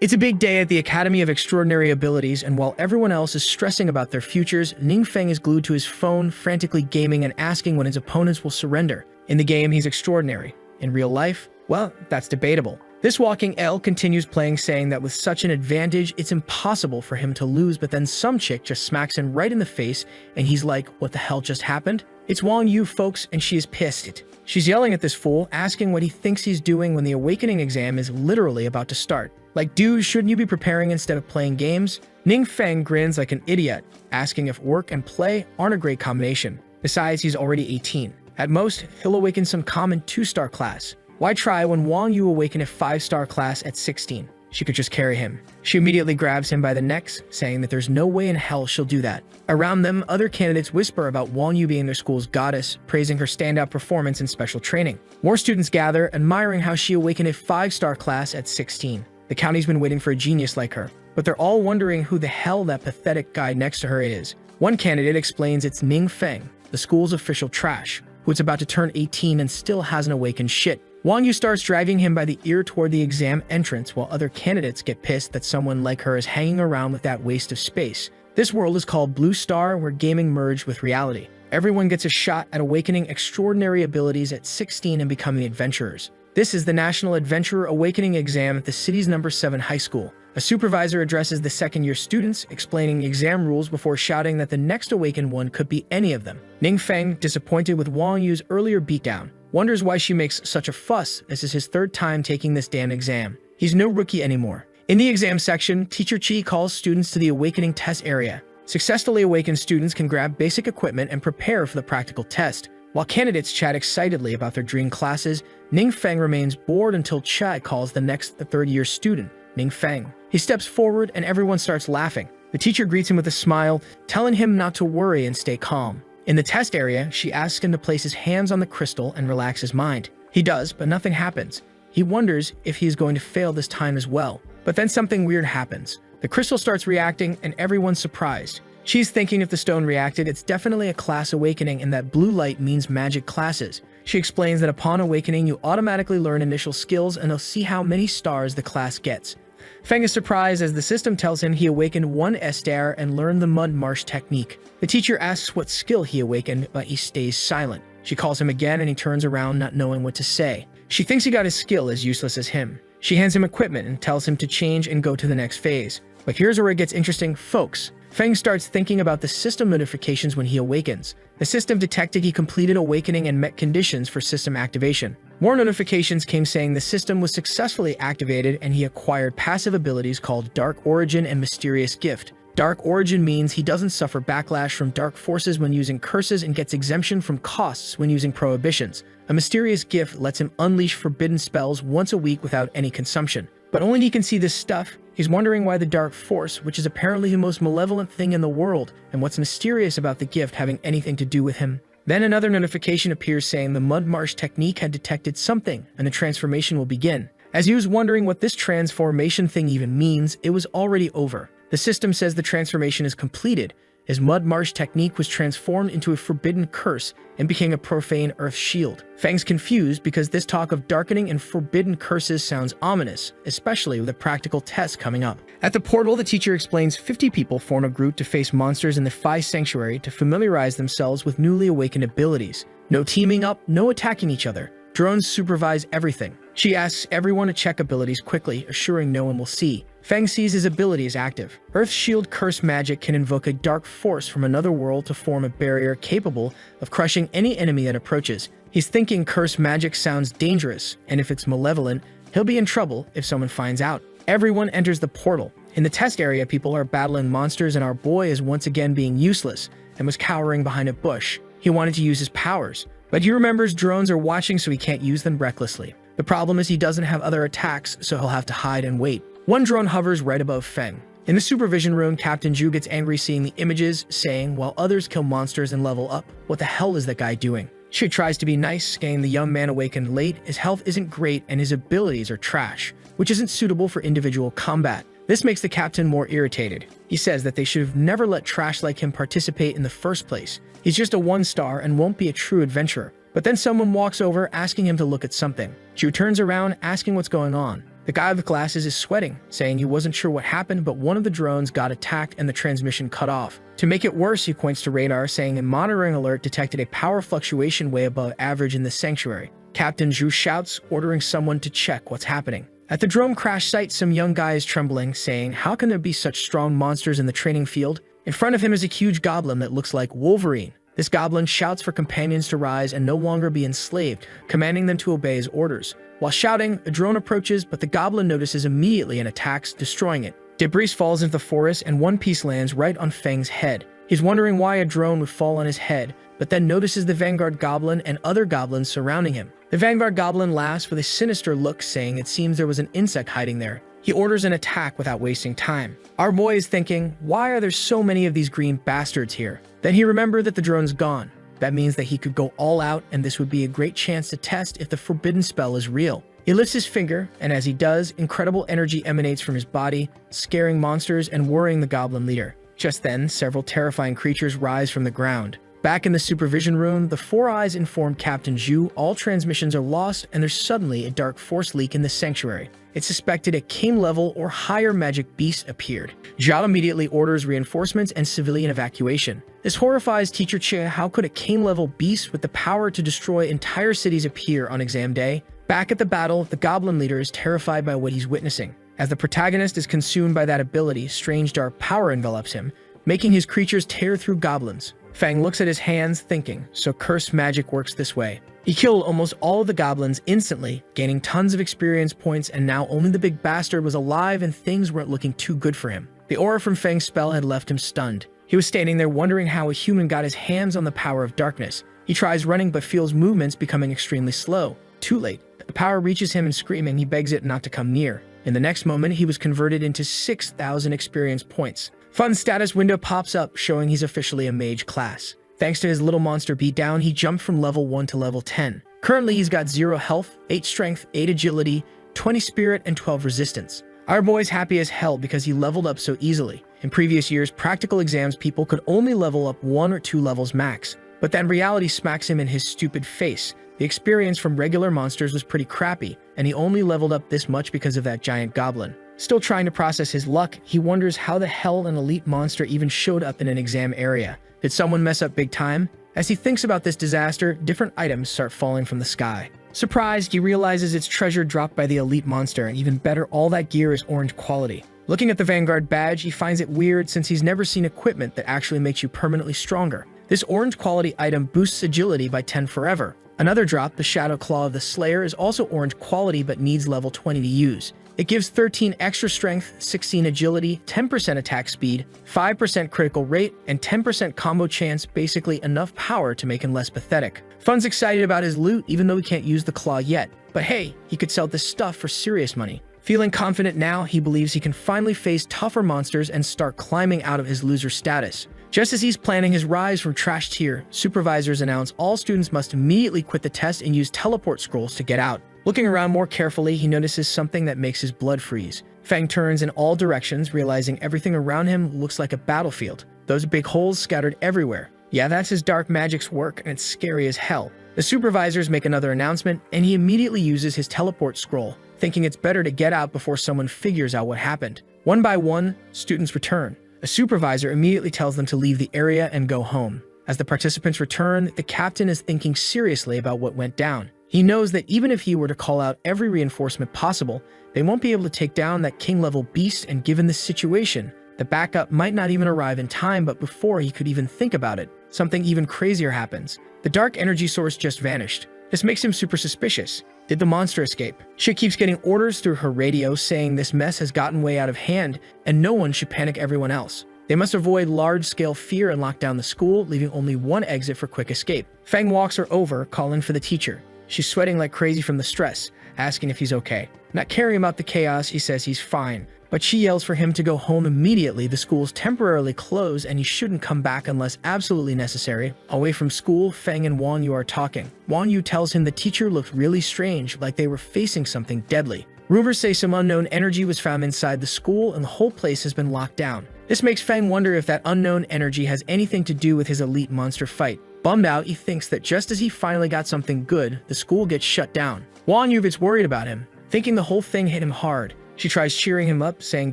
It's a big day at the Academy of Extraordinary Abilities, and while everyone else is stressing about their futures, Ningfeng is glued to his phone, frantically gaming and asking when his opponents will surrender. In the game, he's extraordinary. In real life, well, that's debatable. This walking L continues playing, saying that with such an advantage, it's impossible for him to lose, but then some chick just smacks him right in the face, and he's like, what the hell just happened? It's Wang Yu, folks, and she is pissed. She's yelling at this fool, asking what he thinks he's doing when the awakening exam is literally about to start. Like, dude, shouldn't you be preparing instead of playing games? Ningfeng grins like an idiot, asking if work and play aren't a great combination. Besides, he's already 18. At most, he'll awaken some common 2-star class. Why try when Wang Yu awakened a 5-star class at 16? She could just carry him. She immediately grabs him by the neck, saying that there's no way in hell she'll do that. Around them, other candidates whisper about Wang Yu being their school's goddess, praising her standout performance and special training. More students gather, admiring how she awakened a 5-star class at 16. The county's been waiting for a genius like her, but they're all wondering who the hell that pathetic guy next to her is. One candidate explains it's Ningfeng, the school's official trash, who's about to turn 18 and still hasn't awakened shit. Wang Yu starts driving him by the ear toward the exam entrance, while other candidates get pissed that someone like her is hanging around with that waste of space. This world is called Blue Star, where gaming merged with reality. Everyone gets a shot at awakening extraordinary abilities at 16 and becoming adventurers. This is the National Adventurer Awakening Exam at the city's number 7 high school. A supervisor addresses the second-year students, explaining exam rules before shouting that the next awakened one could be any of them. Ningfeng, disappointed with Wang Yu's earlier beatdown, wonders why she makes such a fuss. This is his 3rd time taking this damn exam. He's no rookie anymore. In the exam section, Teacher Chi calls students to the awakening test area. Successfully awakened students can grab basic equipment and prepare for the practical test. While candidates chat excitedly about their dream classes, Ningfeng remains bored until Chai calls the 3rd-year student, Ningfeng. He steps forward and everyone starts laughing. The teacher greets him with a smile, telling him not to worry and stay calm. In the test area, she asks him to place his hands on the crystal and relax his mind. He does, but nothing happens. He wonders if he is going to fail this time as well. But then something weird happens. The crystal starts reacting and everyone's surprised. She's thinking if the stone reacted, it's definitely a class awakening and that blue light means magic classes. She explains that upon awakening, you automatically learn initial skills and they'll see how many stars the class gets. Feng is surprised as the system tells him he awakened 1 star and learned the mud marsh technique. The teacher asks what skill he awakened, but he stays silent. She calls him again and he turns around not knowing what to say. She thinks he got his skill as useless as him. She hands him equipment and tells him to change and go to the next phase. But here's where it gets interesting, folks. Feng starts thinking about the system notifications when he awakens. The system detected he completed awakening and met conditions for system activation. More notifications came saying the system was successfully activated and he acquired passive abilities called Dark Origin and Mysterious Gift. Dark Origin means he doesn't suffer backlash from dark forces when using curses and gets exemption from costs when using prohibitions. A Mysterious Gift lets him unleash forbidden spells once a week without any consumption. But only he can see this stuff. He's wondering why the Dark Force, which is apparently the most malevolent thing in the world, and what's mysterious about the gift having anything to do with him. Then another notification appears saying the Mud Marsh technique had detected something, and the transformation will begin. As he was wondering what this transformation thing even means, it was already over. The system says the transformation is completed. His Mud Marsh technique was transformed into a forbidden curse and became a profane earth shield. Feng's confused because this talk of darkening and forbidden curses sounds ominous, especially with a practical test coming up. At the portal, the teacher explains 50 people form a group to face monsters in the Phi Sanctuary to familiarize themselves with newly awakened abilities. No teaming up, no attacking each other. Drones supervise everything. She asks everyone to check abilities quickly, assuring no one will see. Feng sees his ability is active. Earth Shield Curse magic can invoke a dark force from another world to form a barrier capable of crushing any enemy that approaches. He's thinking curse magic sounds dangerous, and if it's malevolent, he'll be in trouble if someone finds out. Everyone enters the portal. In the test area, people are battling monsters and our boy is once again being useless and was cowering behind a bush. He wanted to use his powers, but he remembers drones are watching so he can't use them recklessly. The problem is he doesn't have other attacks, so he'll have to hide and wait. One drone hovers right above Feng. In the supervision room, Captain Zhu gets angry seeing the images, saying, while others kill monsters and level up, what the hell is that guy doing? She tries to be nice, saying the young man awakened late, his health isn't great, and his abilities are trash, which isn't suitable for individual combat. This makes the captain more irritated. He says that they should have never let trash like him participate in the first place. He's just a 1-star and won't be a true adventurer. But then someone walks over asking him to look at something. Zhu turns around asking what's going on. The guy with glasses is sweating, saying he wasn't sure what happened, but one of the drones got attacked and the transmission cut off. To make it worse, he points to radar, saying a monitoring alert detected a power fluctuation way above average in the sanctuary. Captain Zhu shouts, ordering someone to check what's happening. At the drone crash site, some young guy is trembling, saying, "How can there be such strong monsters in the training field?" In front of him is a huge goblin that looks like Wolverine. This goblin shouts for companions to rise and no longer be enslaved, commanding them to obey his orders. While shouting, a drone approaches, but the goblin notices immediately and attacks, destroying it. Debris falls into the forest and one piece lands right on Feng's head. He's wondering why a drone would fall on his head, but then notices the Vanguard Goblin and other goblins surrounding him. The Vanguard Goblin laughs with a sinister look, saying it seems there was an insect hiding there. He orders an attack without wasting time. Our boy is thinking, why are there so many of these green bastards here? Then he remembered that the drone's gone. That means that he could go all out, and this would be a great chance to test if the forbidden spell is real. He lifts his finger, and as he does, incredible energy emanates from his body, scaring monsters and worrying the goblin leader. Just then, several terrifying creatures rise from the ground. Back in the supervision room, the Four Eyes inform Captain Zhu all transmissions are lost and there's suddenly a dark force leak in the sanctuary. It's suspected a king-level or higher magic beast appeared. Zhao immediately orders reinforcements and civilian evacuation. This horrifies Teacher Che. How could a king-level beast with the power to destroy entire cities appear on exam day? Back at the battle, the goblin leader is terrified by what he's witnessing. As the protagonist is consumed by that ability, strange dark power envelops him, making his creatures tear through goblins. Feng looks at his hands, thinking, so cursed magic works this way. He killed almost all of the goblins instantly, gaining tons of experience points, and now only the big bastard was alive and things weren't looking too good for him. The aura from Feng's spell had left him stunned. He was standing there wondering how a human got his hands on the power of darkness. He tries running but feels movements becoming extremely slow. Too late. The power reaches him and screaming, he begs it not to come near. In the next moment, he was converted into 6,000 experience points. Fun status window pops up, showing he's officially a mage class. Thanks to his little monster beatdown, he jumped from level 1 to level 10. Currently, he's got 0 health, 8 strength, 8 agility, 20 spirit, and 12 resistance. Our boy's happy as hell because he leveled up so easily. In previous years, practical exams people could only level up 1 or 2 levels max. But then reality smacks him in his stupid face. The experience from regular monsters was pretty crappy, and he only leveled up this much because of that giant goblin. Still trying to process his luck, he wonders how the hell an elite monster even showed up in an exam area. Did someone mess up big time? As he thinks about this disaster, different items start falling from the sky. Surprised, he realizes it's treasure dropped by the elite monster, and even better, all that gear is orange quality. Looking at the Vanguard badge, he finds it weird since he's never seen equipment that actually makes you permanently stronger. This orange quality item boosts agility by 10 forever. Another drop, the Shadow Claw of the Slayer, is also orange quality but needs level 20 to use. It gives 13 extra strength, 16 agility, 10% attack speed, 5% critical rate, and 10% combo chance, basically enough power to make him less pathetic. Fun's excited about his loot even though he can't use the claw yet. But hey, he could sell this stuff for serious money. Feeling confident now, he believes he can finally face tougher monsters and start climbing out of his loser status. Just as he's planning his rise from trash tier, supervisors announce all students must immediately quit the test and use teleport scrolls to get out. Looking around more carefully, he notices something that makes his blood freeze. Feng turns in all directions, realizing everything around him looks like a battlefield. Those big holes scattered everywhere. Yeah, that's his dark magic's work, and it's scary as hell. The supervisors make another announcement, and he immediately uses his teleport scroll, thinking it's better to get out before someone figures out what happened. One by one, students return. A supervisor immediately tells them to leave the area and go home. As the participants return, the captain is thinking seriously about what went down. He knows that even if he were to call out every reinforcement possible, they won't be able to take down that king-level beast, and given this situation, the backup might not even arrive in time, but before he could even think about it, something even crazier happens. The dark energy source just vanished. This makes him super suspicious. Did the monster escape? She keeps getting orders through her radio saying this mess has gotten way out of hand and no one should panic everyone else. They must avoid large-scale fear and lock down the school, leaving only one exit for quick escape. Feng walks her over, calling for the teacher. She's sweating like crazy from the stress, asking if he's okay. Not caring about the chaos, he says he's fine. But she yells for him to go home immediately. The school's temporarily closed and he shouldn't come back unless absolutely necessary. Away from school, Feng and Wang Yu are talking. Wang Yu tells him the teacher looked really strange, like they were facing something deadly. Rumors say some unknown energy was found inside the school and the whole place has been locked down. This makes Feng wonder if that unknown energy has anything to do with his elite monster fight. Bummed out, he thinks that just as he finally got something good, the school gets shut down. Wang Yu gets worried about him, thinking the whole thing hit him hard. She tries cheering him up, saying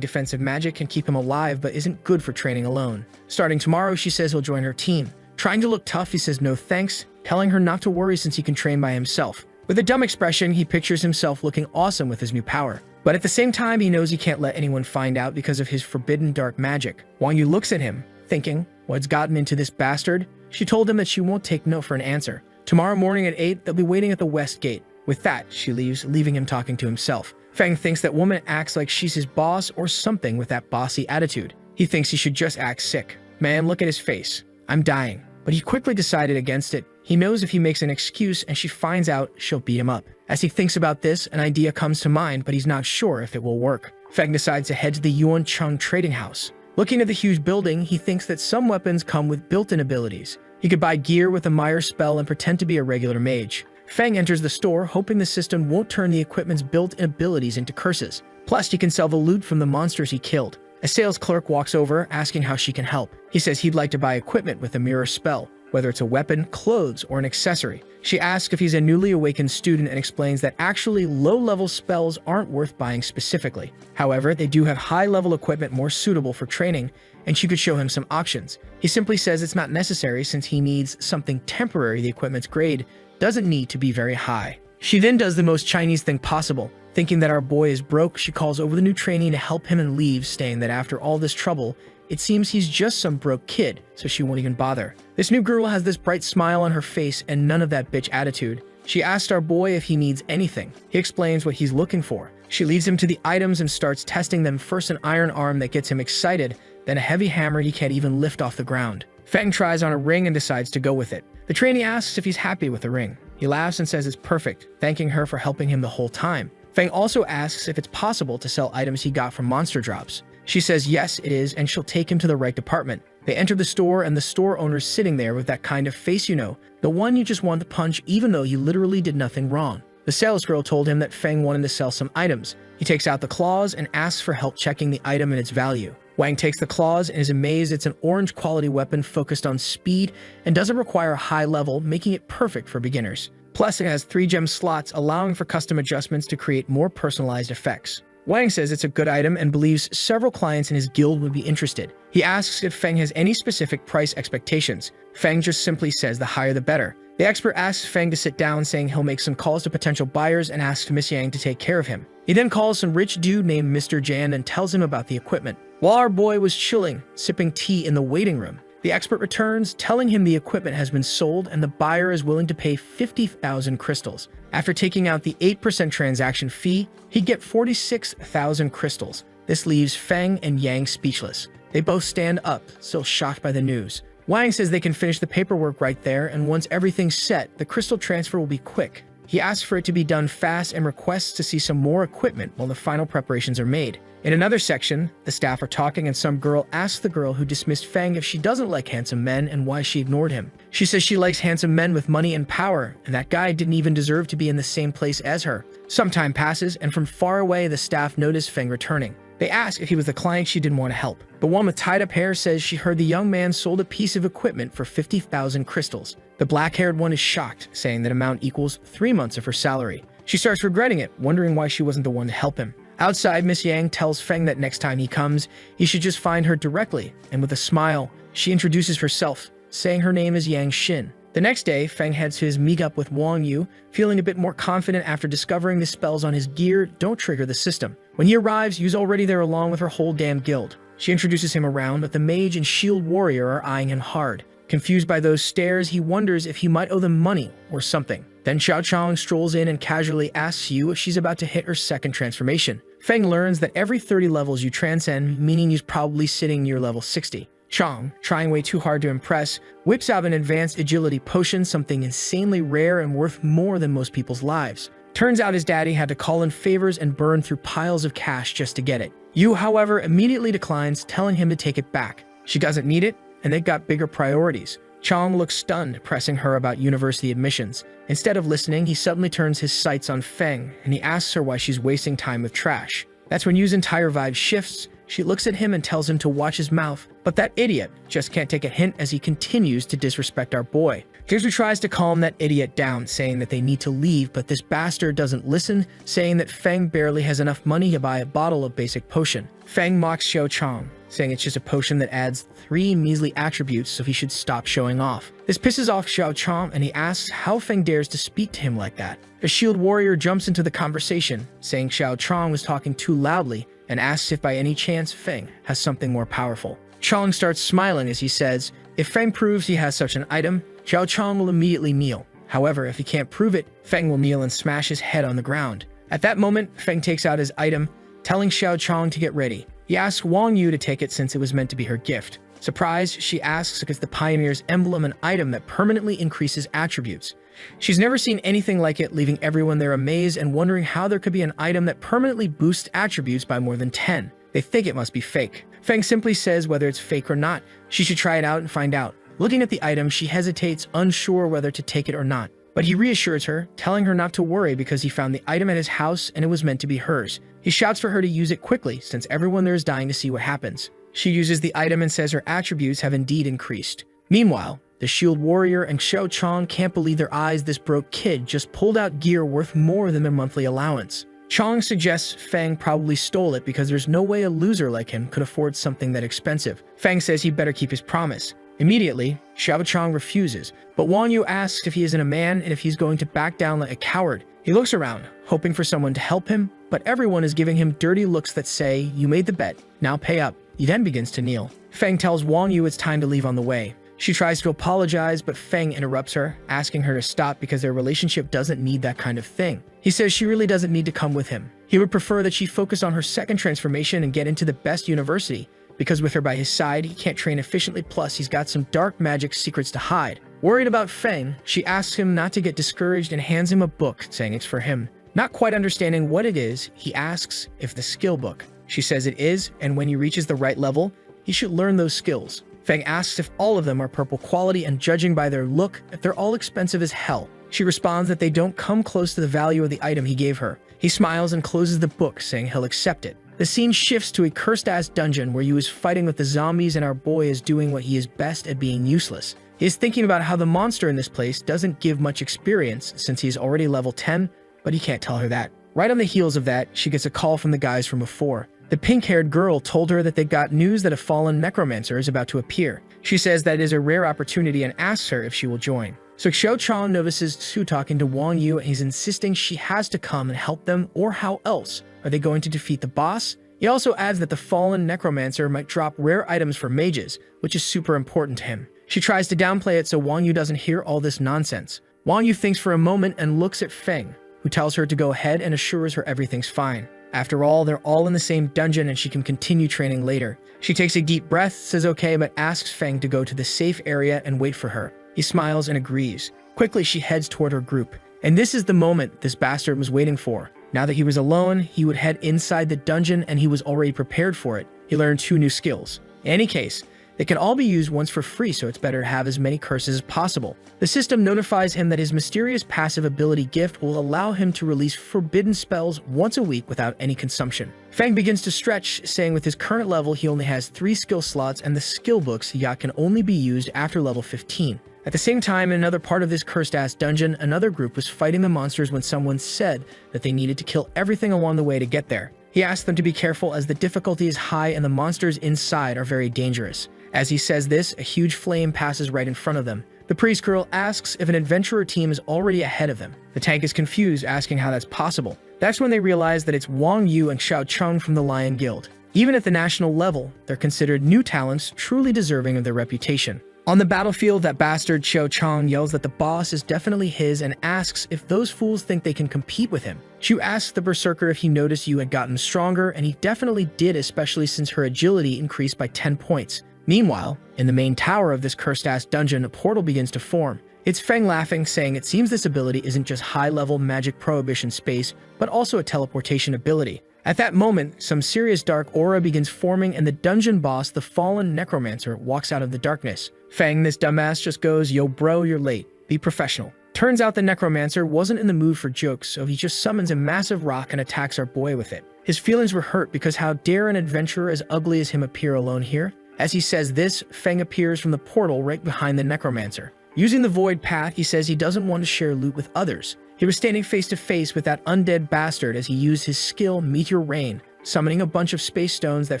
defensive magic can keep him alive but isn't good for training alone. Starting tomorrow, she says he'll join her team. Trying to look tough, he says no thanks, telling her not to worry since he can train by himself. With a dumb expression, he pictures himself looking awesome with his new power. But at the same time, he knows he can't let anyone find out because of his forbidden dark magic. Wang Yu looks at him, thinking, what's gotten into this bastard? She told him that she won't take no for an answer. Tomorrow morning at 8, they'll be waiting at the west gate. With that, she leaves, leaving him talking to himself. Feng thinks that woman acts like she's his boss or something with that bossy attitude. He thinks he should just act sick. Man, look at his face. I'm dying. But he quickly decided against it. He knows if he makes an excuse and she finds out, she'll beat him up. As he thinks about this, an idea comes to mind, but he's not sure if it will work. Feng decides to head to the Yuan Chung trading house. Looking at the huge building, he thinks that some weapons come with built-in abilities. He could buy gear with a Meyer spell and pretend to be a regular mage. Feng enters the store, hoping the system won't turn the equipment's built-in abilities into curses. Plus, he can sell the loot from the monsters he killed. A sales clerk walks over, asking how she can help. He says he'd like to buy equipment with a mirror spell, whether it's a weapon, clothes, or an accessory. She asks if he's a newly awakened student and explains that actually low-level spells aren't worth buying specifically. However, they do have high-level equipment more suitable for training, and she could show him some options. He simply says it's not necessary since he needs something temporary. The equipment's grade doesn't need to be very high. She then does the most Chinese thing possible. Thinking that our boy is broke, she calls over the new trainee to help him and leaves, saying that after all this trouble, it seems he's just some broke kid, so she won't even bother. This new girl has this bright smile on her face and none of that bitch attitude. She asks our boy if he needs anything. He explains what he's looking for. She leads him to the items and starts testing them, first an iron arm that gets him excited, then a heavy hammer he can't even lift off the ground. Feng tries on a ring and decides to go with it. The trainee asks if he's happy with the ring. He laughs and says it's perfect, thanking her for helping him the whole time. Feng also asks if it's possible to sell items he got from monster drops. She says yes, it is, and she'll take him to the right department. They enter the store, and the store owner's sitting there with that kind of face, you know, the one you just want to punch even though you literally did nothing wrong. The sales girl told him that Feng wanted to sell some items. He takes out the claws and asks for help checking the item and its value. Wang takes the claws and is amazed it's an orange quality weapon focused on speed and doesn't require a high level, making it perfect for beginners. Plus, it has 3 gem slots, allowing for custom adjustments to create more personalized effects. Wang says it's a good item and believes several clients in his guild would be interested. He asks if Feng has any specific price expectations. Feng just simply says the higher the better. The expert asks Feng to sit down, saying he'll make some calls to potential buyers and asks Miss Yang to take care of him. He then calls some rich dude named Mr. Jan and tells him about the equipment. While our boy was chilling, sipping tea in the waiting room, the expert returns, telling him the equipment has been sold and the buyer is willing to pay 50,000 crystals. After taking out the 8% transaction fee, he'd get 46,000 crystals. This leaves Feng and Yang speechless. They both stand up, still shocked by the news. Wang says they can finish the paperwork right there, and once everything's set, the crystal transfer will be quick. He asks for it to be done fast and requests to see some more equipment while the final preparations are made. In another section, the staff are talking and some girl asks the girl who dismissed Feng if she doesn't like handsome men and why she ignored him. She says she likes handsome men with money and power, and that guy didn't even deserve to be in the same place as her. Some time passes, and from far away the staff notice Feng returning. They ask if he was the client she didn't want to help. The one with tied-up hair says she heard the young man sold a piece of equipment for 50,000 crystals. The black-haired one is shocked, saying that amount equals 3 months of her salary. She starts regretting it, wondering why she wasn't the one to help him. Outside, Miss Yang tells Feng that next time he comes, he should just find her directly, and with a smile, she introduces herself, saying her name is Yang Xin. The next day, Feng heads to his meetup with Wang Yu, feeling a bit more confident after discovering the spells on his gear don't trigger the system. When he arrives, Yu's already there along with her whole damn guild. She introduces him around, but the mage and shield warrior are eyeing him hard. Confused by those stares, he wonders if he might owe them money or something. Then Xiao Chong strolls in and casually asks Yu if she's about to hit her second transformation. Feng learns that every 30 levels you transcend, meaning he's probably sitting near level 60. Chong, trying way too hard to impress, whips out an advanced agility potion, something insanely rare and worth more than most people's lives. Turns out his daddy had to call in favors and burn through piles of cash just to get it. Yu, however, immediately declines, telling him to take it back. She doesn't need it, and they've got bigger priorities. Chong looks stunned, pressing her about university admissions. Instead of listening, he suddenly turns his sights on Feng, and he asks her why she's wasting time with trash. That's when Yu's entire vibe shifts. She looks at him and tells him to watch his mouth, but that idiot just can't take a hint as he continues to disrespect our boy. Fiercely tries to calm that idiot down, saying that they need to leave, but this bastard doesn't listen, saying that Feng barely has enough money to buy a bottle of basic potion. Feng mocks Xiao Chong, saying it's just a potion that adds 3 measly attributes, so he should stop showing off. This pisses off Xiao Chong, and he asks how Feng dares to speak to him like that. A shield warrior jumps into the conversation, saying Xiao Chong was talking too loudly, and asks if by any chance Feng has something more powerful. Chong starts smiling as he says, if Feng proves he has such an item, Xiao Chong will immediately kneel. However, if he can't prove it, Feng will kneel and smash his head on the ground. At that moment, Feng takes out his item, telling Xiao Chong to get ready. He asks Wang Yu to take it since it was meant to be her gift. Surprised, she asks if it's the Pioneer's emblem, an item that permanently increases attributes. She's never seen anything like it, leaving everyone there amazed and wondering how there could be an item that permanently boosts attributes by more than 10. They think it must be fake. Feng simply says whether it's fake or not, she should try it out and find out. Looking at the item, she hesitates, unsure whether to take it or not. But he reassures her, telling her not to worry because he found the item at his house and it was meant to be hers. He shouts for her to use it quickly, since everyone there is dying to see what happens. She uses the item and says her attributes have indeed increased. Meanwhile, the shield warrior and Xiao Chong can't believe their eyes. This broke kid just pulled out gear worth more than their monthly allowance. Chong suggests Feng probably stole it because there's no way a loser like him could afford something that expensive. Feng says he better keep his promise. Immediately, Xiao Chong refuses, but Wang Yu asks if he isn't a man and if he's going to back down like a coward. He looks around, hoping for someone to help him, but everyone is giving him dirty looks that say, you made the bet, now pay up. He then begins to kneel. Feng tells Wang Yu it's time to leave on the way. She tries to apologize, but Feng interrupts her, asking her to stop because their relationship doesn't need that kind of thing. He says she really doesn't need to come with him. He would prefer that she focus on her second transformation and get into the best university, because with her by his side, he can't train efficiently, plus he's got some dark magic secrets to hide. Worried about Feng, she asks him not to get discouraged and hands him a book, saying it's for him. Not quite understanding what it is, he asks if the skill book. She says it is, and when he reaches the right level, he should learn those skills. Feng asks if all of them are purple quality, and judging by their look, if they're all expensive as hell. She responds that they don't come close to the value of the item he gave her. He smiles and closes the book, saying he'll accept it. The scene shifts to a cursed-ass dungeon where Yu is fighting with the zombies and our boy is doing what he is best at, being useless. He is thinking about how the monster in this place doesn't give much experience since he's already level 10, but he can't tell her that. Right on the heels of that, she gets a call from the guys from before. The pink-haired girl told her that they got news that a fallen necromancer is about to appear. She says that it is a rare opportunity and asks her if she will join. So Xiao Chong notices Su talking to Wang Yu and he's insisting she has to come and help them, or how else are they going to defeat the boss? He also adds that the fallen necromancer might drop rare items for mages, which is super important to him. She tries to downplay it so Wang Yu doesn't hear all this nonsense. Wang Yu thinks for a moment and looks at Feng, who tells her to go ahead and assures her everything's fine. After all, they're all in the same dungeon and she can continue training later. She takes a deep breath, says okay, but asks Feng to go to the safe area and wait for her. He smiles and agrees. Quickly, she heads toward her group. And this is the moment this bastard was waiting for. Now that he was alone, he would head inside the dungeon and he was already prepared for it. He learned 2 new skills. In any case, they can all be used once for free, so it's better to have as many curses as possible. The system notifies him that his mysterious passive ability gift will allow him to release forbidden spells once a week without any consumption. Feng begins to stretch, saying with his current level he only has 3 skill slots and the skill books can only be used after level 15. At the same time, in another part of this cursed-ass dungeon, another group was fighting the monsters when someone said that they needed to kill everything along the way to get there. He asked them to be careful as the difficulty is high and the monsters inside are very dangerous. As he says this, a huge flame passes right in front of them. The priest girl asks if an adventurer team is already ahead of them. The tank is confused, asking how that's possible. That's when they realize that it's Wang Yu and Xiao Chong from the Lion Guild. Even at the national level, they're considered new talents truly deserving of their reputation. On the battlefield, that bastard Xiao Chong yells that the boss is definitely his and asks if those fools think they can compete with him. Chu asks the berserker if he noticed Yu had gotten stronger, and he definitely did, especially since her agility increased by 10 points. Meanwhile, in the main tower of this cursed-ass dungeon, a portal begins to form. It's Feng laughing, saying it seems this ability isn't just high-level magic prohibition space, but also a teleportation ability. At that moment, some serious dark aura begins forming and the dungeon boss, the fallen necromancer, walks out of the darkness. Feng, this dumbass, just goes, "Yo bro, you're late. Be professional." Turns out the necromancer wasn't in the mood for jokes, so he just summons a massive rock and attacks our boy with it. His feelings were hurt because how dare an adventurer as ugly as him appear alone here? As he says this, Feng appears from the portal right behind the necromancer. Using the void path, he says he doesn't want to share loot with others. He was standing face to face with that undead bastard as he used his skill Meteor Rain, summoning a bunch of space stones that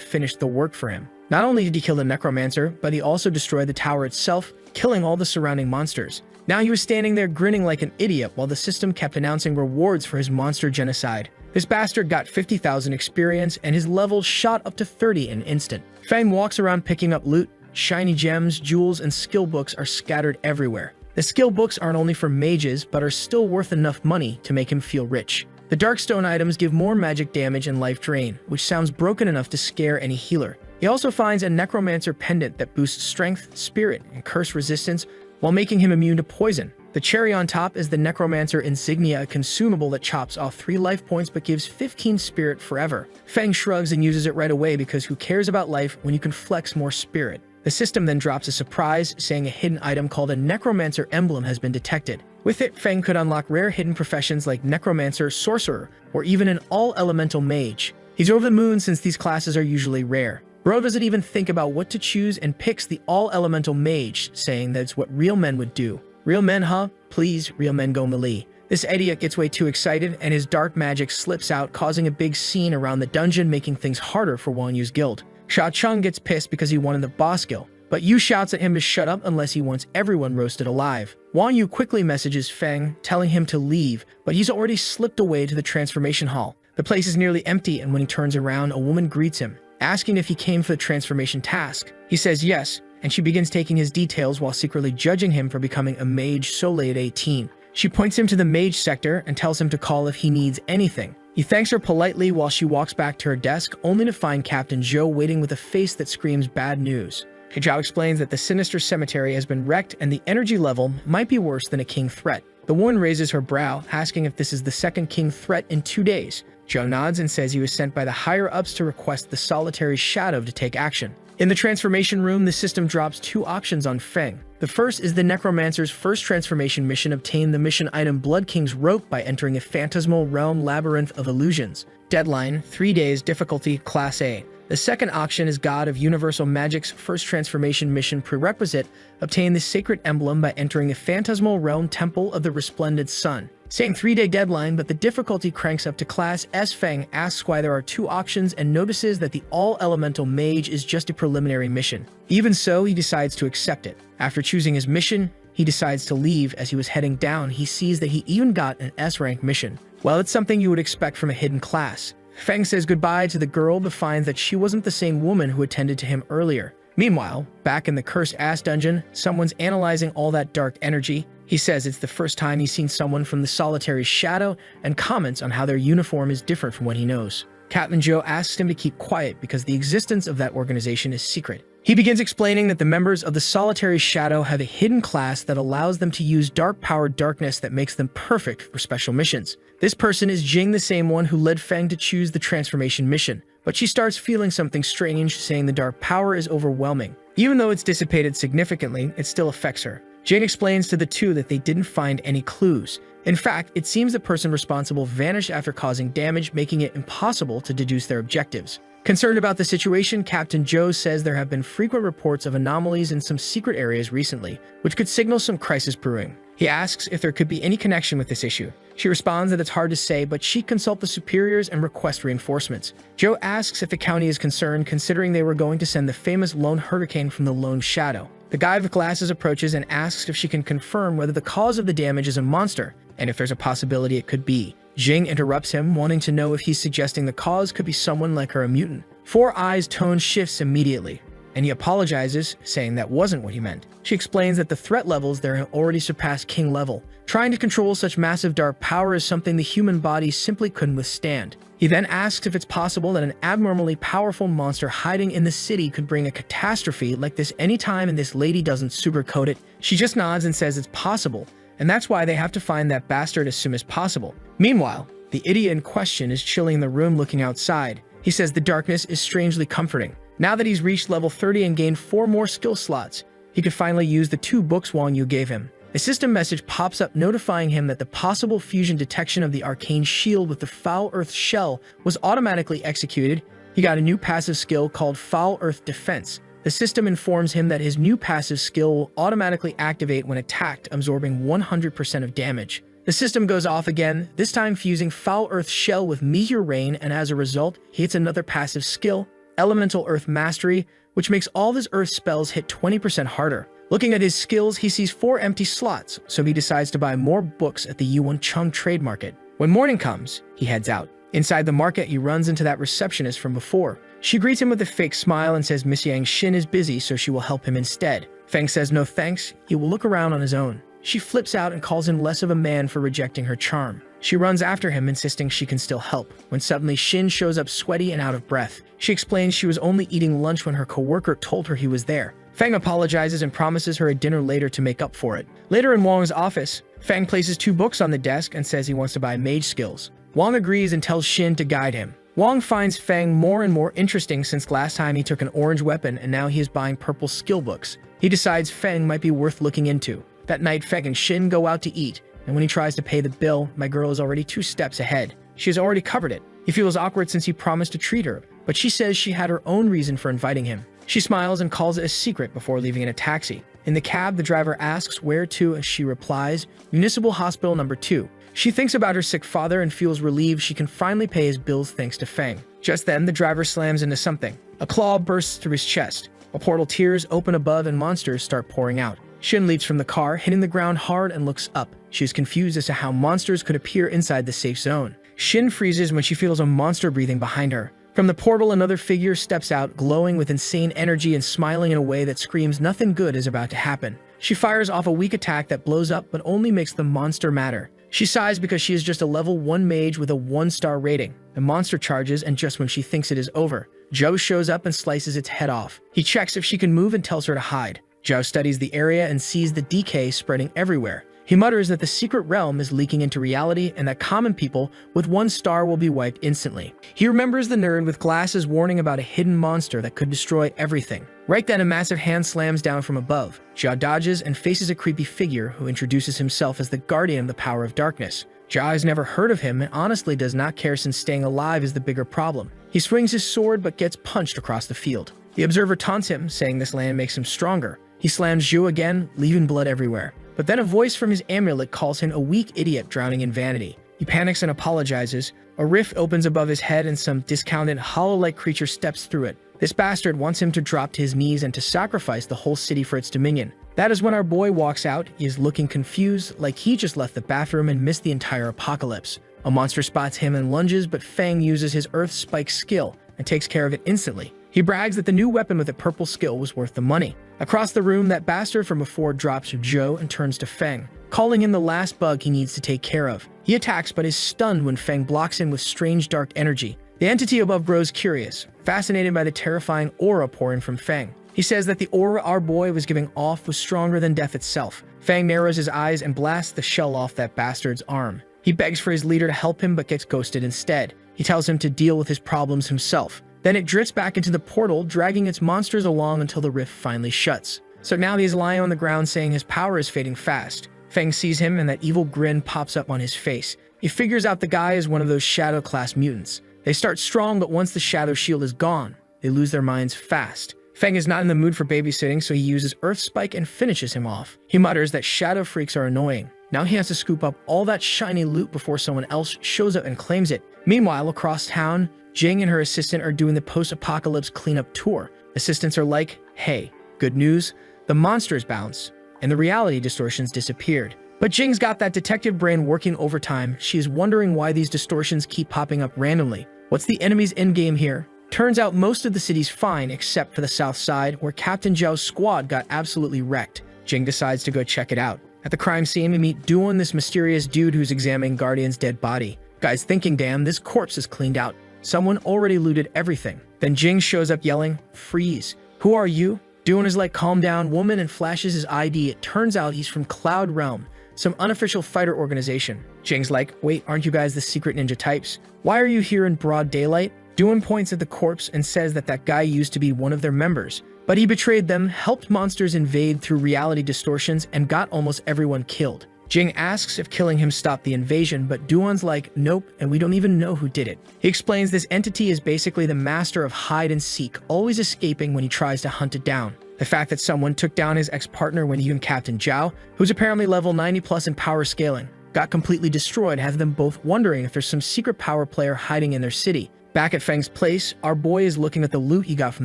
finished the work for him. Not only did he kill the necromancer, but he also destroyed the tower itself, killing all the surrounding monsters. Now he was standing there grinning like an idiot while the system kept announcing rewards for his monster genocide. This bastard got 50,000 experience and his level shot up to 30 in an instant. Feng walks around picking up loot. Shiny gems, jewels, and skill books are scattered everywhere. The skill books aren't only for mages, but are still worth enough money to make him feel rich. The Darkstone items give more magic damage and life drain, which sounds broken enough to scare any healer. He also finds a Necromancer pendant that boosts strength, spirit, and curse resistance while making him immune to poison. The cherry on top is the Necromancer Insignia, a consumable that chops off 3 life points but gives 15 spirit forever. Feng shrugs and uses it right away because who cares about life when you can flex more spirit? The system then drops a surprise, saying a hidden item called a Necromancer Emblem has been detected. With it, Feng could unlock rare hidden professions like Necromancer, Sorcerer, or even an all-elemental mage. He's over the moon since these classes are usually rare. Bro doesn't even think about what to choose and picks the all-elemental mage, saying that it's what real men would do. Real men, huh? Please, real men go melee. This idiot gets way too excited, and his dark magic slips out, causing a big scene around the dungeon, making things harder for Wang Yu's guild. Sha Chung gets pissed because he wanted the boss guild, but Yu shouts at him to shut up unless he wants everyone roasted alive. Wang Yu quickly messages Feng, telling him to leave, but he's already slipped away to the transformation hall. The place is nearly empty, and when he turns around, a woman greets him, asking if he came for the transformation task. He says yes, and she begins taking his details while secretly judging him for becoming a mage so late at 18. She points him to the mage sector and tells him to call if he needs anything. He thanks her politely while she walks back to her desk, only to find Captain Zhou waiting with a face that screams bad news. Zhao explains that the sinister cemetery has been wrecked and the energy level might be worse than a king threat. The woman raises her brow, asking if this is the second king threat in 2 days. Zhou nods and says he was sent by the higher-ups to request the solitary shadow to take action. In the transformation room, the system drops 2 options on Feng. The first is the Necromancer's first transformation mission: obtain the mission item Blood King's Rope by entering a phantasmal realm labyrinth of illusions. Deadline, 3 days, difficulty, Class A. The second option is God of Universal Magic's first transformation mission prerequisite: obtain the sacred emblem by entering a phantasmal realm temple of the resplendent sun. Same 3-day deadline, but the difficulty cranks up to Class S. Feng asks why there are 2 options and notices that the all-elemental mage is just a preliminary mission. Even so, he decides to accept it. After choosing his mission, he decides to leave. As he was heading down, he sees that he even got an S-rank mission. Well, it's something you would expect from a hidden class. Feng says goodbye to the girl but finds that she wasn't the same woman who attended to him earlier. Meanwhile, back in the cursed ass dungeon, someone's analyzing all that dark energy. He says it's the first time he's seen someone from the solitary shadow and comments on how their uniform is different from what he knows. Captain Zhou asks him to keep quiet because the existence of that organization is secret. He begins explaining that the members of the solitary shadow have a hidden class that allows them to use dark-powered darkness that makes them perfect for special missions. This person is Jing, the same one who led Feng to choose the transformation mission. But she starts feeling something strange, saying the dark power is overwhelming. Even though it's dissipated significantly, it still affects her. Jane explains to the two that they didn't find any clues. In fact, it seems the person responsible vanished after causing damage, making it impossible to deduce their objectives. Concerned about the situation, Captain Zhou says there have been frequent reports of anomalies in some secret areas recently, which could signal some crisis brewing. He asks if there could be any connection with this issue. She responds that it's hard to say, but she consults the superiors and requests reinforcements. Zhou asks if the county is concerned, considering they were going to send the famous Lone Hurricane from the Lone Shadow. The guy with glasses approaches and asks if she can confirm whether the cause of the damage is a monster, and if there's a possibility it could be. Jing interrupts him, wanting to know if he's suggesting the cause could be someone like her, a mutant. Four Eyes' tone shifts immediately, and he apologizes, saying that wasn't what he meant. She explains that the threat levels there have already surpassed king level. Trying to control such massive dark power is something the human body simply couldn't withstand. He then asks if it's possible that an abnormally powerful monster hiding in the city could bring a catastrophe like this anytime, and this lady doesn't sugarcoat it. She just nods and says it's possible, and that's why they have to find that bastard as soon as possible. Meanwhile, the idiot in question is chilling in the room looking outside. He says the darkness is strangely comforting. Now that he's reached level 30 and gained 4 more skill slots, he could finally use the 2 books Wang Yu gave him. A system message pops up notifying him that the possible fusion detection of the arcane shield with the Foul Earth shell was automatically executed. He got a new passive skill called Foul Earth Defense, The system informs him that his new passive skill will automatically activate when attacked, absorbing 100% of damage. The system goes off again, this time fusing Foul Earth Shell with Meteor Rain, and as a result, he hits another passive skill, Elemental Earth Mastery, which makes all of his Earth spells hit 20% harder. Looking at his skills, he sees 4 empty slots, so he decides to buy more books at the Yuan Chung trade market. When morning comes, he heads out. Inside the market, he runs into that receptionist from before. She greets him with a fake smile and says Miss Yang Xin is busy, so she will help him instead. Feng says no thanks, he will look around on his own. She flips out and calls him less of a man for rejecting her charm. She runs after him, insisting she can still help, when suddenly Xin shows up sweaty and out of breath. She explains she was only eating lunch when her coworker told her he was there. Feng apologizes and promises her a dinner later to make up for it. Later in Wang's office, Feng places 2 books on the desk and says he wants to buy mage skills. Wang agrees and tells Xin to guide him. Wang finds Feng more and more interesting since last time he took an orange weapon and now he is buying purple skill books. He decides Feng might be worth looking into. That night, Feng and Xin go out to eat, and when he tries to pay the bill, my girl is already 2 steps ahead. She has already covered it. He feels awkward since he promised to treat her, but she says she had her own reason for inviting him. She smiles and calls it a secret before leaving in a taxi. In the cab, the driver asks where to, and she replies, Municipal Hospital number 2. She thinks about her sick father and feels relieved she can finally pay his bills thanks to Feng. Just then, the driver slams into something. A claw bursts through his chest. A portal tears open above and monsters start pouring out. Xin leaps from the car, hitting the ground hard and looks up. She is confused as to how monsters could appear inside the safe zone. Xin freezes when she feels a monster breathing behind her. From the portal, another figure steps out, glowing with insane energy and smiling in a way that screams nothing good is about to happen. She fires off a weak attack that blows up but only makes the monster madder. She sighs because she is just a level 1 mage with a 1-star rating. The monster charges, and just when she thinks it is over, Zhou shows up and slices its head off. He checks if she can move and tells her to hide. Zhou studies the area and sees the decay spreading everywhere. He mutters that the secret realm is leaking into reality and that common people with 1 star will be wiped instantly. He remembers the nerd with glasses warning about a hidden monster that could destroy everything. Right then, a massive hand slams down from above. Zhao dodges and faces a creepy figure who introduces himself as the guardian of the power of darkness. Zhao has never heard of him and honestly does not care since staying alive is the bigger problem. He swings his sword but gets punched across the field. The observer taunts him, saying this land makes him stronger. He slams Zhu again, leaving blood everywhere. But then a voice from his amulet calls him a weak idiot drowning in vanity. He panics and apologizes. A rift opens above his head and some discounted hollow-like creature steps through it. This bastard wants him to drop to his knees and to sacrifice the whole city for its dominion. That is when our boy walks out. He is looking confused, like he just left the bathroom and missed the entire apocalypse. A monster spots him and lunges, but Feng uses his Earth Spike skill and takes care of it instantly. He brags that the new weapon with a purple skill was worth the money. Across the room, that bastard from before drops Zhou and turns to Feng, calling him the last bug he needs to take care of. He attacks but is stunned when Feng blocks him with strange dark energy. The entity above grows curious, fascinated by the terrifying aura pouring from Feng. He says that the aura our boy was giving off was stronger than death itself. Feng narrows his eyes and blasts the shell off that bastard's arm. He begs for his leader to help him but gets ghosted instead. He tells him to deal with his problems himself. Then it drifts back into the portal, dragging its monsters along until the rift finally shuts. So now he is lying on the ground saying his power is fading fast. Feng sees him and that evil grin pops up on his face. He figures out the guy is one of those Shadow class mutants. They start strong, but once the Shadow shield is gone, they lose their minds fast. Feng is not in the mood for babysitting, so he uses Earth Spike and finishes him off. He mutters that Shadow freaks are annoying. Now he has to scoop up all that shiny loot before someone else shows up and claims it. Meanwhile, across town, Jing and her assistant are doing the post-apocalypse cleanup tour. Assistants are like, hey, good news, the monsters bounce, and the reality distortions disappeared. But Jing's got that detective brain working overtime. She is wondering why these distortions keep popping up randomly. What's the enemy's endgame here? Turns out most of the city's fine except for the south side, where Captain Zhao's squad got absolutely wrecked. Jing decides to go check it out. At the crime scene, we meet Duan, this mysterious dude who's examining Guardian's dead body. Guy's thinking, damn, this corpse is cleaned out. Someone already looted everything. Then Jing shows up yelling, freeze. Who are you? Duan is like, calm down, woman, and flashes his ID. It turns out he's from Cloud Realm, some unofficial fighter organization. Jing's like, wait, aren't you guys the secret ninja types? Why are you here in broad daylight? Duan points at the corpse and says that that guy used to be one of their members, but he betrayed them, helped monsters invade through reality distortions, and got almost everyone killed. Jing asks if killing him stopped the invasion, but Duan's like, nope, and we don't even know who did it. He explains this entity is basically the master of hide and seek, always escaping when he tries to hunt it down. The fact that someone took down his ex-partner when even Captain Zhao, who's apparently level 90 plus in power scaling, got completely destroyed has them both wondering if there's some secret power player hiding in their city. Back at Feng's place, our boy is looking at the loot he got from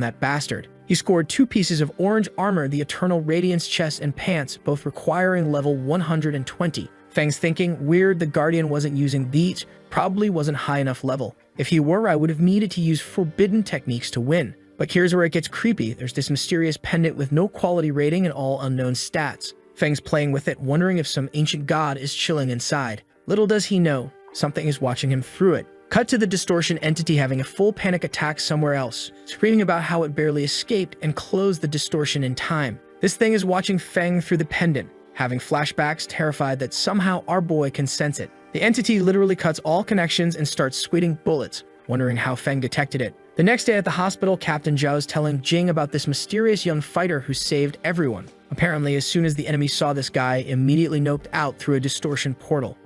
that bastard. He scored 2 pieces of orange armor, the Eternal Radiance chest and pants, both requiring level 120. Feng's thinking, weird the Guardian wasn't using these, probably wasn't high enough level. If he were, I would have needed to use forbidden techniques to win. But here's where it gets creepy. There's this mysterious pendant with no quality rating and all unknown stats. Feng's playing with it, wondering if some ancient god is chilling inside. Little does he know, something is watching him through it. Cut to the distortion entity having a full panic attack somewhere else, screaming about how it barely escaped and closed the distortion in time. This thing is watching Feng through the pendant, having flashbacks, terrified that somehow our boy can sense it. The entity literally cuts all connections and starts spitting bullets, wondering how Feng detected it. The next day at the hospital, Captain Zhao is telling Jing about this mysterious young fighter who saved everyone. Apparently, as soon as the enemy saw this guy, immediately noped out through a distortion portal.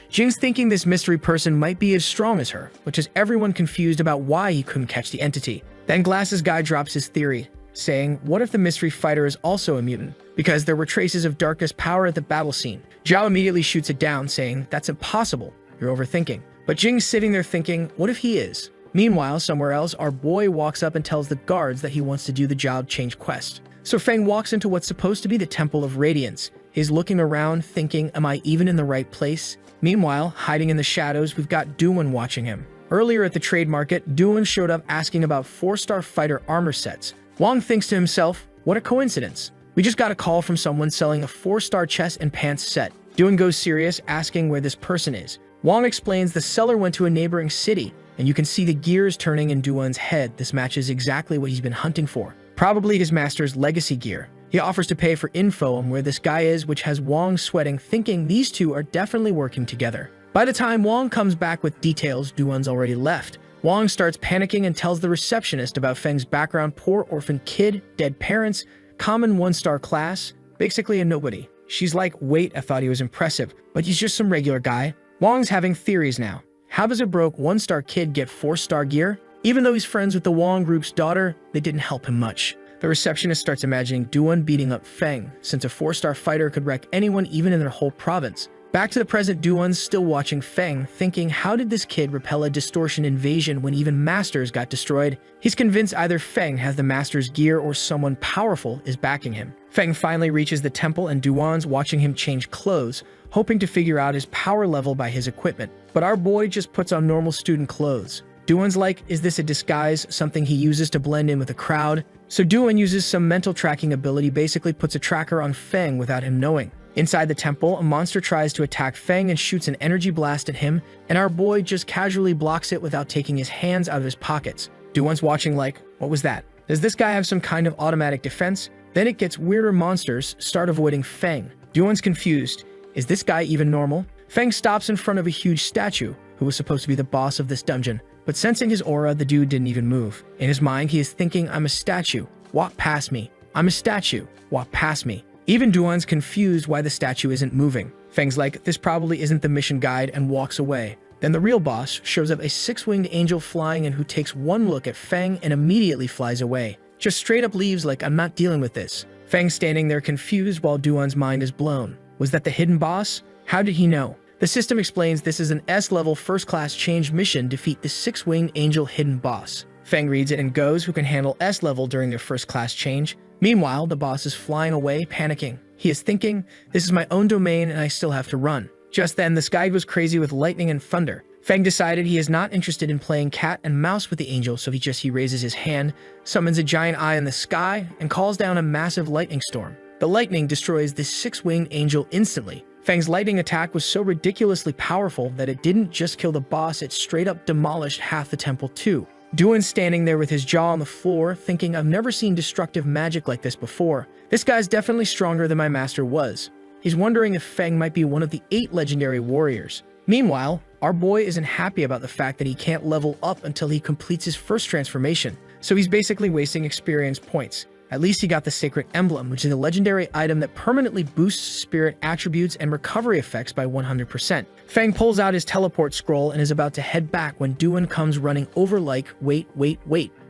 Jing's thinking this mystery person might be as strong as her, which has everyone confused about why he couldn't catch the entity. Then Glasses Guy drops his theory, saying, what if the mystery fighter is also a mutant? Because there were traces of darkest power at the battle scene. Zhao immediately shoots it down, saying, that's impossible, you're overthinking. But Jing's sitting there thinking, what if he is? Meanwhile, somewhere else, our boy walks up and tells the guards that he wants to do the job change quest. So Feng walks into what's supposed to be the Temple of Radiance. He's looking around, thinking, am I even in the right place? Meanwhile, hiding in the shadows, we've got Duan watching him. Earlier at the trade market, Duan showed up asking about 4-star fighter armor sets. Wang thinks to himself, what a coincidence. We just got a call from someone selling a 4-star chest and pants set. Duan goes serious, asking where this person is. Wang explains the seller went to a neighboring city, and you can see the gears turning in Duan's head. This matches exactly what he's been hunting for. Probably his master's legacy gear. He offers to pay for info on where this guy is, which has Wang sweating, thinking these two are definitely working together. By the time Wang comes back with details, Duan's already left. Wang starts panicking and tells the receptionist about Feng's background, poor orphan kid, dead parents, common 1-star class, basically a nobody. She's like, wait, I thought he was impressive, but he's just some regular guy. Wang's having theories now. How does a broke 1-star kid get 4-star gear? Even though he's friends with the Wang group's daughter, they didn't help him much. The receptionist starts imagining Duan beating up Feng, since a 4-star fighter could wreck anyone even in their whole province. Back to the present, Duan's still watching Feng, thinking how did this kid repel a distortion invasion when even masters got destroyed? He's convinced either Feng has the master's gear or someone powerful is backing him. Feng finally reaches the temple and Duan's watching him change clothes, hoping to figure out his power level by his equipment. But our boy just puts on normal student clothes. Duan's like, is this a disguise, something he uses to blend in with the crowd? So Duan uses some mental tracking ability, basically puts a tracker on Feng without him knowing. Inside the temple, a monster tries to attack Feng and shoots an energy blast at him, and our boy just casually blocks it without taking his hands out of his pockets. Duan's watching like, what was that? Does this guy have some kind of automatic defense? Then it gets weirder, monsters start avoiding Feng. Duan's confused. Is this guy even normal? Feng stops in front of a huge statue, who was supposed to be the boss of this dungeon. But sensing his aura, the dude didn't even move. In his mind, he is thinking, I'm a statue. Walk past me. I'm a statue. Walk past me. Even Duan's confused why the statue isn't moving. Feng's like, this probably isn't the mission guide, and walks away. Then the real boss shows up, a 6-winged angel flying and who takes one look at Feng and immediately flies away. Just straight up leaves like, I'm not dealing with this. Feng's standing there confused while Duan's mind is blown. Was that the hidden boss? How did he know? The system explains this is an S-level first-class change mission, defeat the 6-winged angel hidden boss. Feng reads it and goes, who can handle S-level during their first-class change. Meanwhile, the boss is flying away, panicking. He is thinking, this is my own domain and I still have to run. Just then, the sky goes crazy with lightning and thunder. Feng decided he is not interested in playing cat and mouse with the angel, so he raises his hand, summons a giant eye in the sky, and calls down a massive lightning storm. The lightning destroys this 6-winged angel instantly. Feng's lightning attack was so ridiculously powerful that it didn't just kill the boss, it straight up demolished half the temple too. Duan's standing there with his jaw on the floor, thinking, I've never seen destructive magic like this before. This guy's definitely stronger than my master was. He's wondering if Feng might be one of the 8 legendary warriors. Meanwhile, our boy isn't happy about the fact that he can't level up until he completes his first transformation, so he's basically wasting experience points. At least he got the sacred emblem, which is a legendary item that permanently boosts spirit attributes and recovery effects by 100%. Feng pulls out his teleport scroll and is about to head back when Duan comes running over like, wait.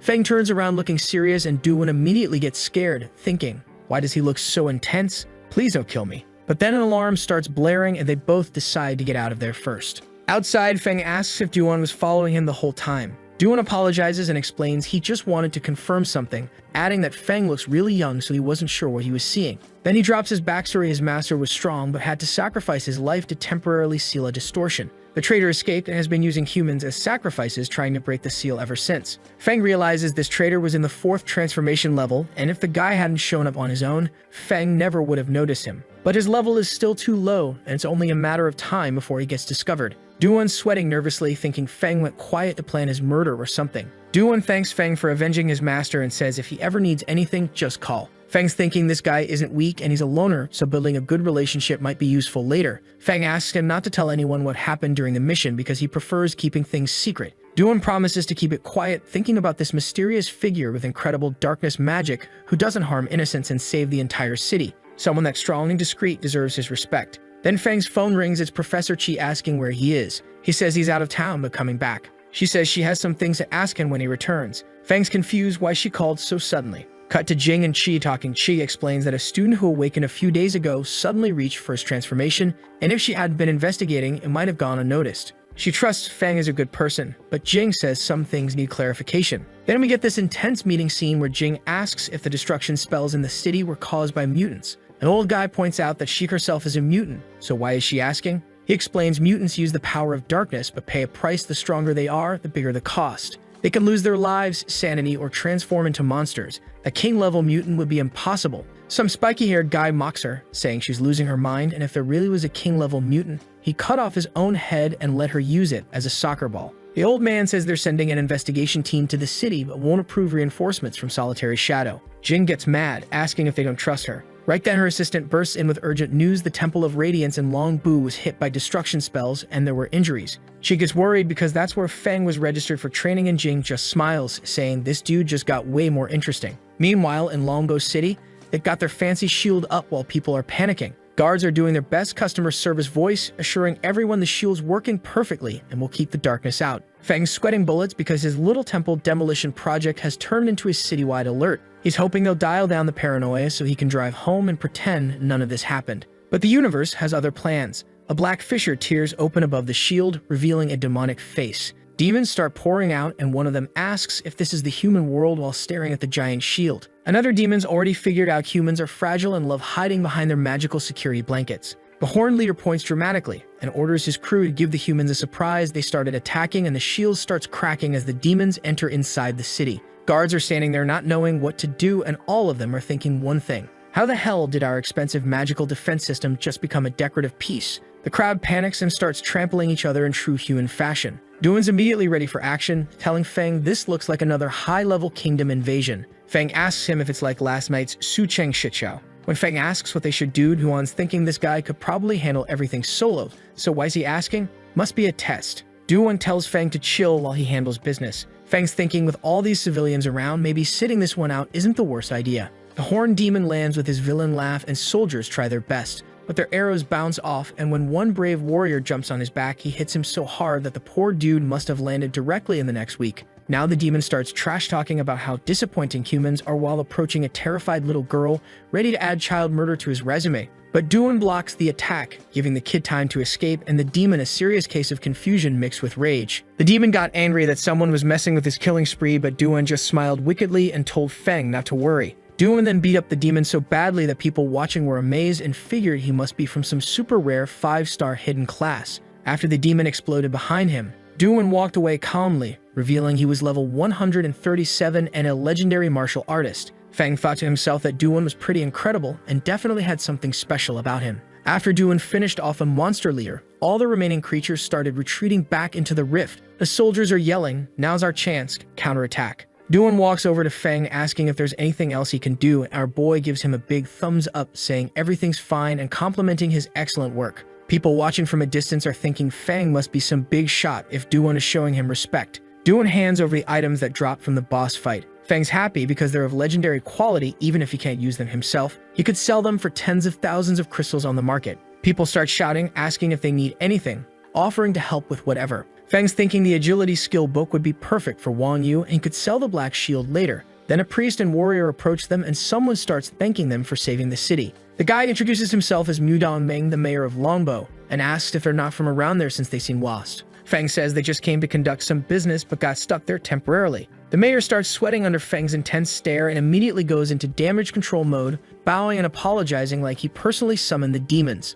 Feng turns around looking serious and Duan immediately gets scared, thinking, why does he look so intense? Please don't kill me. But then an alarm starts blaring and they both decide to get out of there first. Outside, Feng asks if Duan was following him the whole time. Duan apologizes and explains he just wanted to confirm something, adding that Feng looks really young so he wasn't sure what he was seeing. Then he drops his backstory. His master was strong but had to sacrifice his life to temporarily seal a distortion. The traitor escaped and has been using humans as sacrifices, trying to break the seal ever since. Feng realizes this traitor was in the 4th transformation level, and if the guy hadn't shown up on his own, Feng never would have noticed him. But his level is still too low, and it's only a matter of time before he gets discovered. Duan's sweating nervously, thinking Feng went quiet to plan his murder or something. Duan thanks Feng for avenging his master and says if he ever needs anything, just call. Feng's thinking this guy isn't weak and he's a loner, so building a good relationship might be useful later. Feng asks him not to tell anyone what happened during the mission because he prefers keeping things secret. Duan promises to keep it quiet, thinking about this mysterious figure with incredible darkness magic who doesn't harm innocents and save the entire city. Someone that's strong and discreet deserves his respect. Then Feng's phone rings. It's Professor Chi asking where he is. He says he's out of town but coming back. She says she has some things to ask him when he returns. Feng's confused why she called so suddenly. Cut to Jing and Chi talking. Chi explains that a student who awakened a few days ago suddenly reached first transformation, and if she hadn't been investigating, it might have gone unnoticed. She trusts Feng is a good person, but Jing says some things need clarification. Then we get this intense meeting scene where Jing asks if the destruction spells in the city were caused by mutants. An old guy points out that she herself is a mutant, so why is she asking? He explains mutants use the power of darkness but pay a price. The stronger they are, the bigger the cost. They can lose their lives, sanity, or transform into monsters. A king-level mutant would be impossible. Some spiky-haired guy mocks her, saying she's losing her mind, and if there really was a king-level mutant, he cut off his own head and let her use it as a soccer ball. The old man says they're sending an investigation team to the city but won't approve reinforcements from Solitary Shadow. Jing gets mad, asking if they don't trust her. Right then, her assistant bursts in with urgent news. The Temple of Radiance in Long Bu was hit by destruction spells and there were injuries. She gets worried because that's where Feng was registered for training, and Jing just smiles, saying this dude just got way more interesting. Meanwhile, in Longbo City, they've got their fancy shield up while people are panicking. Guards are doing their best customer service voice, assuring everyone the shield's working perfectly and will keep the darkness out. Feng's sweating bullets because his little temple demolition project has turned into his citywide alert. He's hoping they'll dial down the paranoia so he can drive home and pretend none of this happened. But the universe has other plans. A black fissure tears open above the shield, revealing a demonic face. Demons start pouring out, and one of them asks if this is the human world while staring at the giant shield. Another demon's already figured out humans are fragile and love hiding behind their magical security blankets. The Horn leader points dramatically and orders his crew to give the humans a surprise. They started attacking and the shield starts cracking as the demons enter inside the city. Guards are standing there not knowing what to do, and all of them are thinking one thing. How the hell did our expensive magical defense system just become a decorative piece? The crowd panics and starts trampling each other in true human fashion. Duan's immediately ready for action, telling Feng this looks like another high-level kingdom invasion. Feng asks him if it's like last night's Sucheng shitshow. When Feng asks what they should do, Duan's thinking this guy could probably handle everything solo, so why is he asking? Must be a test. Duan tells Feng to chill while he handles business. Feng's thinking with all these civilians around, maybe sitting this one out isn't the worst idea. The Horn demon lands with his villain laugh and soldiers try their best, but their arrows bounce off, and when one brave warrior jumps on his back, he hits him so hard that the poor dude must have landed directly in the next week. Now the demon starts trash-talking about how disappointing humans are while approaching a terrified little girl, ready to add child murder to his resume. But Duan blocks the attack, giving the kid time to escape, and the demon a serious case of confusion mixed with rage. The demon got angry that someone was messing with his killing spree, but Duan just smiled wickedly and told Feng not to worry. Duan then beat up the demon so badly that people watching were amazed and figured he must be from some super rare 5-star hidden class. After the demon exploded behind him, Duan walked away calmly, revealing he was level 137 and a legendary martial artist. Feng thought to himself that Duan was pretty incredible and definitely had something special about him. After Duan finished off a monster leader, all the remaining creatures started retreating back into the rift. The soldiers are yelling, "Now's our chance, counterattack." Duan walks over to Feng asking if there's anything else he can do, and our boy gives him a big thumbs up saying everything's fine and complimenting his excellent work. People watching from a distance are thinking Feng must be some big shot if Duan is showing him respect. Duan hands over the items that dropped from the boss fight. Feng's happy because they're of legendary quality even if he can't use them himself. He could sell them for tens of thousands of crystals on the market. People start shouting, asking if they need anything, offering to help with whatever. Feng's thinking the agility skill book would be perfect for Wang Yu and he could sell the black shield later. Then a priest and warrior approach them and someone starts thanking them for saving the city. The guy introduces himself as Mu Dongming, the mayor of Longbo, and asks if they're not from around there since they seem lost. Feng says they just came to conduct some business but got stuck there temporarily. The mayor starts sweating under Feng's intense stare and immediately goes into damage control mode, bowing and apologizing like he personally summoned the demons.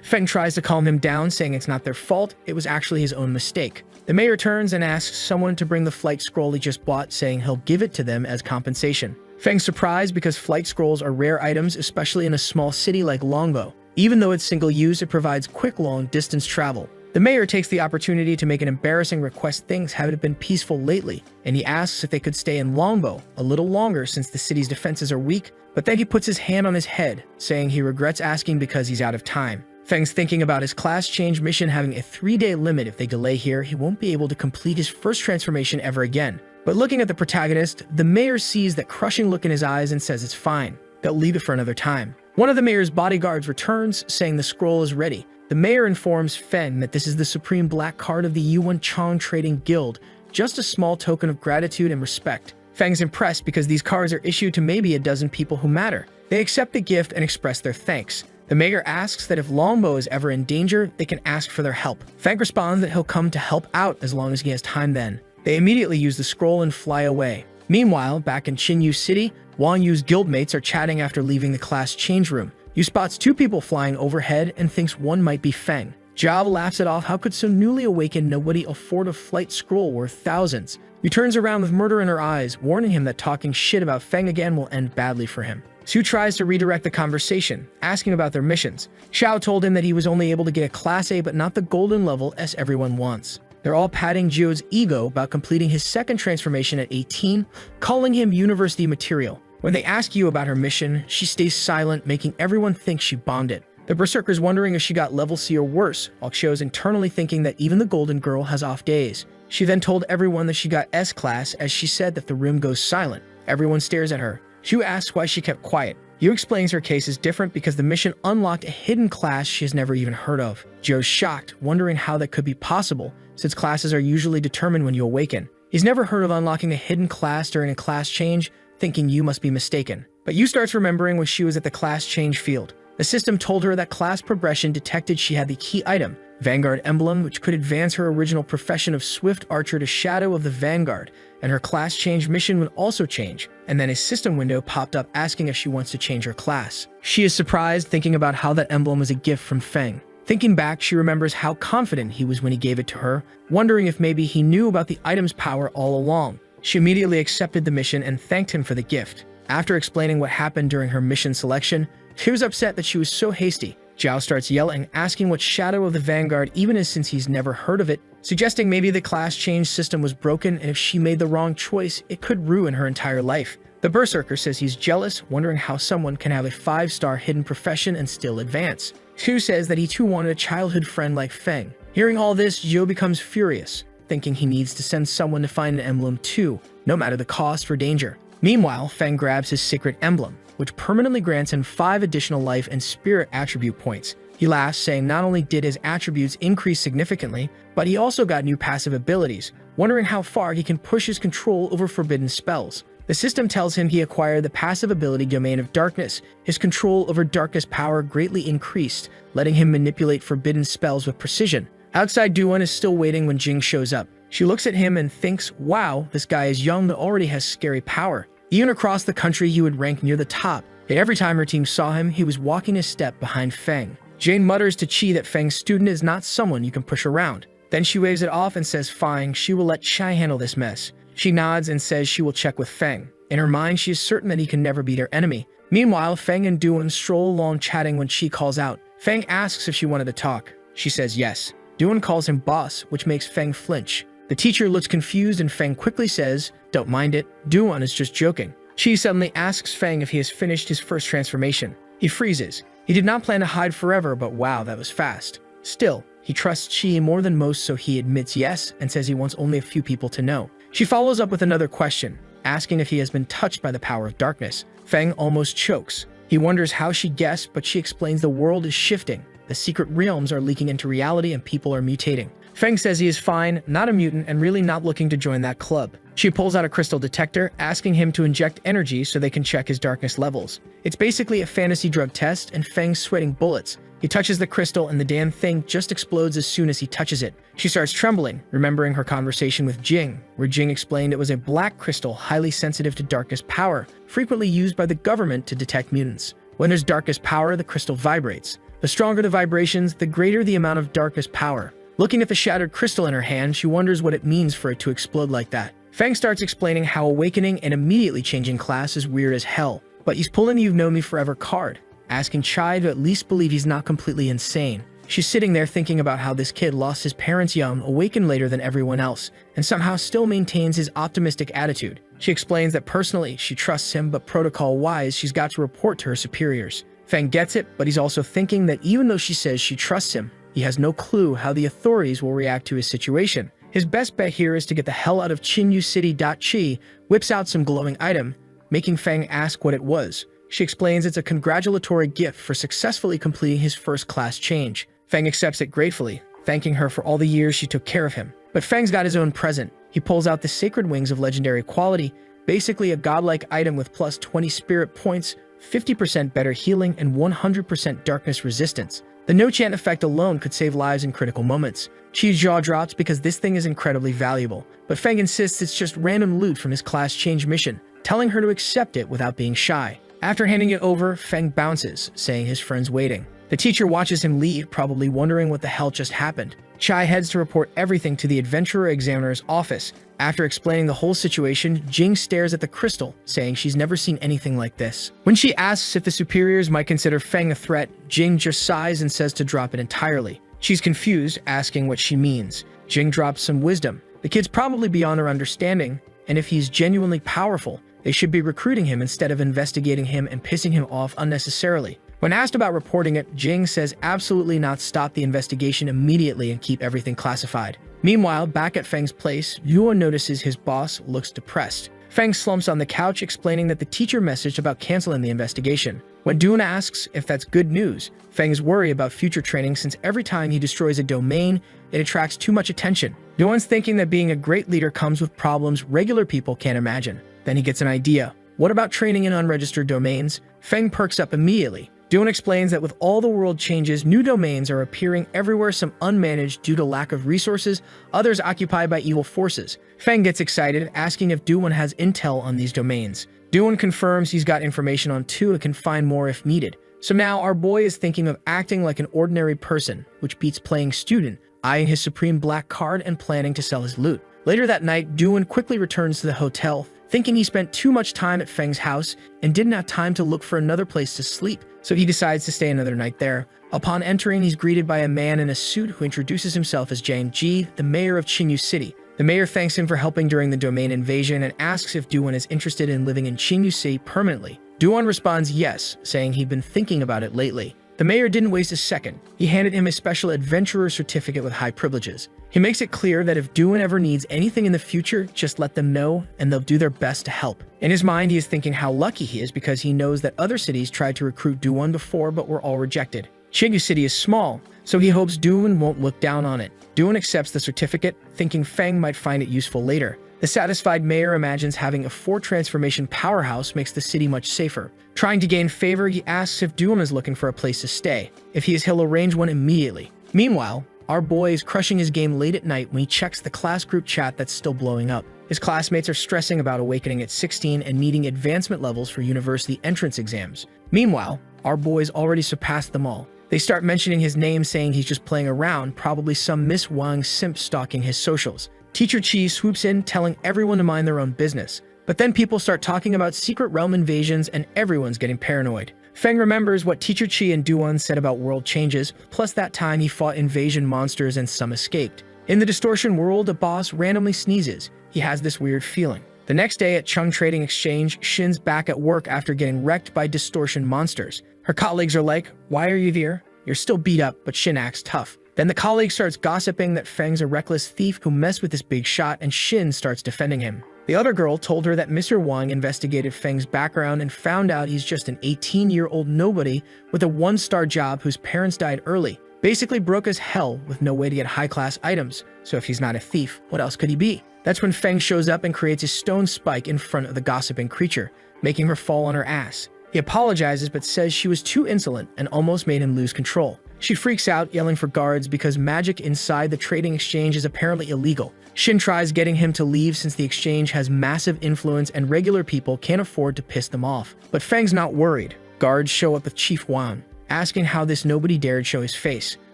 Feng tries to calm him down, saying it's not their fault, it was actually his own mistake. The mayor turns and asks someone to bring the flight scroll he just bought, saying he'll give it to them as compensation. Feng's surprised because flight scrolls are rare items, especially in a small city like Longbo. Even though it's single-use, it provides quick long-distance travel. The mayor takes the opportunity to make an embarrassing request. Things haven't been peaceful lately, and he asks if they could stay in Longbo a little longer since the city's defenses are weak, but then he puts his hand on his head, saying he regrets asking because he's out of time. Feng's thinking about his class change mission having a 3-day limit. If they delay here, he won't be able to complete his first transformation ever again. But looking at the protagonist, the mayor sees that crushing look in his eyes and says it's fine. They'll leave it for another time. One of the mayor's bodyguards returns, saying the scroll is ready. The mayor informs Feng that this is the supreme black card of the Yuan Chong Trading Guild, just a small token of gratitude and respect. Feng's impressed because these cards are issued to maybe a dozen people who matter. They accept the gift and express their thanks. The mayor asks that if Longbo is ever in danger, they can ask for their help. Feng responds that he'll come to help out as long as he has time then. They immediately use the scroll and fly away. Meanwhile, back in Qinyu City, Wang Yu's guildmates are chatting after leaving the class change room. Yu spots 2 people flying overhead and thinks one might be Feng. Jiao laughs it off. How could so newly awakened nobody afford a flight scroll worth thousands? Yu turns around with murder in her eyes, warning him that talking shit about Feng again will end badly for him. Su tries to redirect the conversation, asking about their missions. Xiao told him that he was only able to get a Class A but not the golden level as everyone wants. They're all patting Jio's ego about completing his second transformation at 18, calling him university material. When they ask Yu about her mission, she stays silent, making everyone think she bombed it. The Berserker's wondering if she got level C or worse, while Xio's internally thinking that even the golden girl has off days. She then told everyone that she got S class as she said that the room goes silent. Everyone stares at her. Xu asks why she kept quiet. Yu explains her case is different because the mission unlocked a hidden class she has never even heard of. Joe's shocked, wondering how that could be possible, since classes are usually determined when you awaken. He's never heard of unlocking a hidden class during a class change, thinking Yu must be mistaken. But Yu starts remembering when she was at the class change field. The system told her that class progression detected she had the key item, Vanguard Emblem, which could advance her original profession of Swift Archer to Shadow of the Vanguard, and her class change mission would also change. And then a system window popped up asking if she wants to change her class. She is surprised, thinking about how that emblem was a gift from Feng. Thinking back, she remembers how confident he was when he gave it to her, wondering if maybe he knew about the item's power all along. She immediately accepted the mission and thanked him for the gift. After explaining what happened during her mission selection, she was upset that she was so hasty. Jiao starts yelling, asking what Shadow of the Vanguard even is since he's never heard of it, suggesting maybe the class change system was broken and if she made the wrong choice, it could ruin her entire life. The Berserker says he's jealous, wondering how someone can have a 5-star hidden profession and still advance. Xu says that he too wanted a childhood friend like Feng. Hearing all this, Zhou becomes furious, thinking he needs to send someone to find an emblem too, no matter the cost or danger. Meanwhile, Feng grabs his secret emblem, which permanently grants him 5 additional life and spirit attribute points. He laughs, saying not only did his attributes increase significantly, but he also got new passive abilities, wondering how far he can push his control over forbidden spells. The system tells him he acquired the passive ability Domain of Darkness. His control over darkness power greatly increased, letting him manipulate forbidden spells with precision. Outside, Duan is still waiting when Jing shows up. She looks at him and thinks, wow, this guy is young but already has scary power. Even across the country, he would rank near the top. Yet every time her team saw him, he was walking a step behind Feng. Jane mutters to Qi that Feng's student is not someone you can push around. Then she waves it off and says fine, she will let Chai handle this mess. She nods and says she will check with Feng. In her mind, she is certain that he can never be their enemy. Meanwhile, Feng and Duan stroll along chatting when Qi calls out. Feng asks if she wanted to talk. She says yes. Duan calls him boss, which makes Feng flinch. The teacher looks confused and Feng quickly says, don't mind it, Duan is just joking. Qi suddenly asks Feng if he has finished his first transformation. He freezes. He did not plan to hide forever, but wow, that was fast. Still, he trusts Qi more than most, so he admits yes and says he wants only a few people to know. She follows up with another question. asking if he has been touched by the power of darkness. Feng almost chokes. He wonders how she guessed, but she explains the world is shifting. The secret realms are leaking into reality and people are mutating. Feng says he is fine, not a mutant, and really not looking to join that club. She pulls out a crystal detector, asking him to inject energy so they can check his darkness levels. It's basically a fantasy drug test, and Feng's sweating bullets. He touches the crystal and the damn thing just explodes as soon as he touches it. She starts trembling, remembering her conversation with Jing, where Jing explained it was a black crystal highly sensitive to darkness power, frequently used by the government to detect mutants. When there's darkness power, the crystal vibrates. The stronger the vibrations, the greater the amount of darkness power. Looking at the shattered crystal in her hand, she wonders what it means for it to explode like that. Feng starts explaining how awakening and immediately changing class is weird as hell, but he's pulling the "You've Known Me Forever" card, asking Chai to at least believe he's not completely insane. She's sitting there thinking about how this kid lost his parents young, awakened later than everyone else, and somehow still maintains his optimistic attitude. She explains that personally, she trusts him, but protocol-wise, she's got to report to her superiors. Feng gets it, but he's also thinking that even though she says she trusts him, he has no clue how the authorities will react to his situation. His best bet here is to get the hell out of Chinyu City. Chi whips out some glowing item, making Feng ask what it was. She explains it's a congratulatory gift for successfully completing his first-class change. Feng accepts it gratefully, thanking her for all the years she took care of him. But Feng's got his own present. He pulls out the sacred wings of legendary quality, basically a godlike item with plus 20 spirit points, 50% better healing, and 100% darkness resistance. The no-chant effect alone could save lives in critical moments. Chi's jaw drops because this thing is incredibly valuable, but Feng insists it's just random loot from his class change mission, telling her to accept it without being shy. After handing it over, Feng bounces, saying his friend's waiting. The teacher watches him leave, probably wondering what the hell just happened. Chai heads to report everything to the adventurer examiner's office. After explaining the whole situation, Jing stares at the crystal, saying she's never seen anything like this. When she asks if the superiors might consider Feng a threat, Jing just sighs and says to drop it entirely. She's confused, asking what she means. Jing drops some wisdom. The kid's probably beyond their understanding, and if he's genuinely powerful, they should be recruiting him instead of investigating him and pissing him off unnecessarily. When asked about reporting it, Jing says absolutely not, stop the investigation immediately and keep everything classified. Meanwhile, back at Feng's place, Yuan notices his boss looks depressed. Feng slumps on the couch, explaining that the teacher messaged about canceling the investigation. When Duan asks if that's good news, Feng's worried about future training since every time he destroys a domain, it attracts too much attention. Duan's thinking that being a great leader comes with problems regular people can't imagine. Then he gets an idea. What about training in unregistered domains? Feng perks up immediately. Duan explains that with all the world changes, new domains are appearing everywhere, some unmanaged due to lack of resources, others occupied by evil forces. Feng gets excited, asking if Duan has intel on these domains. Duan confirms he's got information on two and can find more if needed. So now our boy is thinking of acting like an ordinary person, which beats playing student, eyeing his supreme black card and planning to sell his loot. Later that night, Duan quickly returns to the hotel, thinking he spent too much time at Feng's house and didn't have time to look for another place to sleep, so he decides to stay another night there. Upon entering, he's greeted by a man in a suit who introduces himself as Jiang Ji, the mayor of Chinyu City. The mayor thanks him for helping during the domain invasion and asks if Duan is interested in living in Chinyu City permanently. Duan responds yes, saying he'd been thinking about it lately. The mayor didn't waste a second. He handed him a special adventurer certificate with high privileges. He makes it clear that if Duan ever needs anything in the future, just let them know and they'll do their best to help. In his mind, he is thinking how lucky he is because he knows that other cities tried to recruit Duan before but were all rejected. Chinyu City is small, so he hopes Duan won't look down on it. Duan accepts the certificate, thinking Feng might find it useful later. The satisfied mayor imagines having a 4-transformation powerhouse makes the city much safer. Trying to gain favor, he asks if Duan is looking for a place to stay. If he is, he'll arrange one immediately. Meanwhile, our boy is crushing his game late at night when he checks the class group chat that's still blowing up. His classmates are stressing about awakening at 16 and needing advancement levels for university entrance exams. Meanwhile, our boy's already surpassed them all. They start mentioning his name, saying he's just playing around, probably some Miss Wang simp stalking his socials. Teacher Chi swoops in, telling everyone to mind their own business. But then people start talking about secret realm invasions and everyone's getting paranoid. Feng remembers what Teacher Chi and Duan said about world changes, plus that time he fought invasion monsters and some escaped. In the distortion world, a boss randomly sneezes. He has this weird feeling. The next day at Chung Trading Exchange, Shin's back at work after getting wrecked by distortion monsters. Her colleagues are like, "Why are you here? You're still beat up," but Shin acts tough. Then the colleague starts gossiping that Feng's a reckless thief who messed with this big shot, and Shin starts defending him. The other girl told her that Mr. Wang investigated Feng's background and found out he's just an 18-year-old nobody with a one-star job whose parents died early. Basically broke as hell with no way to get high-class items. So if he's not a thief, what else could he be? That's when Feng shows up and creates a stone spike in front of the gossiping creature, making her fall on her ass. He apologizes but says she was too insolent and almost made him lose control. She freaks out, yelling for guards because magic inside the trading exchange is apparently illegal. Shin tries getting him to leave since the exchange has massive influence and regular people can't afford to piss them off. But Feng's not worried. Guards show up with Chief Wang, asking how this nobody dared show his face.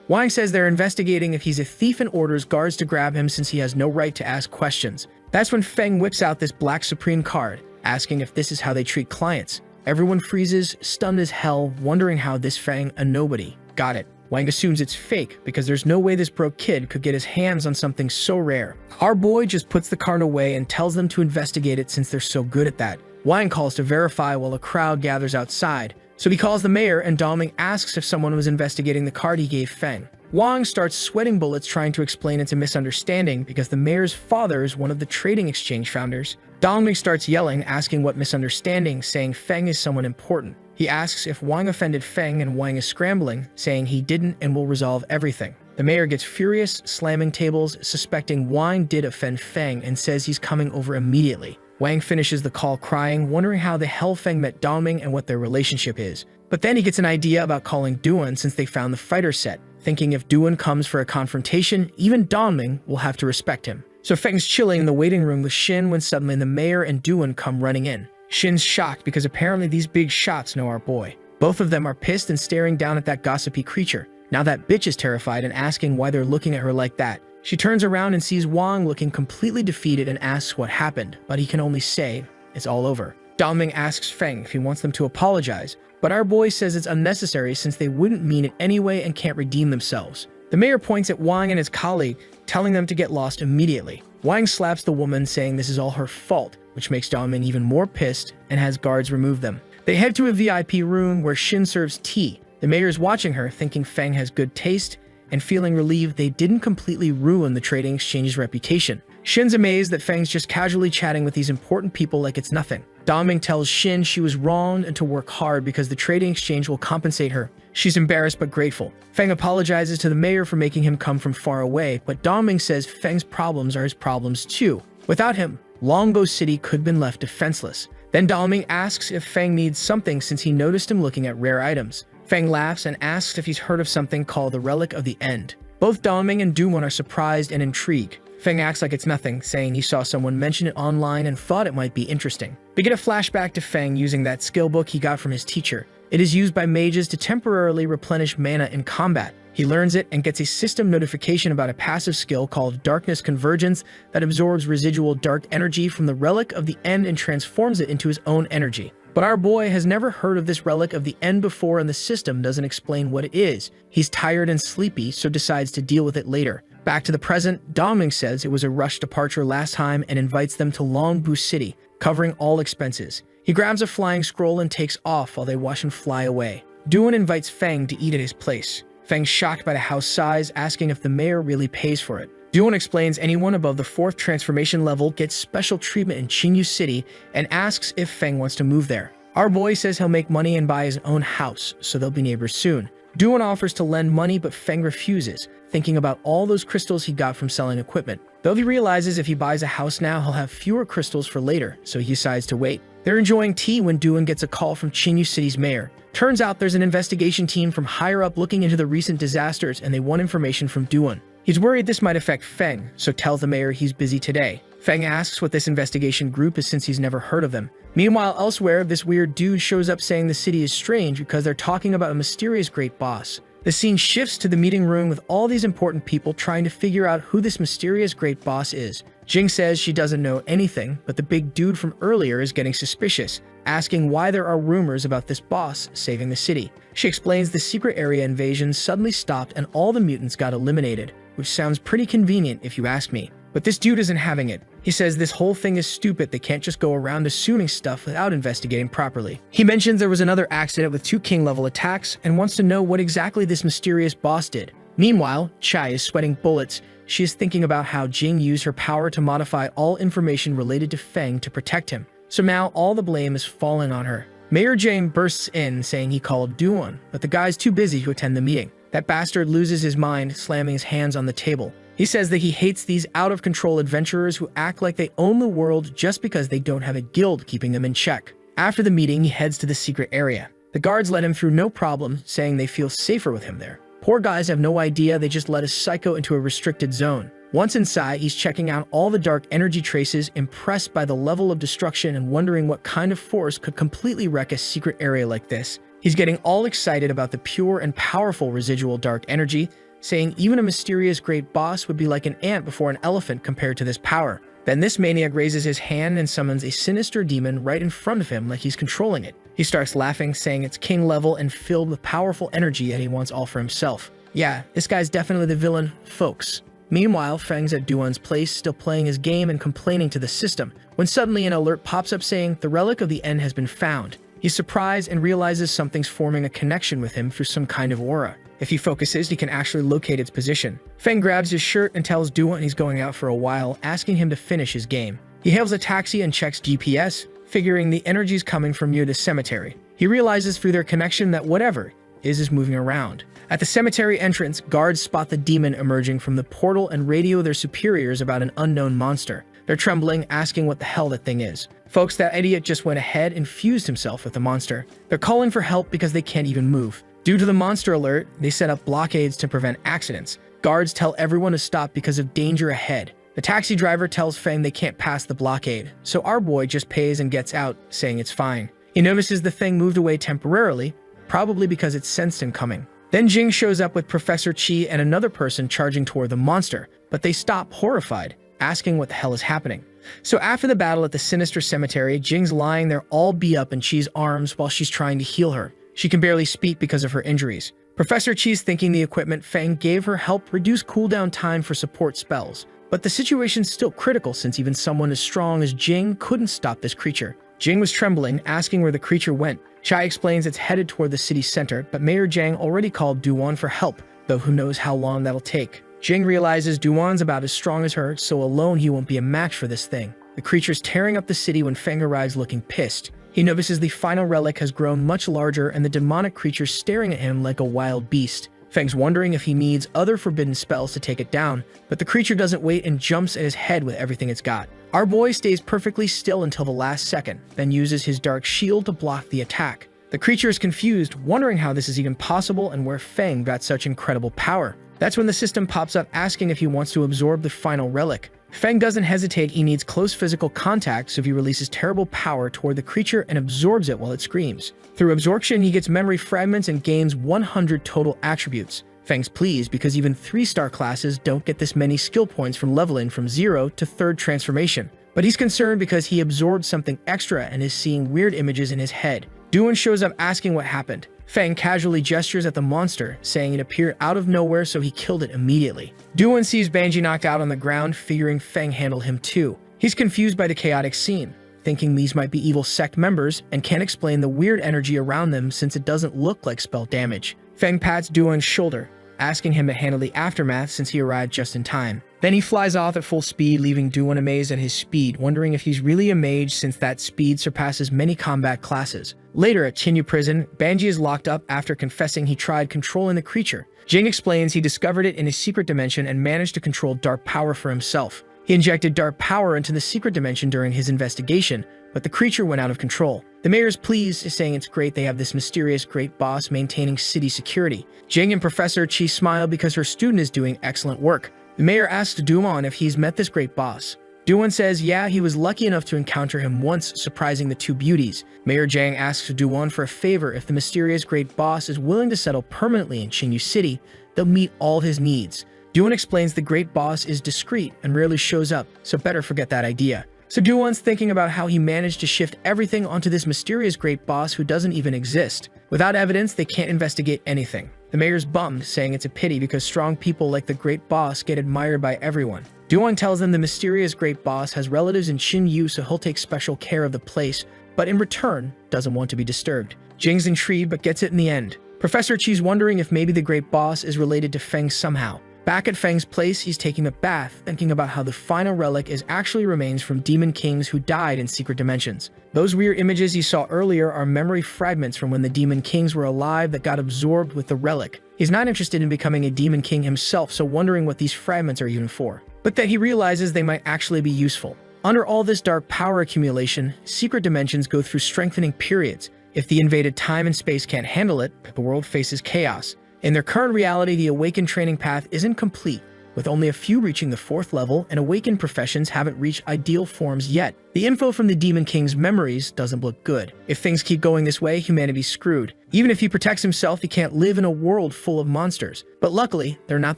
Wang says they're investigating if he's a thief and orders guards to grab him since he has no right to ask questions. That's when Feng whips out this Black Supreme card, asking if this is how they treat clients. Everyone freezes, stunned as hell, wondering how this Feng, a nobody, got it. Wang assumes it's fake because there's no way this broke kid could get his hands on something so rare. Our boy just puts the card away and tells them to investigate it since they're so good at that. Wang calls to verify while a crowd gathers outside. So he calls the mayor and Doming asks if someone was investigating the card he gave Feng. Wang starts sweating bullets trying to explain it's a misunderstanding because the mayor's father is one of the trading exchange founders. Doming starts yelling, asking what misunderstanding, saying Feng is someone important. He asks if Wang offended Feng and Wang is scrambling, saying he didn't and will resolve everything. The mayor gets furious, slamming tables, suspecting Wang did offend Feng and says he's coming over immediately. Wang finishes the call crying, wondering how the hell Feng met Doming and what their relationship is. But then he gets an idea about calling Duan since they found the fighter set, thinking if Duan comes for a confrontation, even Doming will have to respect him. So Feng's chilling in the waiting room with Shin when suddenly the mayor and Duan come running in. Shin's shocked because apparently these big shots know our boy. Both of them are pissed and staring down at that gossipy creature. Now that bitch is terrified and asking why they're looking at her like that. She turns around and sees Wang looking completely defeated and asks what happened, but he can only say, it's all over. Doming asks Feng if he wants them to apologize, but our boy says it's unnecessary since they wouldn't mean it anyway and can't redeem themselves. The mayor points at Wang and his colleague, telling them to get lost immediately. Wang slaps the woman, saying this is all her fault, which makes Doming even more pissed and has guards remove them. They head to a VIP room where Shin serves tea. The mayor is watching her, thinking Feng has good taste, and feeling relieved they didn't completely ruin the trading exchange's reputation. Shin's amazed that Feng's just casually chatting with these important people like it's nothing. Doming tells Shin she was wronged and to work hard because the trading exchange will compensate her. She's embarrassed but grateful. Feng apologizes to the mayor for making him come from far away, but Doming says Feng's problems are his problems too. Without him, Longbow City could have been left defenseless. Then Doming asks if Feng needs something since he noticed him looking at rare items. Feng laughs and asks if he's heard of something called the Relic of the End. Both Doming and Duan are surprised and intrigued. Feng acts like it's nothing, saying he saw someone mention it online and thought it might be interesting. We get a flashback to Feng using that skill book he got from his teacher. It is used by mages to temporarily replenish mana in combat. He learns it and gets a system notification about a passive skill called Darkness Convergence that absorbs residual dark energy from the Relic of the End and transforms it into his own energy. But our boy has never heard of this Relic of the End before and the system doesn't explain what it is. He's tired and sleepy, so decides to deal with it later. Back to the present, Doming says it was a rushed departure last time and invites them to Longbu City, covering all expenses. He grabs a flying scroll and takes off while they watch him fly away. Duan invites Feng to eat at his place. Feng's shocked by the house size, asking if the mayor really pays for it. Duan explains anyone above the 4th transformation level gets special treatment in Qinyu City and asks if Feng wants to move there. Our boy says he'll make money and buy his own house, so they'll be neighbors soon. Duan offers to lend money, but Feng refuses, thinking about all those crystals he got from selling equipment. Though he realizes if he buys a house now, he'll have fewer crystals for later, so he decides to wait. They're enjoying tea when Duan gets a call from Qinyu City's mayor. Turns out there's an investigation team from higher up looking into the recent disasters and they want information from Duan. He's worried this might affect Feng, so tells the mayor he's busy today. Feng asks what this investigation group is since he's never heard of them. Meanwhile, elsewhere, this weird dude shows up saying the city is strange because they're talking about a mysterious great boss. The scene shifts to the meeting room with all these important people trying to figure out who this mysterious great boss is. Jing says she doesn't know anything, but the big dude from earlier is getting suspicious, asking why there are rumors about this boss saving the city. She explains the secret area invasion suddenly stopped and all the mutants got eliminated, which sounds pretty convenient if you ask me. But this dude isn't having it. He says this whole thing is stupid, they can't just go around assuming stuff without investigating properly. He mentions there was another accident with 2 king-level attacks and wants to know what exactly this mysterious boss did. Meanwhile, Chai is sweating bullets. She is thinking about how Jing used her power to modify all information related to Feng to protect him. So now all the blame is falling on her. Mayor Jing bursts in saying he called Duan, but the guy's too busy to attend the meeting. That bastard loses his mind, slamming his hands on the table. He says that he hates these out-of-control adventurers who act like they own the world just because they don't have a guild keeping them in check. After the meeting, he heads to the secret area. The guards let him through no problem, saying they feel safer with him there. Poor guys have no idea they just let a psycho into a restricted zone. Once inside, he's checking out all the dark energy traces, impressed by the level of destruction and wondering what kind of force could completely wreck a secret area like this. He's getting all excited about the pure and powerful residual dark energy, saying even a mysterious great boss would be like an ant before an elephant compared to this power. Then this maniac raises his hand and summons a sinister demon right in front of him like he's controlling it. He starts laughing, saying it's king level and filled with powerful energy and he wants all for himself. Yeah, this guy's definitely the villain, folks. Meanwhile, Feng's at Duan's place, still playing his game and complaining to the system, when suddenly an alert pops up saying the relic of the end has been found. He's surprised and realizes something's forming a connection with him through some kind of aura. If he focuses, he can actually locate its position. Feng grabs his shirt and tells Duan he's going out for a while, asking him to finish his game. He hails a taxi and checks GPS, figuring the energy's coming from near the cemetery. He realizes through their connection that whatever is moving around. At the cemetery entrance, guards spot the demon emerging from the portal and radio their superiors about an unknown monster. They're trembling, asking what the hell that thing is. Folks, that idiot just went ahead and fused himself with the monster. They're calling for help because they can't even move. Due to the monster alert, they set up blockades to prevent accidents. Guards tell everyone to stop because of danger ahead. The taxi driver tells Feng they can't pass the blockade, so our boy just pays and gets out, saying it's fine. He notices the thing moved away temporarily, probably because it sensed him coming. Then Jing shows up with Professor Qi and another person charging toward the monster, but they stop horrified, asking what the hell is happening. So after the battle at the sinister cemetery, Jing's lying there all beat up in Qi's arms while she's trying to heal her. She can barely speak because of her injuries. Professor Qi's thinking the equipment Feng gave her helped reduce cooldown time for support spells. But the situation's still critical since even someone as strong as Jing couldn't stop this creature. Jing was trembling, asking where the creature went. Chai explains it's headed toward the city center, but Mayor Jiang already called Duan for help, though who knows how long that'll take. Jing realizes Duan's about as strong as her, so alone he won't be a match for this thing. The creature's tearing up the city when Feng arrives looking pissed. He notices the final relic has grown much larger and the demonic creature's staring at him like a wild beast. Feng's wondering if he needs other forbidden spells to take it down, but the creature doesn't wait and jumps at his head with everything it's got. Our boy stays perfectly still until the last second, then uses his dark shield to block the attack. The creature is confused, wondering how this is even possible and where Feng got such incredible power. That's when the system pops up asking if he wants to absorb the final relic. Feng doesn't hesitate, he needs close physical contact, so he releases terrible power toward the creature and absorbs it while it screams. Through absorption, he gets memory fragments and gains 100 total attributes. Feng's pleased because even 3-star classes don't get this many skill points from leveling from 0 to 3rd transformation. But he's concerned because he absorbed something extra and is seeing weird images in his head. Duan shows up asking what happened. Feng casually gestures at the monster, saying it appeared out of nowhere so he killed it immediately. Duan sees Banji knocked out on the ground, figuring Feng handled him too. He's confused by the chaotic scene, thinking these might be evil sect members, and can't explain the weird energy around them since it doesn't look like spell damage. Feng pats Duan's shoulder, asking him to handle the aftermath since he arrived just in time. Then he flies off at full speed, leaving Duan amazed at his speed, wondering if he's really a mage since that speed surpasses many combat classes. Later at Qinyu Prison, Banji is locked up after confessing he tried controlling the creature. Jing explains he discovered it in a secret dimension and managed to control dark power for himself. He injected dark power into the secret dimension during his investigation, but the creature went out of control. The mayor's pleased, saying it's great they have this mysterious great boss maintaining city security. Jing and Professor Qi smile because her student is doing excellent work. The mayor asks Duan if he's met this great boss. Duan says yeah, he was lucky enough to encounter him once, surprising the two beauties. Mayor Jiang asks Duan for a favor. If the mysterious great boss is willing to settle permanently in Qinyu City, they'll meet all his needs. Duan explains the great boss is discreet and rarely shows up, so better forget that idea. So Duan's thinking about how he managed to shift everything onto this mysterious great boss who doesn't even exist. Without evidence, they can't investigate anything. The mayor's bummed, saying it's a pity because strong people like the great boss get admired by everyone. Duan tells them the mysterious great boss has relatives in Qinyu, so he'll take special care of the place, but in return, doesn't want to be disturbed. Jing's intrigued but gets it in the end. Professor Chi's wondering if maybe the great boss is related to Feng somehow. Back at Feng's place, he's taking a bath, thinking about how the final relic is actually remains from demon kings who died in secret dimensions. Those weird images he saw earlier are memory fragments from when the demon kings were alive that got absorbed with the relic. He's not interested in becoming a demon king himself, so wondering what these fragments are even for. But then he realizes they might actually be useful. Under all this dark power accumulation, secret dimensions go through strengthening periods. If the invaded time and space can't handle it, the world faces chaos. In their current reality, the awakened training path isn't complete, with only a few reaching the 4th level, and awakened professions haven't reached ideal forms yet. The info from the Demon King's memories doesn't look good. If things keep going this way, humanity's screwed. Even if he protects himself, he can't live in a world full of monsters. But luckily, they're not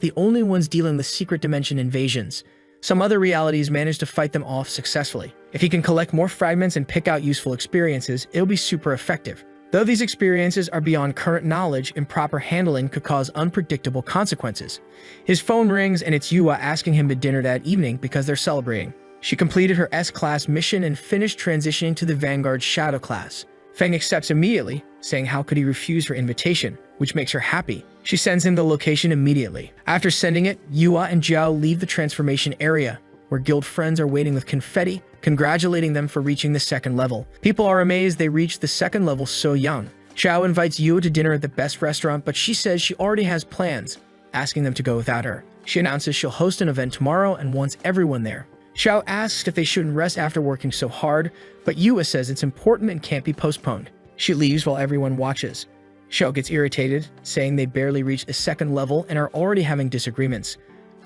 the only ones dealing with secret dimension invasions. Some other realities manage to fight them off successfully. If he can collect more fragments and pick out useful experiences, it'll be super effective. Though these experiences are beyond current knowledge, improper handling could cause unpredictable consequences. His phone rings and it's Yua asking him to dinner that evening because they're celebrating. She completed her S-class mission and finished transitioning to the Vanguard Shadow class. Feng accepts immediately, saying how could he refuse her invitation, which makes her happy. She sends him the location immediately. After sending it, Yua and Jiao leave the transformation area, where guild friends are waiting with confetti, congratulating them for reaching the 2nd level. People are amazed they reached the 2nd level so young. Xiao invites Yua to dinner at the best restaurant, but she says she already has plans, asking them to go without her. She announces she'll host an event tomorrow and wants everyone there. Xiao asks if they shouldn't rest after working so hard, but Yua says it's important and can't be postponed. She leaves while everyone watches. Xiao gets irritated, saying they barely reached the 2nd level and are already having disagreements.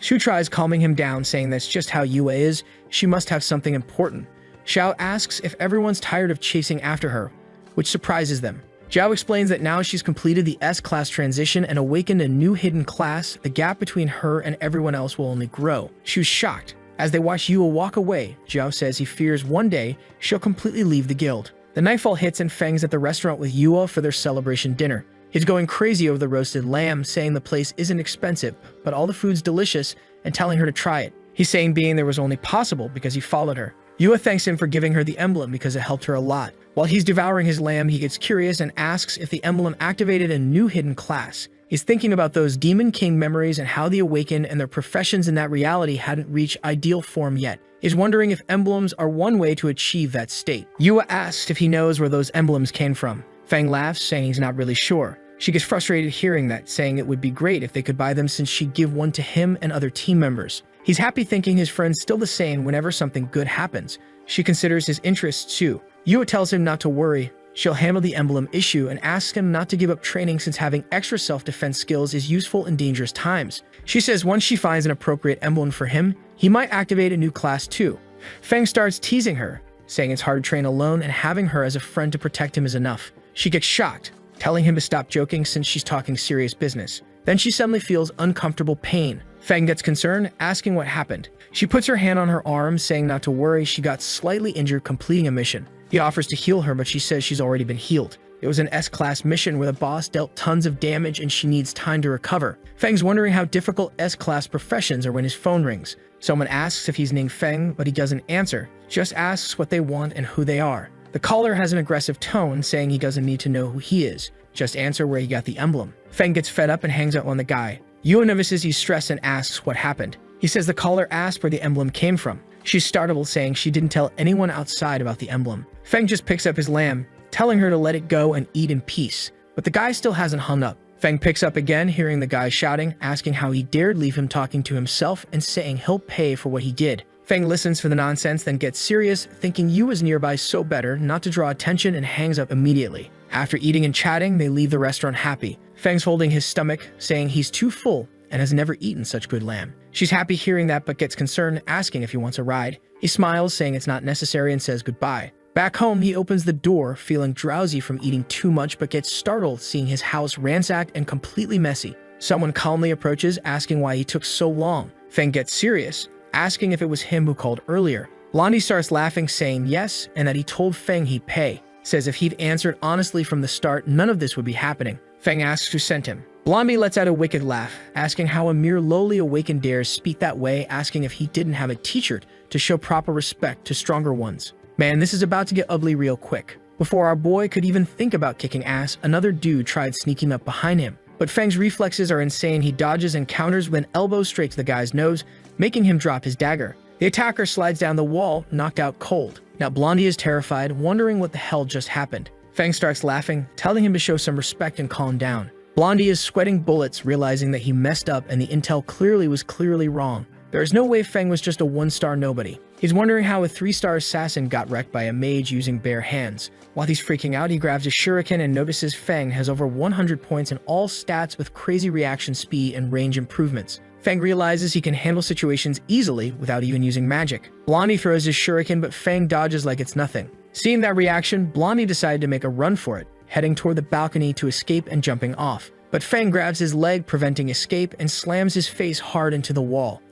Shu tries calming him down, saying that's just how Yua is, she must have something important. Xiao asks if everyone's tired of chasing after her, which surprises them. Jiao explains that now she's completed the S-class transition and awakened a new hidden class, the gap between her and everyone else will only grow. Shu's shocked. As they watch Yua walk away, Jiao says he fears one day she'll completely leave the guild. The nightfall hits and Feng's at the restaurant with Yua for their celebration dinner. He's going crazy over the roasted lamb, saying the place isn't expensive, but all the food's delicious, and telling her to try it. He's saying being there was only possible because he followed her. Yua thanks him for giving her the emblem because it helped her a lot. While he's devouring his lamb, he gets curious and asks if the emblem activated a new hidden class. He's thinking about those Demon King memories and how the awakened and their professions in that reality hadn't reached ideal form yet. He's wondering if emblems are one way to achieve that state. Yua asks if he knows where those emblems came from. Feng laughs, saying he's not really sure. She gets frustrated hearing that, saying it would be great if they could buy them since she'd give one to him and other team members. He's happy thinking his friend's still the same whenever something good happens. She considers his interests too. Yua tells him not to worry. She'll handle the emblem issue and asks him not to give up training since having extra self-defense skills is useful in dangerous times. She says once she finds an appropriate emblem for him, he might activate a new class too. Feng starts teasing her, saying it's hard to train alone and having her as a friend to protect him is enough. She gets shocked, telling him to stop joking since she's talking serious business. Then she suddenly feels uncomfortable pain. Feng gets concerned, asking what happened. She puts her hand on her arm, saying not to worry, she got slightly injured completing a mission. He offers to heal her, but she says she's already been healed. It was an S-class mission where the boss dealt tons of damage and she needs time to recover. Feng's wondering how difficult S-class professions are when his phone rings. Someone asks if he's Ning Feng, but he doesn't answer, just asks what they want and who they are. The caller has an aggressive tone, saying he doesn't need to know who he is, just answer where he got the emblem. Feng gets fed up and hangs up on the guy. Yua notices he's stressed and asks what happened. He says the caller asked where the emblem came from. She's startled, saying she didn't tell anyone outside about the emblem. Feng just picks up his lamb, telling her to let it go and eat in peace. But the guy still hasn't hung up. Feng picks up again, hearing the guy shouting, asking how he dared leave him talking to himself and saying he'll pay for what he did. Feng listens for the nonsense, then gets serious, thinking Yu is nearby so better not to draw attention and hangs up immediately. After eating and chatting, they leave the restaurant happy. Feng's holding his stomach, saying he's too full and has never eaten such good lamb. She's happy hearing that but gets concerned, asking if he wants a ride. He smiles, saying it's not necessary and says goodbye. Back home, he opens the door, feeling drowsy from eating too much but gets startled seeing his house ransacked and completely messy. Someone calmly approaches, asking why he took so long. Feng gets serious, asking if it was him who called earlier. Blondie starts laughing, saying yes, and that he told Feng he'd pay. Says if he'd answered honestly from the start, none of this would be happening. Feng asks who sent him. Blondie lets out a wicked laugh, asking how a mere lowly awakened dares speak that way, asking if he didn't have a teacher to show proper respect to stronger ones. Man, this is about to get ugly real quick. Before our boy could even think about kicking ass, another dude tried sneaking up behind him. But Feng's reflexes are insane. He dodges and counters with an elbow straight to the guy's nose, making him drop his dagger. The attacker slides down the wall, knocked out cold. Now Blondie is terrified, wondering what the hell just happened. Feng starts laughing, telling him to show some respect and calm down. Blondie is sweating bullets, realizing that he messed up and the intel was clearly wrong. There is no way Feng was just a one-star nobody. He's wondering how a 3-star assassin got wrecked by a mage using bare hands. While he's freaking out, he grabs a shuriken and notices Feng has over 100 points in all stats with crazy reaction speed and range improvements. Feng realizes he can handle situations easily without even using magic. Blondie throws his shuriken, but Feng dodges like it's nothing. Seeing that reaction, Blondie decided to make a run for it, heading toward the balcony to escape and jumping off. But Feng grabs his leg, preventing escape, and slams his face hard into the wall.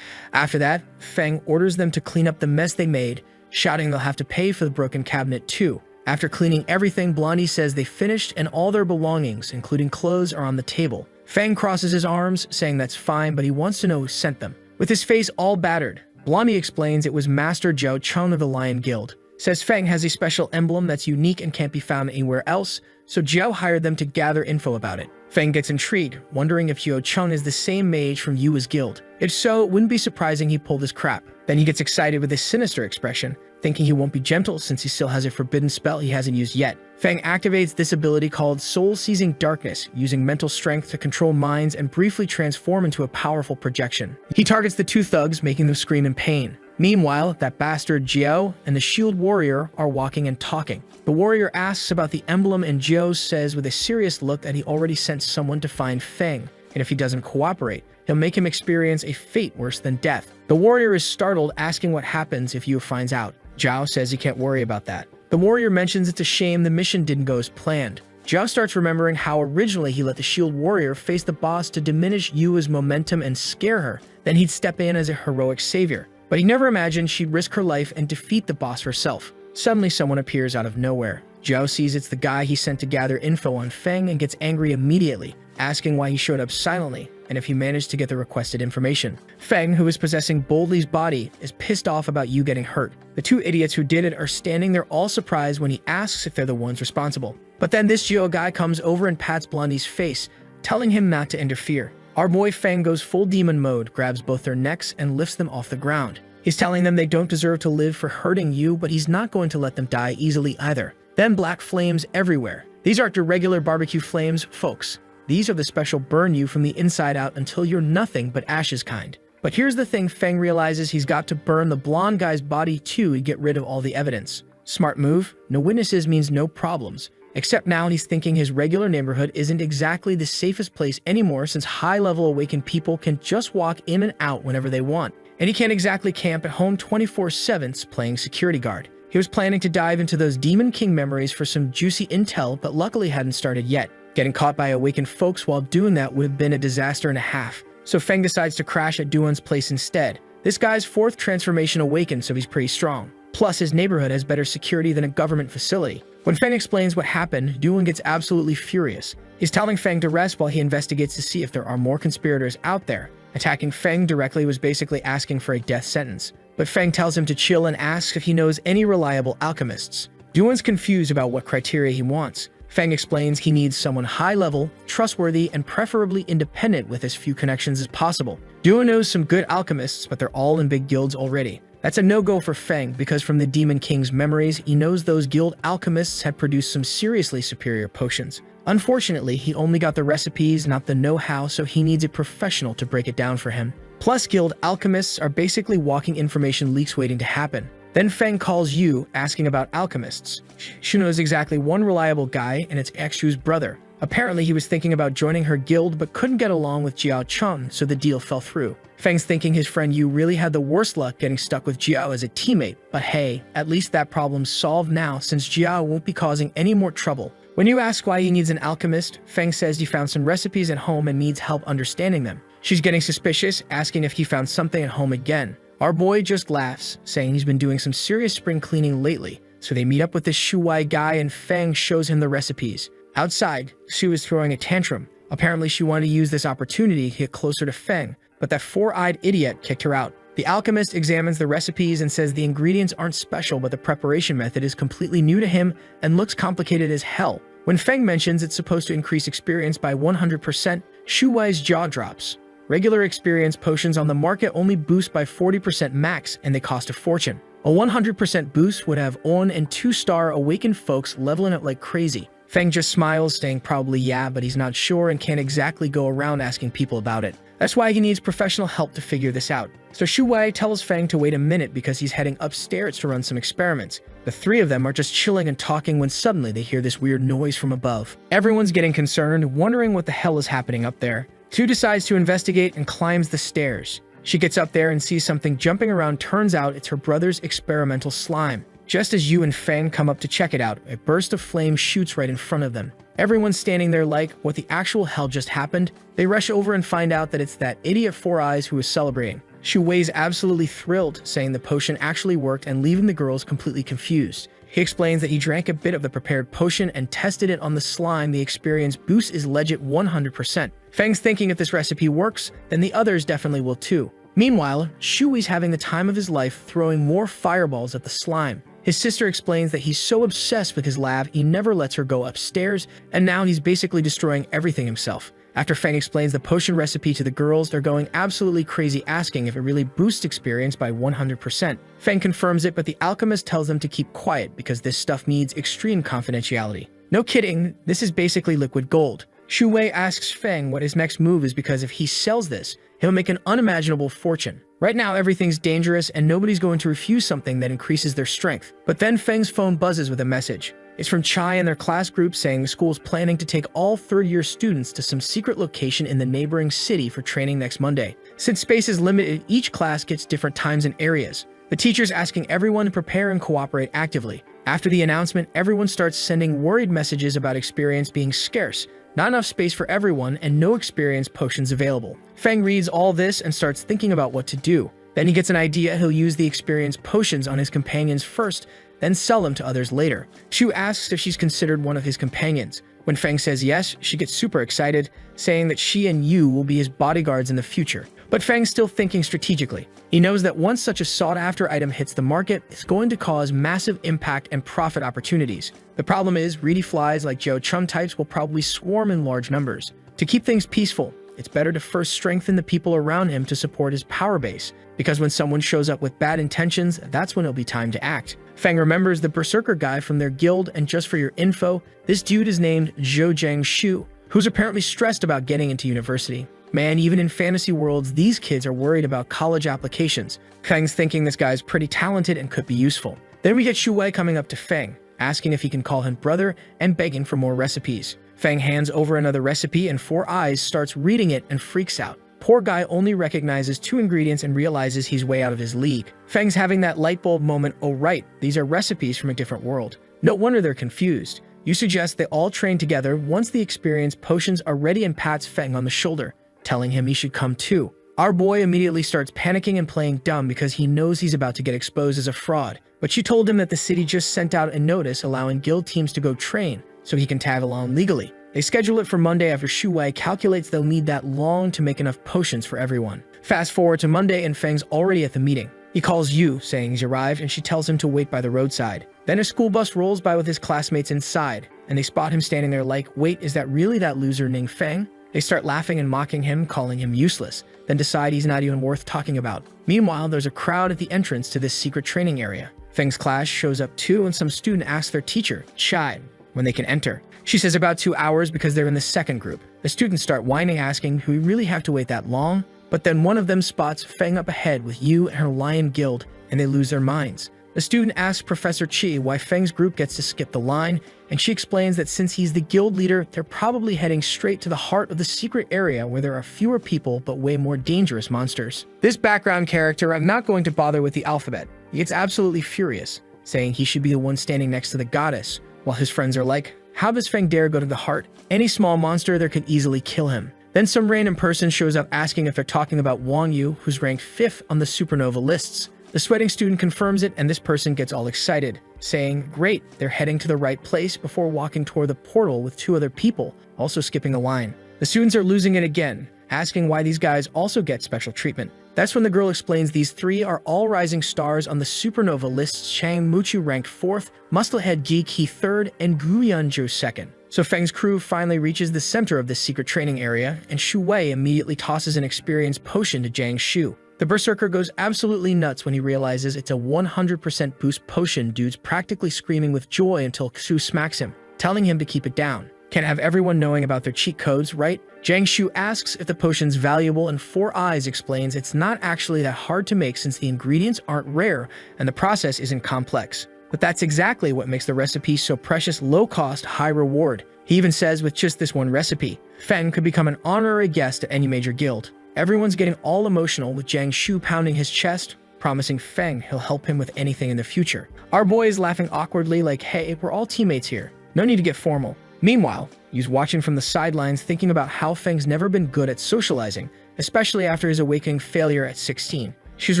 After that, Feng orders them to clean up the mess they made, shouting they'll have to pay for the broken cabinet too. After cleaning everything, Blondie says they finished and all their belongings, including clothes, are on the table. Feng crosses his arms, saying that's fine, but he wants to know who sent them. With his face all battered, Blondie explains it was Master Zhao Cheng of the Lion Guild. Says Feng has a special emblem that's unique and can't be found anywhere else, so Zhao hired them to gather info about it. Feng gets intrigued, wondering if Zhao Cheng is the same mage from Yua's guild. If so, it wouldn't be surprising he pulled his crap. Then he gets excited with his sinister expression, thinking he won't be gentle since he still has a forbidden spell he hasn't used yet. Feng activates this ability called Soul-Seizing Darkness, using mental strength to control minds and briefly transform into a powerful projection. He targets the two thugs, making them scream in pain. Meanwhile, that bastard Jiao and the shield warrior are walking and talking. The warrior asks about the emblem and Jiao says with a serious look that he already sent someone to find Feng, and if he doesn't cooperate, he'll make him experience a fate worse than death. The warrior is startled, asking what happens if Yu finds out. Zhao says he can't worry about that. The warrior mentions it's a shame the mission didn't go as planned. Zhao starts remembering how originally he let the shield warrior face the boss to diminish Yu's momentum and scare her, then he'd step in as a heroic savior. But he never imagined she'd risk her life and defeat the boss herself. Suddenly someone appears out of nowhere. Zhao sees it's the guy he sent to gather info on Feng and gets angry immediately, asking why he showed up silently and if he managed to get the requested information. Feng, who is possessing Boldly's body, is pissed off about Yu getting hurt. The two idiots who did it are standing there all surprised when he asks if they're the ones responsible. But then this Geo guy comes over and pats Blondie's face, telling him not to interfere. Our boy Feng goes full demon mode, grabs both their necks and lifts them off the ground. He's telling them they don't deserve to live for hurting Yu, but he's not going to let them die easily either. Then black flames everywhere. These aren't your regular barbecue flames, folks. These are the special burn you from the inside out until you're nothing but ashes kind. But here's the thing, Feng realizes he's got to burn the blonde guy's body too to get rid of all the evidence. Smart move, no witnesses means no problems. Except now he's thinking his regular neighborhood isn't exactly the safest place anymore since high-level awakened people can just walk in and out whenever they want. And he can't exactly camp at home 24/7 playing security guard. He was planning to dive into those Demon King memories for some juicy intel, but luckily hadn't started yet. Getting caught by awakened folks while doing that would have been a disaster and a half. So Feng decides to crash at Duan's place instead. This guy's 4th transformation awakened, so he's pretty strong. Plus, his neighborhood has better security than a government facility. When Feng explains what happened, Duan gets absolutely furious. He's telling Feng to rest while he investigates to see if there are more conspirators out there. Attacking Feng directly was basically asking for a death sentence. But Feng tells him to chill and asks if he knows any reliable alchemists. Duan's confused about what criteria he wants. Feng explains he needs someone high-level, trustworthy, and preferably independent with as few connections as possible. Duan knows some good alchemists, but they're all in big guilds already. That's a no-go for Feng because from the Demon King's memories, he knows those guild alchemists had produced some seriously superior potions. Unfortunately, he only got the recipes, not the know-how, so he needs a professional to break it down for him. Plus, guild alchemists are basically walking information leaks waiting to happen. Then Feng calls Yu, asking about alchemists. She knows exactly one reliable guy, and it's Xshu's brother. Apparently, he was thinking about joining her guild, but couldn't get along with Jiao Cheng, so the deal fell through. Feng's thinking his friend Yu really had the worst luck getting stuck with Jiao as a teammate, but hey, at least that problem's solved now since Jiao won't be causing any more trouble. When Yu asks why he needs an alchemist, Feng says he found some recipes at home and needs help understanding them. She's getting suspicious, asking if he found something at home again. Our boy just laughs, saying he's been doing some serious spring cleaning lately, so they meet up with this Shuai guy and Feng shows him the recipes. Outside, Su is throwing a tantrum. Apparently she wanted to use this opportunity to get closer to Feng, but that 4-eyed idiot kicked her out. The alchemist examines the recipes and says the ingredients aren't special, but the preparation method is completely new to him and looks complicated as hell. When Feng mentions it's supposed to increase experience by 100%, Shu Wei's jaw drops. Regular experience potions on the market only boost by 40% max, and they cost a fortune. A 100% boost would have 1 and 2-star awakened folks leveling up like crazy. Feng just smiles, saying probably yeah, but he's not sure and can't exactly go around asking people about it. That's why he needs professional help to figure this out. So Shu Wei tells Feng to wait a minute because he's heading upstairs to run some experiments. The three of them are just chilling and talking when suddenly they hear this weird noise from above. Everyone's getting concerned, wondering what the hell is happening up there. Shu decides to investigate and climbs the stairs. She gets up there and sees something jumping around. Turns out it's her brother's experimental slime. Just as Yu and Feng come up to check it out, a burst of flame shoots right in front of them. Everyone's standing there like, what the actual hell just happened? They rush over and find out that it's that idiot Four Eyes who is celebrating. Shu Wei's absolutely thrilled, saying the potion actually worked and leaving the girls completely confused. He explains that he drank a bit of the prepared potion and tested it on the slime. The experience boost is legit 100%. Feng's thinking if this recipe works, then the others definitely will too. Meanwhile, Shu Wei's having the time of his life throwing more fireballs at the slime. His sister explains that he's so obsessed with his lab, he never lets her go upstairs, and now he's basically destroying everything himself. After Feng explains the potion recipe to the girls, they're going absolutely crazy, asking if it really boosts experience by 100%. Feng confirms it, but the alchemist tells them to keep quiet because this stuff needs extreme confidentiality. No kidding, this is basically liquid gold. Shu Wei asks Feng what his next move is because if he sells this, he'll make an unimaginable fortune. Right now, everything's dangerous and nobody's going to refuse something that increases their strength. But then Feng's phone buzzes with a message. It's from Chai and their class group saying the school's planning to take all third-year students to some secret location in the neighboring city for training next Monday. Since space is limited, each class gets different times and areas. The teacher's asking everyone to prepare and cooperate actively. After the announcement, everyone starts sending worried messages about experience being scarce, not enough space for everyone, and no experience potions available. Feng reads all this and starts thinking about what to do. Then he gets an idea. He'll use the experience potions on his companions first, then sell them to others later. Shu asks if she's considered one of his companions. When Feng says yes, she gets super excited, saying that she and Yu will be his bodyguards in the future. But Feng's still thinking strategically. He knows that once such a sought-after item hits the market, it's going to cause massive impact and profit opportunities. The problem is, greedy flies like Joe Chum types will probably swarm in large numbers. To keep things peaceful, it's better to first strengthen the people around him to support his power base, because when someone shows up with bad intentions, that's when it'll be time to act. Feng remembers the berserker guy from their guild, and just for your info, this dude is named Zhou Jiang Shu, who's apparently stressed about getting into university. Man, even in fantasy worlds, these kids are worried about college applications. Feng's thinking this guy's pretty talented and could be useful. Then we get Shu Wei coming up to Feng, asking if he can call him brother and begging for more recipes. Feng hands over another recipe and Four Eyes starts reading it and freaks out. Poor guy only recognizes 2 ingredients and realizes he's way out of his league. Feng's having that light bulb moment. Oh right, these are recipes from a different world. No wonder they're confused. You suggest they all train together. Once the experience potions are ready, and pats Feng on the shoulder, telling him he should come too. Our boy immediately starts panicking and playing dumb because he knows he's about to get exposed as a fraud. But she told him that the city just sent out a notice allowing guild teams to go train, so he can tag along legally. They schedule it for Monday after Shu Wei calculates they'll need that long to make enough potions for everyone. Fast forward to Monday and Feng's already at the meeting. He calls Yu, saying he's arrived, and she tells him to wait by the roadside. Then a school bus rolls by with his classmates inside, and they spot him standing there like, wait, is that really that loser Ning Feng? They start laughing and mocking him, calling him useless, then decide he's not even worth talking about. Meanwhile, there's a crowd at the entrance to this secret training area. Feng's class shows up too, and some student asks their teacher, Chai, when they can enter. She says about 2 hours because they're in the second group. The students start whining, asking, do we really have to wait that long? But then one of them spots Feng up ahead with Yu and her lion guild, and they lose their minds. The student asks Professor Chi why Feng's group gets to skip the line, and she explains that since he's the guild leader, they're probably heading straight to the heart of the secret area where there are fewer people but way more dangerous monsters. This background character, I'm not going to bother with the alphabet. He gets absolutely furious, saying he should be the one standing next to the goddess, while his friends are like, how does Feng dare go to the heart? Any small monster there could easily kill him. Then some random person shows up asking if they're talking about Wang Yu, who's ranked 5th on the supernova lists. The sweating student confirms it, and this person gets all excited, saying, great, they're heading to the right place, before walking toward the portal with 2 other people, also skipping a line. The students are losing it again, asking why these guys also get special treatment. That's when the girl explains these three are all rising stars on the supernova lists: Chang Muchu ranked 4th, Musclehead Ji-ki 3rd, and Gu Yunju 2nd. So Feng's crew finally reaches the center of this secret training area, and Shu Wei immediately tosses an experience potion to Jiang Shu. The berserker goes absolutely nuts when he realizes it's a 100% boost potion. Dude's practically screaming with joy until Shu smacks him, telling him to keep it down. Can't have everyone knowing about their cheat codes, right? Jiang Shu asks if the potion's valuable, and Four Eyes explains it's not actually that hard to make since the ingredients aren't rare and the process isn't complex. But that's exactly what makes the recipe so precious: low cost, high reward. He even says with just this one recipe, Feng could become an honorary guest at any major guild. Everyone's getting all emotional, with Jiang Shu pounding his chest, promising Feng he'll help him with anything in the future. Our boy is laughing awkwardly like, hey, we're all teammates here. No need to get formal. Meanwhile, he's watching from the sidelines, thinking about how Feng's never been good at socializing, especially after his awakening failure at 16. She's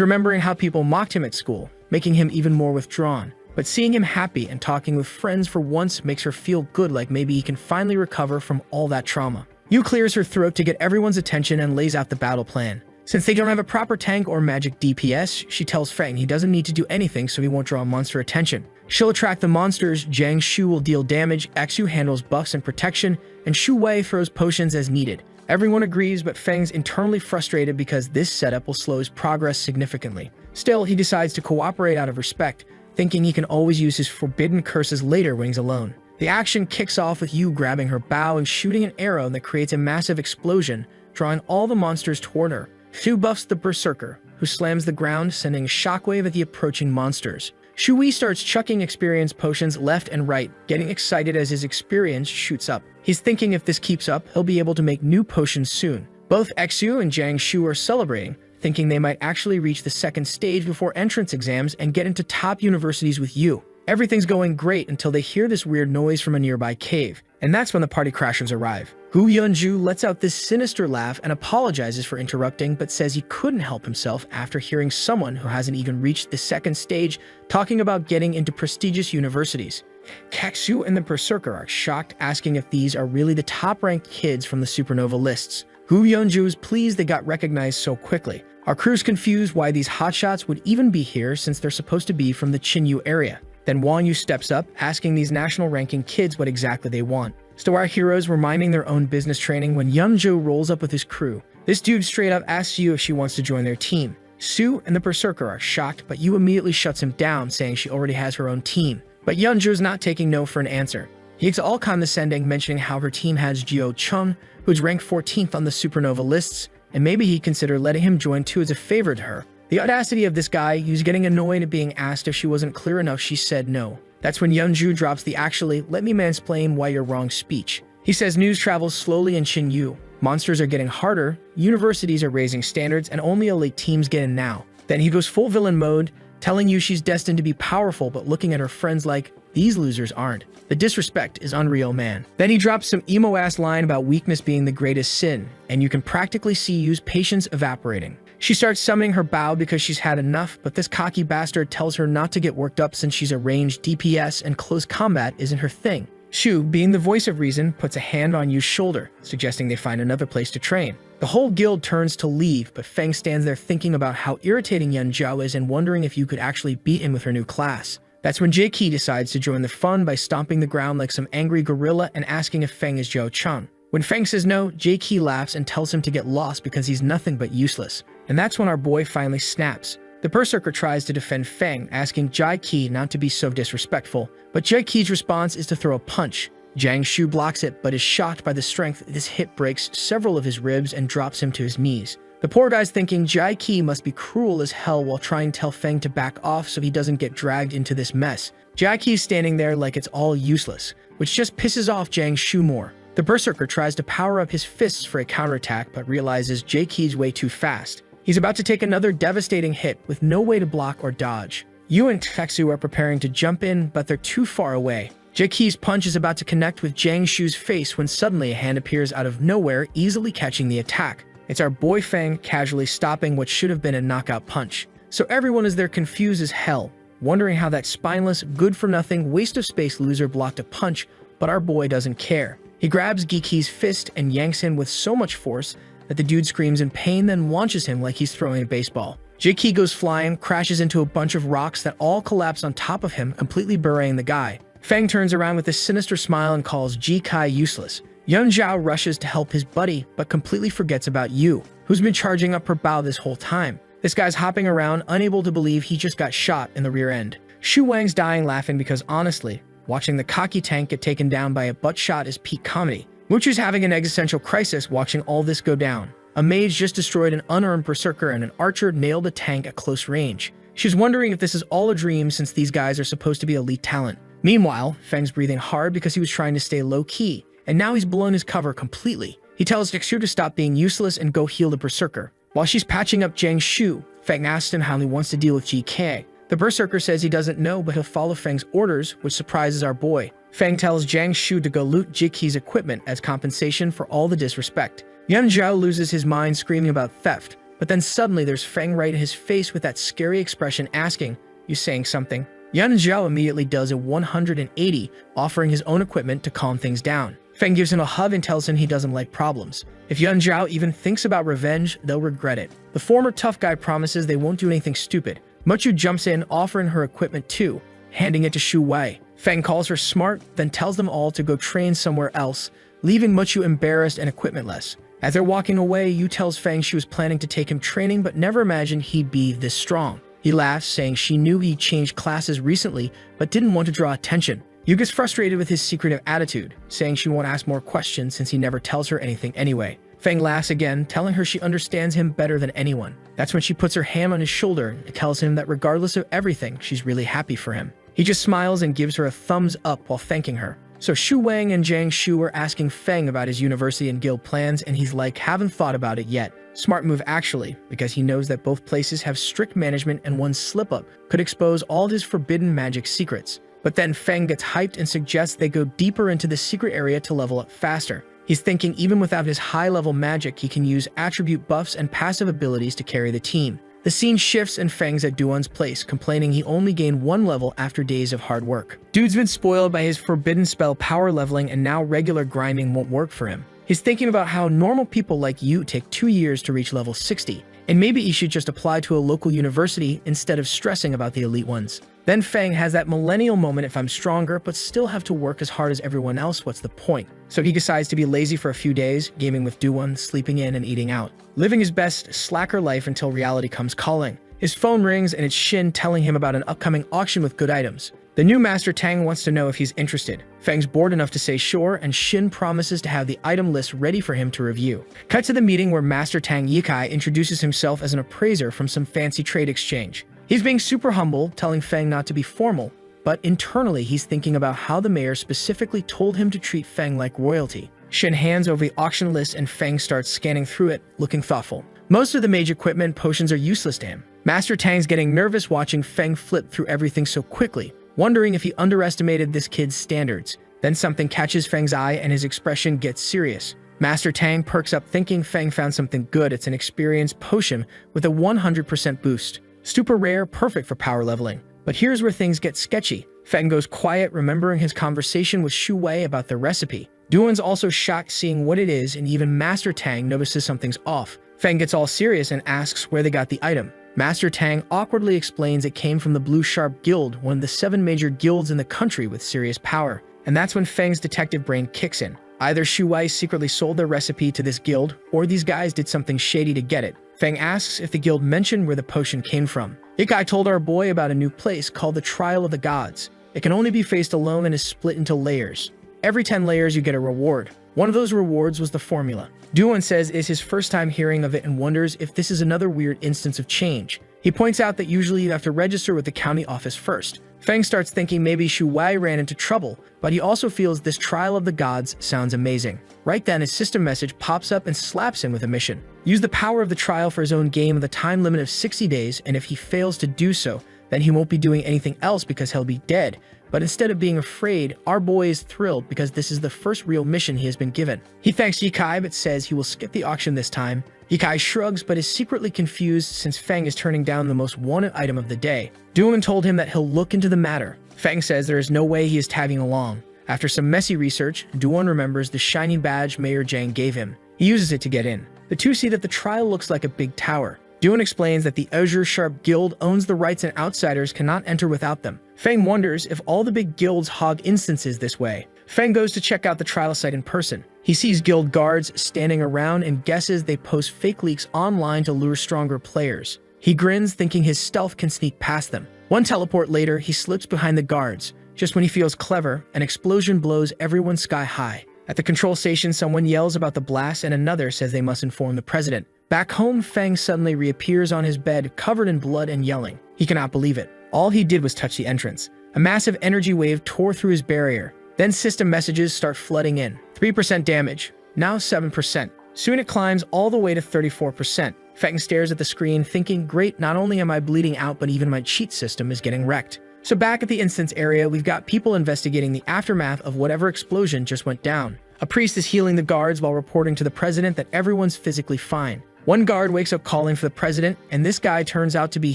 remembering how people mocked him at school, making him even more withdrawn. But seeing him happy and talking with friends for once makes her feel good, like maybe he can finally recover from all that trauma. Yu clears her throat to get everyone's attention and lays out the battle plan. Since they don't have a proper tank or magic DPS, she tells Feng he doesn't need to do anything so he won't draw monster attention. She'll attract the monsters, Jiang Shu will deal damage, Xu handles buffs and protection, and Shu Wei throws potions as needed. Everyone agrees, but Feng's internally frustrated because this setup will slow his progress significantly. Still, he decides to cooperate out of respect, thinking he can always use his forbidden curses later when he's alone. The action kicks off with Yu grabbing her bow and shooting an arrow that creates a massive explosion, drawing all the monsters toward her. Shu buffs the berserker, who slams the ground, sending a shockwave at the approaching monsters. Shui starts chucking experience potions left and right, getting excited as his experience shoots up. He's thinking if this keeps up, he'll be able to make new potions soon. Both Xu and Jiang Shu are celebrating, thinking they might actually reach the second stage before entrance exams and get into top universities with Yu. Everything's going great until they hear this weird noise from a nearby cave, and that's when the party crashers arrive. Gu Yunju lets out this sinister laugh and apologizes for interrupting, but says he couldn't help himself after hearing someone who hasn't even reached the second stage talking about getting into prestigious universities. Kaxu and the Berserker are shocked, asking if these are really the top-ranked kids from the supernova lists. Gu Yunju is pleased they got recognized so quickly. Our crew's confused why these hotshots would even be here since they're supposed to be from the Qinyu area. Then Wang Yu steps up, asking these national-ranking kids what exactly they want. So our heroes were minding their own business training when Yunzhou rolls up with his crew. This dude straight up asks Yu if she wants to join their team. Su and the Berserker are shocked, but Yu immediately shuts him down, saying she already has her own team. But Yunzhou's not taking no for an answer. He gets all condescending, mentioning how her team has Jiao Chung, who's ranked 14th on the supernova lists, and maybe he'd consider letting him join too as a favor to her. The audacity of this guy, who's getting annoyed at being asked if she wasn't clear enough, she said no. That's when Yunzhou drops the "actually, let me mansplain why you're wrong" speech. He says news travels slowly in Qinyu. Monsters are getting harder, universities are raising standards, and only elite teams get in now. Then he goes full villain mode, telling you she's destined to be powerful, but looking at her friends like, these losers aren't. The disrespect is unreal, man. Then he drops some emo-ass line about weakness being the greatest sin, and you can practically see Yu's patience evaporating. She starts summoning her bow because she's had enough, but this cocky bastard tells her not to get worked up since she's a ranged DPS and close combat isn't her thing. Shu, being the voice of reason, puts a hand on Yu's shoulder, suggesting they find another place to train. The whole guild turns to leave, but Feng stands there thinking about how irritating Yunzhou is and wondering if Yu could actually beat him with her new class. That's when Jie-Qi decides to join the fun by stomping the ground like some angry gorilla and asking if Feng is Jiao Cheng. When Feng says no, Jie-Qi laughs and tells him to get lost because he's nothing but useless. And that's when our boy finally snaps. The Berserker tries to defend Feng, asking Jie-Qi not to be so disrespectful, but Jie-Qi's response is to throw a punch. Jiang Shu blocks it, but is shocked by the strength. This hit breaks several of his ribs and drops him to his knees. The poor guy's thinking Jie-Qi must be cruel as hell while trying to tell Feng to back off so he doesn't get dragged into this mess. Jie-Qi's standing there like it's all useless, which just pisses off Jiang Shu more. The Berserker tries to power up his fists for a counterattack, but realizes Jie-Qi's way too fast. He's about to take another devastating hit with no way to block or dodge. Yu and Teksu are preparing to jump in, but they're too far away. Jie-Qi's punch is about to connect with Jiang Shu's face when suddenly a hand appears out of nowhere, easily catching the attack. It's our boy Feng casually stopping what should have been a knockout punch. So everyone is there confused as hell, wondering how that spineless, good-for-nothing, waste-of-space loser blocked a punch, but our boy doesn't care. He grabs Jie-Qi's fist and yanks him with so much force that the dude screams in pain, then launches him like he's throwing a baseball. Jiki goes flying, crashes into a bunch of rocks that all collapse on top of him, completely burying the guy. Feng turns around with a sinister smile and calls Ji Kai useless. Yun Zhao rushes to help his buddy, but completely forgets about Yu, who's been charging up her bow this whole time. This guy's hopping around, unable to believe he just got shot in the rear end. Shu Wang's dying laughing because honestly, watching the cocky tank get taken down by a butt shot is peak comedy. Muchu's having an existential crisis watching all this go down. A mage just destroyed an unarmed berserker and an archer nailed a tank at close range. She's wondering if this is all a dream since these guys are supposed to be elite talent. Meanwhile, Feng's breathing hard because he was trying to stay low-key, and now he's blown his cover completely. He tells Dixu to stop being useless and go heal the berserker. While she's patching up Jiang Shu, Feng asks him how he wants to deal with GK. The berserker says he doesn't know, but he'll follow Feng's orders, which surprises our boy. Feng tells Jiang Shu to go loot Jiki's equipment as compensation for all the disrespect. Yun Zhao loses his mind screaming about theft, but then suddenly there's Feng right in his face with that scary expression asking, "You saying something?" Yun Zhao immediately does a 180, offering his own equipment to calm things down. Feng gives him a hug and tells him he doesn't like problems. If Yun Zhao even thinks about revenge, they'll regret it. The former tough guy promises they won't do anything stupid. Muchu jumps in, offering her equipment too, handing it to Shu Wei. Feng calls her smart, then tells them all to go train somewhere else, leaving Muchu embarrassed and equipmentless. As they're walking away, Yu tells Feng she was planning to take him training but never imagined he'd be this strong. He laughs, saying she knew he'd changed classes recently but didn't want to draw attention. Yu gets frustrated with his secretive attitude, saying she won't ask more questions since he never tells her anything anyway. Feng laughs again, telling her she understands him better than anyone. That's when she puts her hand on his shoulder and tells him that regardless of everything, she's really happy for him. He just smiles and gives her a thumbs up while thanking her. So Shu Wang and Jiang Shu are asking Feng about his university and guild plans, and he's like, haven't thought about it yet. Smart move actually, because he knows that both places have strict management and one slip-up could expose all his forbidden magic secrets. But then Feng gets hyped and suggests they go deeper into the secret area to level up faster. He's thinking even without his high-level magic, he can use attribute buffs and passive abilities to carry the team. The scene shifts and Feng's at Duan's place, complaining he only gained 1 level after days of hard work. Dude's been spoiled by his forbidden spell power leveling, and now regular grinding won't work for him. He's thinking about how normal people like you take 2 years to reach level 60, and maybe he should just apply to a local university instead of stressing about the elite ones. Then Feng has that millennial moment, if I'm stronger but still have to work as hard as everyone else, what's the point? So he decides to be lazy for a few days, gaming with Duan, sleeping in and eating out. Living his best slacker life until reality comes calling. His phone rings and it's Shin telling him about an upcoming auction with good items. The new Master Tang wants to know if he's interested. Feng's bored enough to say sure, and Shin promises to have the item list ready for him to review. Cut to the meeting where Master Tang Yikai introduces himself as an appraiser from some fancy trade exchange. He's being super humble, telling Feng not to be formal, but internally he's thinking about how the mayor specifically told him to treat Feng like royalty. Shin hands over the auction list and Feng starts scanning through it, looking thoughtful. Most of the mage equipment potions are useless to him. Master Tang's getting nervous watching Feng flip through everything so quickly, wondering if he underestimated this kid's standards. Then something catches Feng's eye and his expression gets serious. Master Tang perks up thinking Feng found something good. It's an experience potion with a 100% boost. Super rare, perfect for power leveling. But here's where things get sketchy. Feng goes quiet, remembering his conversation with Shu Wei about the recipe. Duan's also shocked seeing what it is, and even Master Tang notices something's off. Feng gets all serious and asks where they got the item. Master Tang awkwardly explains it came from the Blue Sharp Guild, one of the 7 major guilds in the country with serious power. And that's when Feng's detective brain kicks in. Either Shu Wei secretly sold their recipe to this guild, or these guys did something shady to get it. Feng asks if the guild mentioned where the potion came from. Ikai told our boy about a new place called the Trial of the Gods. It can only be faced alone and is split into layers. Every 10 layers you get a reward. One of those rewards was the formula. Duan says it's his first time hearing of it and wonders if this is another weird instance of change. He points out that usually you have to register with the county office first. Feng starts thinking maybe Shu Wei ran into trouble, but he also feels this Trial of the Gods sounds amazing. Right then, his system message pops up and slaps him with a mission. Use the power of the trial for his own game with a time limit of 60 days, and if he fails to do so, then he won't be doing anything else because he'll be dead. But instead of being afraid, our boy is thrilled because this is the first real mission he has been given. He thanks Yikai but says he will skip the auction this time. Yikai shrugs but is secretly confused since Feng is turning down the most wanted item of the day. Duan told him that he'll look into the matter. Feng says there is no way he is tagging along. After some messy research, Duan remembers the shiny badge Mayor Zhang gave him. He uses it to get in. The two see that the trial looks like a big tower. Duan explains that the Azure Sharp Guild owns the rights and outsiders cannot enter without them. Feng wonders if all the big guilds hog instances this way. Feng goes to check out the trial site in person. He sees guild guards standing around and guesses they post fake leaks online to lure stronger players. He grins, thinking his stealth can sneak past them. One teleport later, he slips behind the guards. Just when he feels clever, an explosion blows everyone sky high. At the control station, someone yells about the blast and another says they must inform the president. Back home, Feng suddenly reappears on his bed, covered in blood and yelling. He cannot believe it. All he did was touch the entrance. A massive energy wave tore through his barrier. Then system messages start flooding in. 3% damage, now 7%. Soon it climbs all the way to 34%. Feng stares at the screen, thinking, great, not only am I bleeding out, but even my cheat system is getting wrecked. So back at the instance area, we've got people investigating the aftermath of whatever explosion just went down. A priest is healing the guards while reporting to the president that everyone's physically fine. One guard wakes up calling for the president, and this guy turns out to be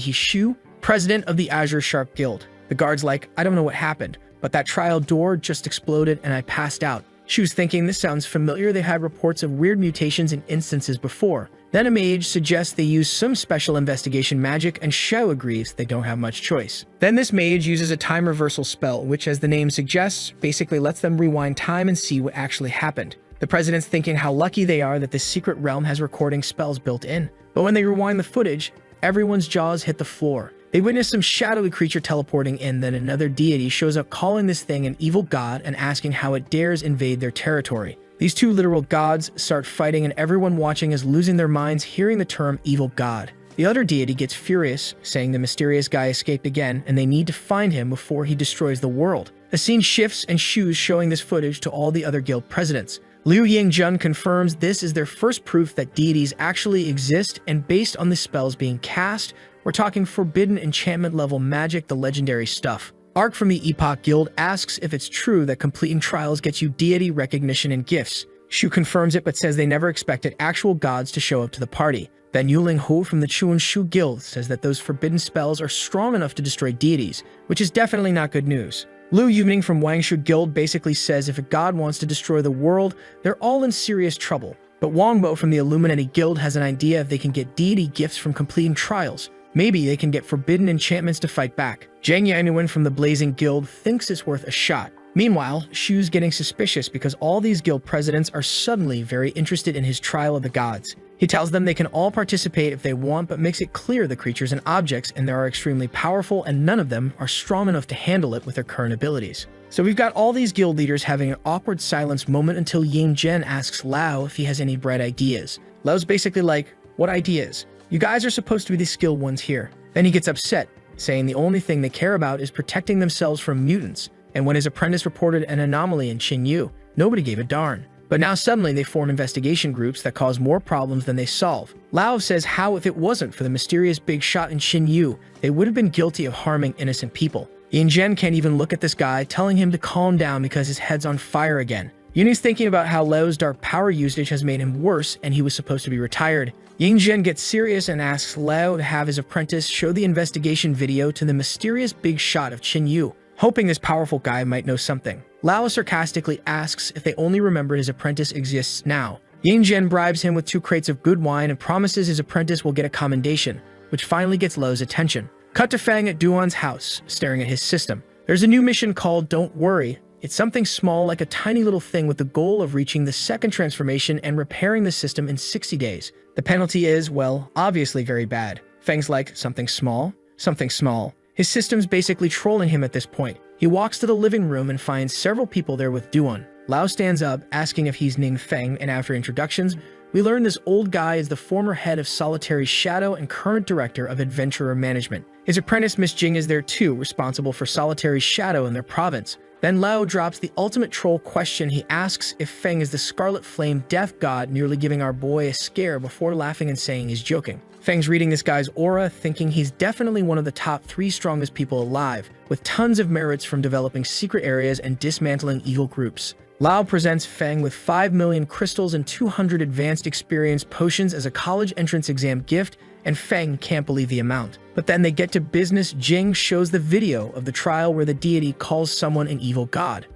Hishu, president of the Azure Sharp Guild. The guard's like, I don't know what happened, but that trial door just exploded and I passed out. Shu's thinking this sounds familiar, they had reports of weird mutations in instances before. Then a mage suggests they use some special investigation magic, and Xiao agrees they don't have much choice. Then this mage uses a time reversal spell, which, as the name suggests, basically lets them rewind time and see what actually happened. The president's thinking how lucky they are that this secret realm has recording spells built in. But when they rewind the footage, everyone's jaws hit the floor. They witness some shadowy creature teleporting in, then another deity shows up calling this thing an evil god and asking how it dares invade their territory. These two literal gods start fighting, and everyone watching is losing their minds hearing the term evil god. The other deity gets furious, saying the mysterious guy escaped again and they need to find him before he destroys the world. The scene shifts and Shu's showing this footage to all the other guild presidents. Liu Yingjun confirms this is their first proof that deities actually exist, and based on the spells being cast, we're talking forbidden enchantment level magic, the legendary stuff. Ark from the Epoch Guild asks if it's true that completing trials gets you deity recognition and gifts. Shu confirms it but says they never expected actual gods to show up to the party. Then Yuling Hu from the Chuan Shu Guild says that those forbidden spells are strong enough to destroy deities, which is definitely not good news. Lu Yuning from Wangshu Guild basically says if a god wants to destroy the world, they're all in serious trouble. But Wangbo from the Illuminati Guild has an idea if they can get deity gifts from completing trials. Maybe they can get forbidden enchantments to fight back. Zhang Yanuan from the Blazing Guild thinks it's worth a shot. Meanwhile, Shu's getting suspicious because all these guild presidents are suddenly very interested in his trial of the gods. He tells them they can all participate if they want, but makes it clear the creatures and objects and they are extremely powerful and none of them are strong enough to handle it with their current abilities. So we've got all these guild leaders having an awkward silence moment until Ying Zhen asks Lao if he has any bright ideas. Lao's basically like, what ideas? You guys are supposed to be the skilled ones here. Then he gets upset, saying the only thing they care about is protecting themselves from mutants. And when his apprentice reported an anomaly in Qinyu, nobody gave a darn. But now suddenly they form investigation groups that cause more problems than they solve. Lao says how if it wasn't for the mysterious big shot in Qinyu, they would have been guilty of harming innocent people. Yin Zhen can't even look at this guy, telling him to calm down because his head's on fire again. Yuning's thinking about how Lao's dark power usage has made him worse and he was supposed to be retired. Ying Zhen gets serious and asks Lao to have his apprentice show the investigation video to the mysterious big shot of Qinyu, hoping this powerful guy might know something. Lao sarcastically asks if they only remember his apprentice exists now. Ying Zhen bribes him with 2 crates of good wine and promises his apprentice will get a commendation, which finally gets Lao's attention. Cut to Feng at Duan's house, staring at his system. There's a new mission called Don't Worry. It's something small like a tiny little thing with the goal of reaching the second transformation and repairing the system in 60 days. The penalty is, well, obviously very bad. Feng's like, something small? Something small. His system's basically trolling him at this point. He walks to the living room and finds several people there with Duan. Lao stands up, asking if he's Ning Feng, and after introductions, we learn this old guy is the former head of Solitary Shadow and current director of Adventurer Management. His apprentice Miss Jing is there too, responsible for Solitary Shadow in their province. Then Lao drops the ultimate troll question. He asks if Feng is the Scarlet Flame Death God, nearly giving our boy a scare before laughing and saying he's joking. Feng's reading this guy's aura, thinking he's definitely one of the top 3 strongest people alive, with tons of merits from developing secret areas and dismantling evil groups. Lao presents Feng with 5 million crystals and 200 advanced experience potions as a college entrance exam gift, and Feng can't believe the amount. But then they get to business. Jing shows the video of the trial where the deity calls someone an evil god.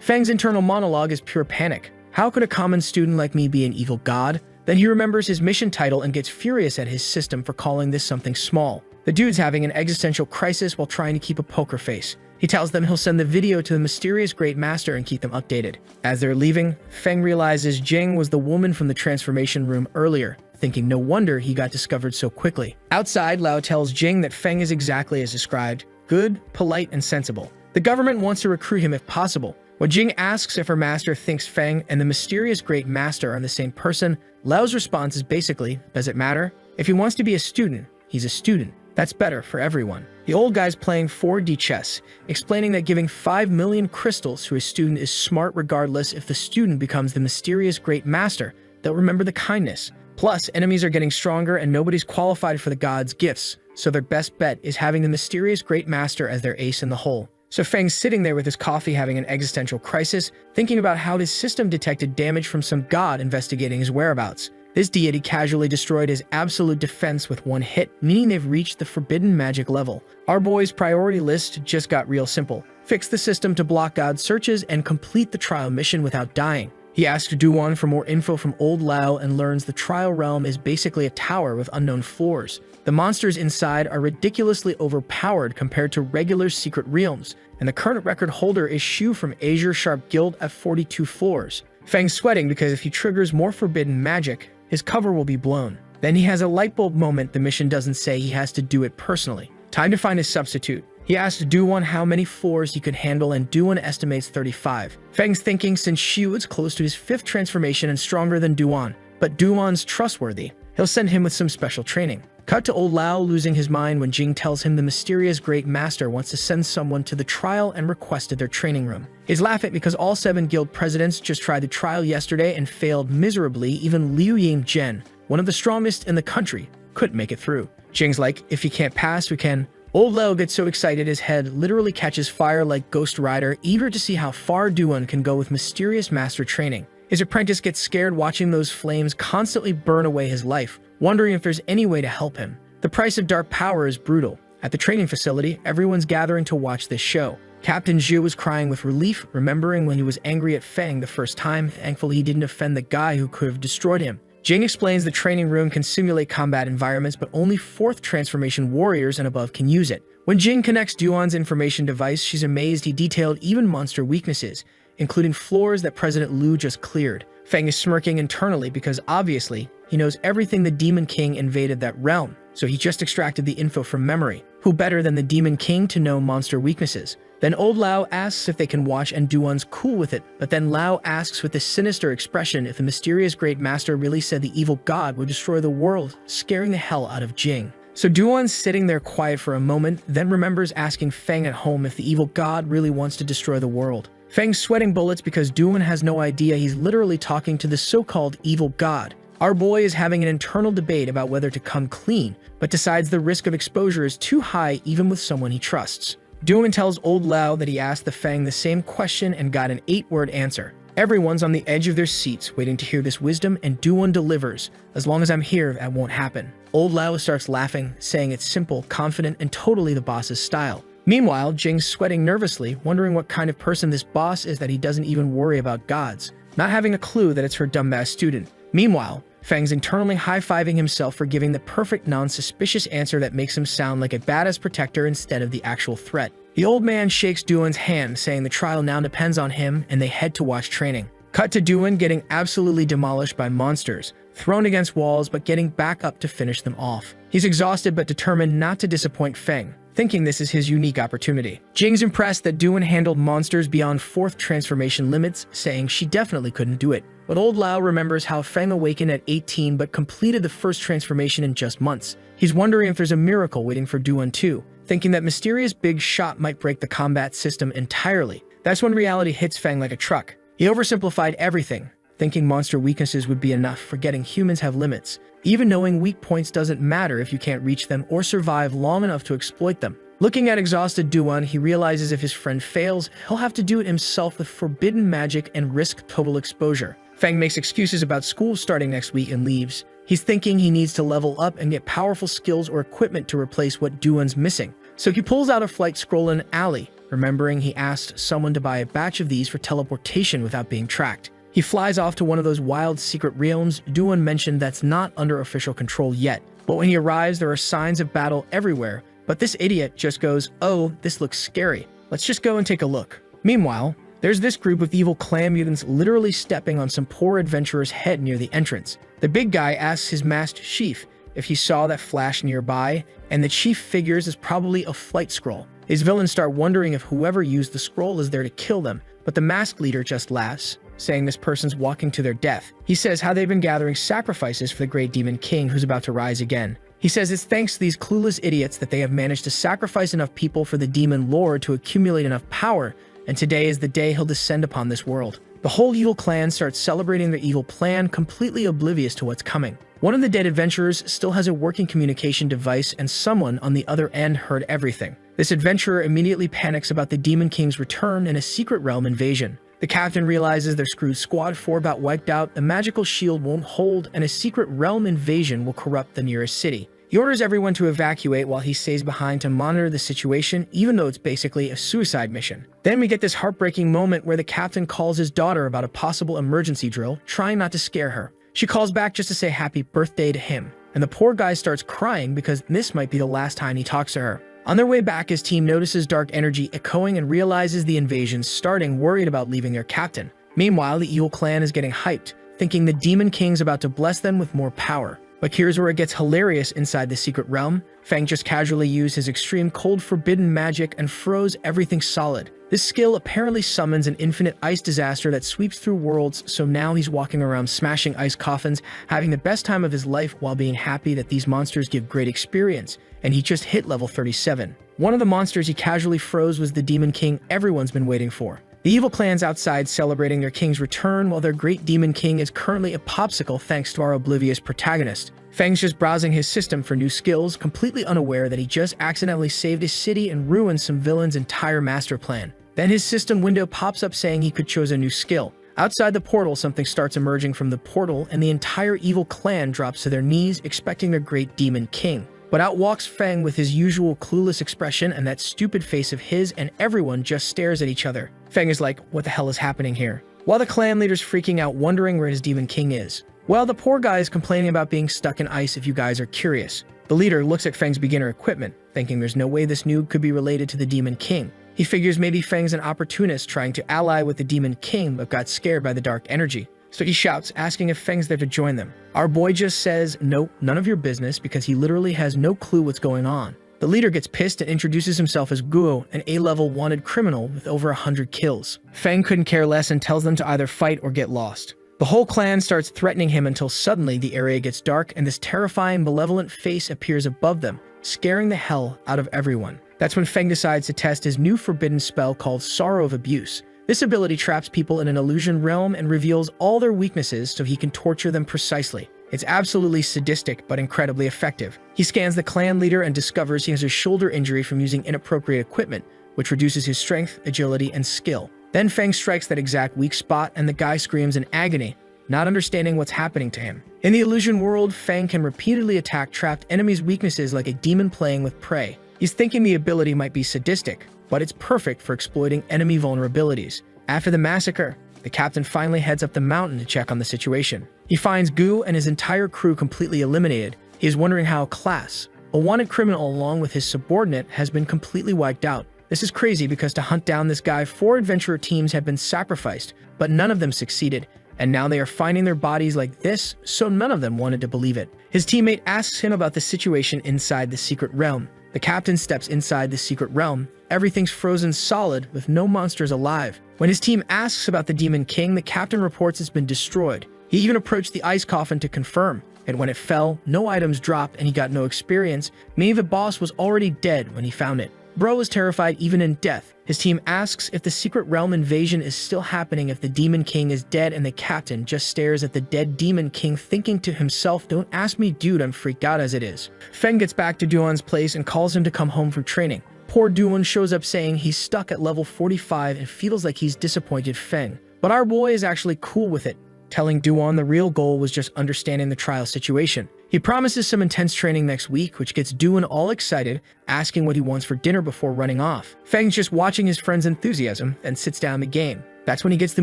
Feng's internal monologue is pure panic. How could a common student like me be an evil god? Then he remembers his mission title and gets furious at his system for calling this something small. The dude's having an existential crisis while trying to keep a poker face. He tells them he'll send the video to the mysterious Great Master and keep them updated. As they're leaving, Feng realizes Jing was the woman from the transformation room earlier, thinking no wonder he got discovered so quickly. Outside, Lao tells Jing that Feng is exactly as described: good, polite, and sensible. The government wants to recruit him if possible. When Jing asks if her master thinks Feng and the mysterious Great Master are the same person, Lao's response is basically, does it matter? If he wants to be a student, he's a student. That's better for everyone. The old guy's playing 4D chess, explaining that giving 5 million crystals to a student is smart regardless if the student becomes the mysterious Great Master. They'll remember the kindness. Plus, enemies are getting stronger and nobody's qualified for the gods' gifts, so their best bet is having the mysterious Great Master as their ace in the hole. So Feng's sitting there with his coffee having an existential crisis, thinking about how his system detected damage from some god investigating his whereabouts. This deity casually destroyed his absolute defense with one hit, meaning they've reached the forbidden magic level. Our boy's priority list just got real simple. Fix the system to block god searches and complete the trial mission without dying. He asks Duan for more info from old Lao and learns the trial realm is basically a tower with unknown floors. The monsters inside are ridiculously overpowered compared to regular secret realms, and the current record holder is Shu from Azure Sharp Guild at 42 floors. Feng's sweating because if he triggers more forbidden magic, his cover will be blown. Then he has a lightbulb moment. The mission doesn't say he has to do it personally. Time to find a substitute. He asks Duan how many floors he could handle, and Duan estimates 35. Feng's thinking since Shu is close to his 5th transformation and stronger than Duan, but Duan's trustworthy. He'll send him with some special training. Cut to old Lao losing his mind when Jing tells him the mysterious Great Master wants to send someone to the trial and requested their training room. He's laughing because all 7 guild presidents just tried the trial yesterday and failed miserably. Even Liu Ying-Zhen, one of the strongest in the country, couldn't make it through. Jing's like, if you can't pass, we can. Old Lao gets so excited his head literally catches fire like Ghost Rider, eager to see how far Duan can go with mysterious master training. His apprentice gets scared watching those flames constantly burn away his life, wondering if there's any way to help him. The price of dark power is brutal. At the training facility, everyone's gathering to watch this show. Captain Zhu was crying with relief, remembering when he was angry at Feng the first time. Thankfully, he didn't offend the guy who could have destroyed him. Jing explains the training room can simulate combat environments, but only 4th transformation warriors and above can use it. When Jing connects Duan's information device, she's amazed he detailed even monster weaknesses, including floors that President Liu just cleared. Feng is smirking internally because obviously he knows everything the Demon King invaded that realm, so he just extracted the info from memory. Who better than the Demon King to know monster weaknesses? Then old Lao asks if they can watch and Duan's cool with it, but then Lao asks with a sinister expression if the mysterious Great Master really said the evil god would destroy the world, scaring the hell out of Jing. So Duan's sitting there quiet for a moment, then remembers asking Feng at home if the evil god really wants to destroy the world. Feng's sweating bullets because Duan has no idea he's literally talking to the so-called evil god. Our boy is having an internal debate about whether to come clean, but decides the risk of exposure is too high even with someone he trusts. Duan tells old Lao that he asked the Feng the same question and got an 8-word answer. Everyone's on the edge of their seats waiting to hear this wisdom, and Duan delivers. As long as I'm here, that won't happen. Old Lao starts laughing, saying it's simple, confident, and totally the boss's style. Meanwhile, Jing's sweating nervously, wondering what kind of person this boss is that he doesn't even worry about gods, not having a clue that it's her dumbass student. Meanwhile, Feng's internally high-fiving himself for giving the perfect non-suspicious answer that makes him sound like a badass protector instead of the actual threat. The old man shakes Duan's hand, saying the trial now depends on him, and they head to watch training. Cut to Duan getting absolutely demolished by monsters, thrown against walls but getting back up to finish them off. He's exhausted but determined not to disappoint Feng, thinking this is his unique opportunity. Jing's impressed that Duan handled monsters beyond 4th transformation limits, saying she definitely couldn't do it. But old Lao remembers how Feng awakened at 18 but completed the 1st transformation in just months. He's wondering if there's a miracle waiting for Duan too, thinking that mysterious big shot might break the combat system entirely. That's when reality hits Feng like a truck. He oversimplified everything, thinking monster weaknesses would be enough, forgetting humans have limits. Even knowing weak points doesn't matter if you can't reach them or survive long enough to exploit them. Looking at exhausted Duan, he realizes if his friend fails, he'll have to do it himself with forbidden magic and risk total exposure. Feng makes excuses about school starting next week and leaves. He's thinking he needs to level up and get powerful skills or equipment to replace what Duan's missing. So he pulls out a flight scroll in an alley, remembering he asked someone to buy a batch of these for teleportation without being tracked. He flies off to one of those wild secret realms Duan mentioned that's not under official control yet. But when he arrives, there are signs of battle everywhere, but this idiot just goes, "Oh, this looks scary. Let's just go and take a look." Meanwhile, there's this group of evil clan mutants literally stepping on some poor adventurer's head near the entrance. The big guy asks his masked chief if he saw that flash nearby, and the chief figures is probably a flight scroll. His villains start wondering if whoever used the scroll is there to kill them, but the masked leader just laughs, saying this person's walking to their death. He says how they've been gathering sacrifices for the great demon king who's about to rise again. He says it's thanks to these clueless idiots that they have managed to sacrifice enough people for the demon lord to accumulate enough power, and today is the day he'll descend upon this world. The whole evil clan starts celebrating their evil plan, completely oblivious to what's coming. One of the dead adventurers still has a working communication device, and someone on the other end heard everything. This adventurer immediately panics about the Demon King's return and a secret realm invasion. The captain realizes their screwed Squad 4 about wiped out, the magical shield won't hold, and a secret realm invasion will corrupt the nearest city. He orders everyone to evacuate while he stays behind to monitor the situation, even though it's basically a suicide mission. Then we get this heartbreaking moment where the captain calls his daughter about a possible emergency drill, trying not to scare her. She calls back just to say happy birthday to him, and the poor guy starts crying because this might be the last time he talks to her. On their way back, his team notices dark energy echoing and realizes the invasion's starting, worried about leaving their captain. Meanwhile, the evil clan is getting hyped, thinking the Demon King's about to bless them with more power. But here's where it gets hilarious inside the secret realm. Feng just casually used his extreme cold forbidden magic and froze everything solid. This skill apparently summons an infinite ice disaster that sweeps through worlds, so now he's walking around smashing ice coffins, having the best time of his life while being happy that these monsters give great experience, and he just hit level 37. One of the monsters he casually froze was the Demon King everyone's been waiting for. The evil clan's outside celebrating their king's return, while their great Demon King is currently a popsicle thanks to our oblivious protagonist. Feng's just browsing his system for new skills, completely unaware that he just accidentally saved his city and ruined some villain's entire master plan. Then his system window pops up saying he could choose a new skill. Outside the portal, something starts emerging from the portal, and the entire evil clan drops to their knees, expecting their great Demon King. But out walks Feng with his usual clueless expression and that stupid face of his, and everyone just stares at each other. Feng is like, what the hell is happening here? While the clan leader's freaking out, wondering where his Demon King is. Well, the poor guy is complaining about being stuck in ice if you guys are curious. The leader looks at Feng's beginner equipment, thinking there's no way this noob could be related to the Demon King. He figures maybe Feng's an opportunist trying to ally with the Demon King but got scared by the dark energy. So he shouts, asking if Feng's there to join them. Our boy just says, nope, none of your business, because he literally has no clue what's going on. The leader gets pissed and introduces himself as Guo, an A-level wanted criminal with over 100 kills. Feng couldn't care less and tells them to either fight or get lost. The whole clan starts threatening him until suddenly the area gets dark and this terrifying, malevolent face appears above them, scaring the hell out of everyone. That's when Feng decides to test his new forbidden spell called Sorrow of Abuse. This ability traps people in an illusion realm and reveals all their weaknesses so he can torture them precisely. It's absolutely sadistic but incredibly effective. He scans the clan leader and discovers he has a shoulder injury from using inappropriate equipment, which reduces his strength, agility, and skill. Then Feng strikes that exact weak spot and the guy screams in agony, not understanding what's happening to him. In the illusion world, Feng can repeatedly attack trapped enemies' weaknesses like a demon playing with prey. He's thinking the ability might be sadistic, but it's perfect for exploiting enemy vulnerabilities. After the massacre, the captain finally heads up the mountain to check on the situation. He finds Gu and his entire crew completely eliminated. He is wondering how Class, a wanted criminal along with his subordinate, has been completely wiped out. This is crazy because to hunt down this guy, 4 adventurer teams have been sacrificed, but none of them succeeded, and now they are finding their bodies like this, so none of them wanted to believe it. His teammate asks him about the situation inside the secret realm. The captain steps inside the secret realm. Everything's frozen solid with no monsters alive. When his team asks about the Demon King, the captain reports it's been destroyed. He even approached the ice coffin to confirm, and when it fell, no items dropped and he got no experience, meaning the boss was already dead when he found it. Bro is terrified even in death. His team asks if the secret realm invasion is still happening if the Demon King is dead, and the captain just stares at the dead Demon King, thinking to himself, don't ask me dude, I'm freaked out as it is. Feng gets back to Duan's place and calls him to come home from training. Poor Duan shows up saying he's stuck at level 45 and feels like he's disappointed Feng. But our boy is actually cool with it, telling Duan the real goal was just understanding the trial situation. He promises some intense training next week, which gets Duan all excited, asking what he wants for dinner before running off. Feng's just watching his friend's enthusiasm and sits down the game. That's when he gets the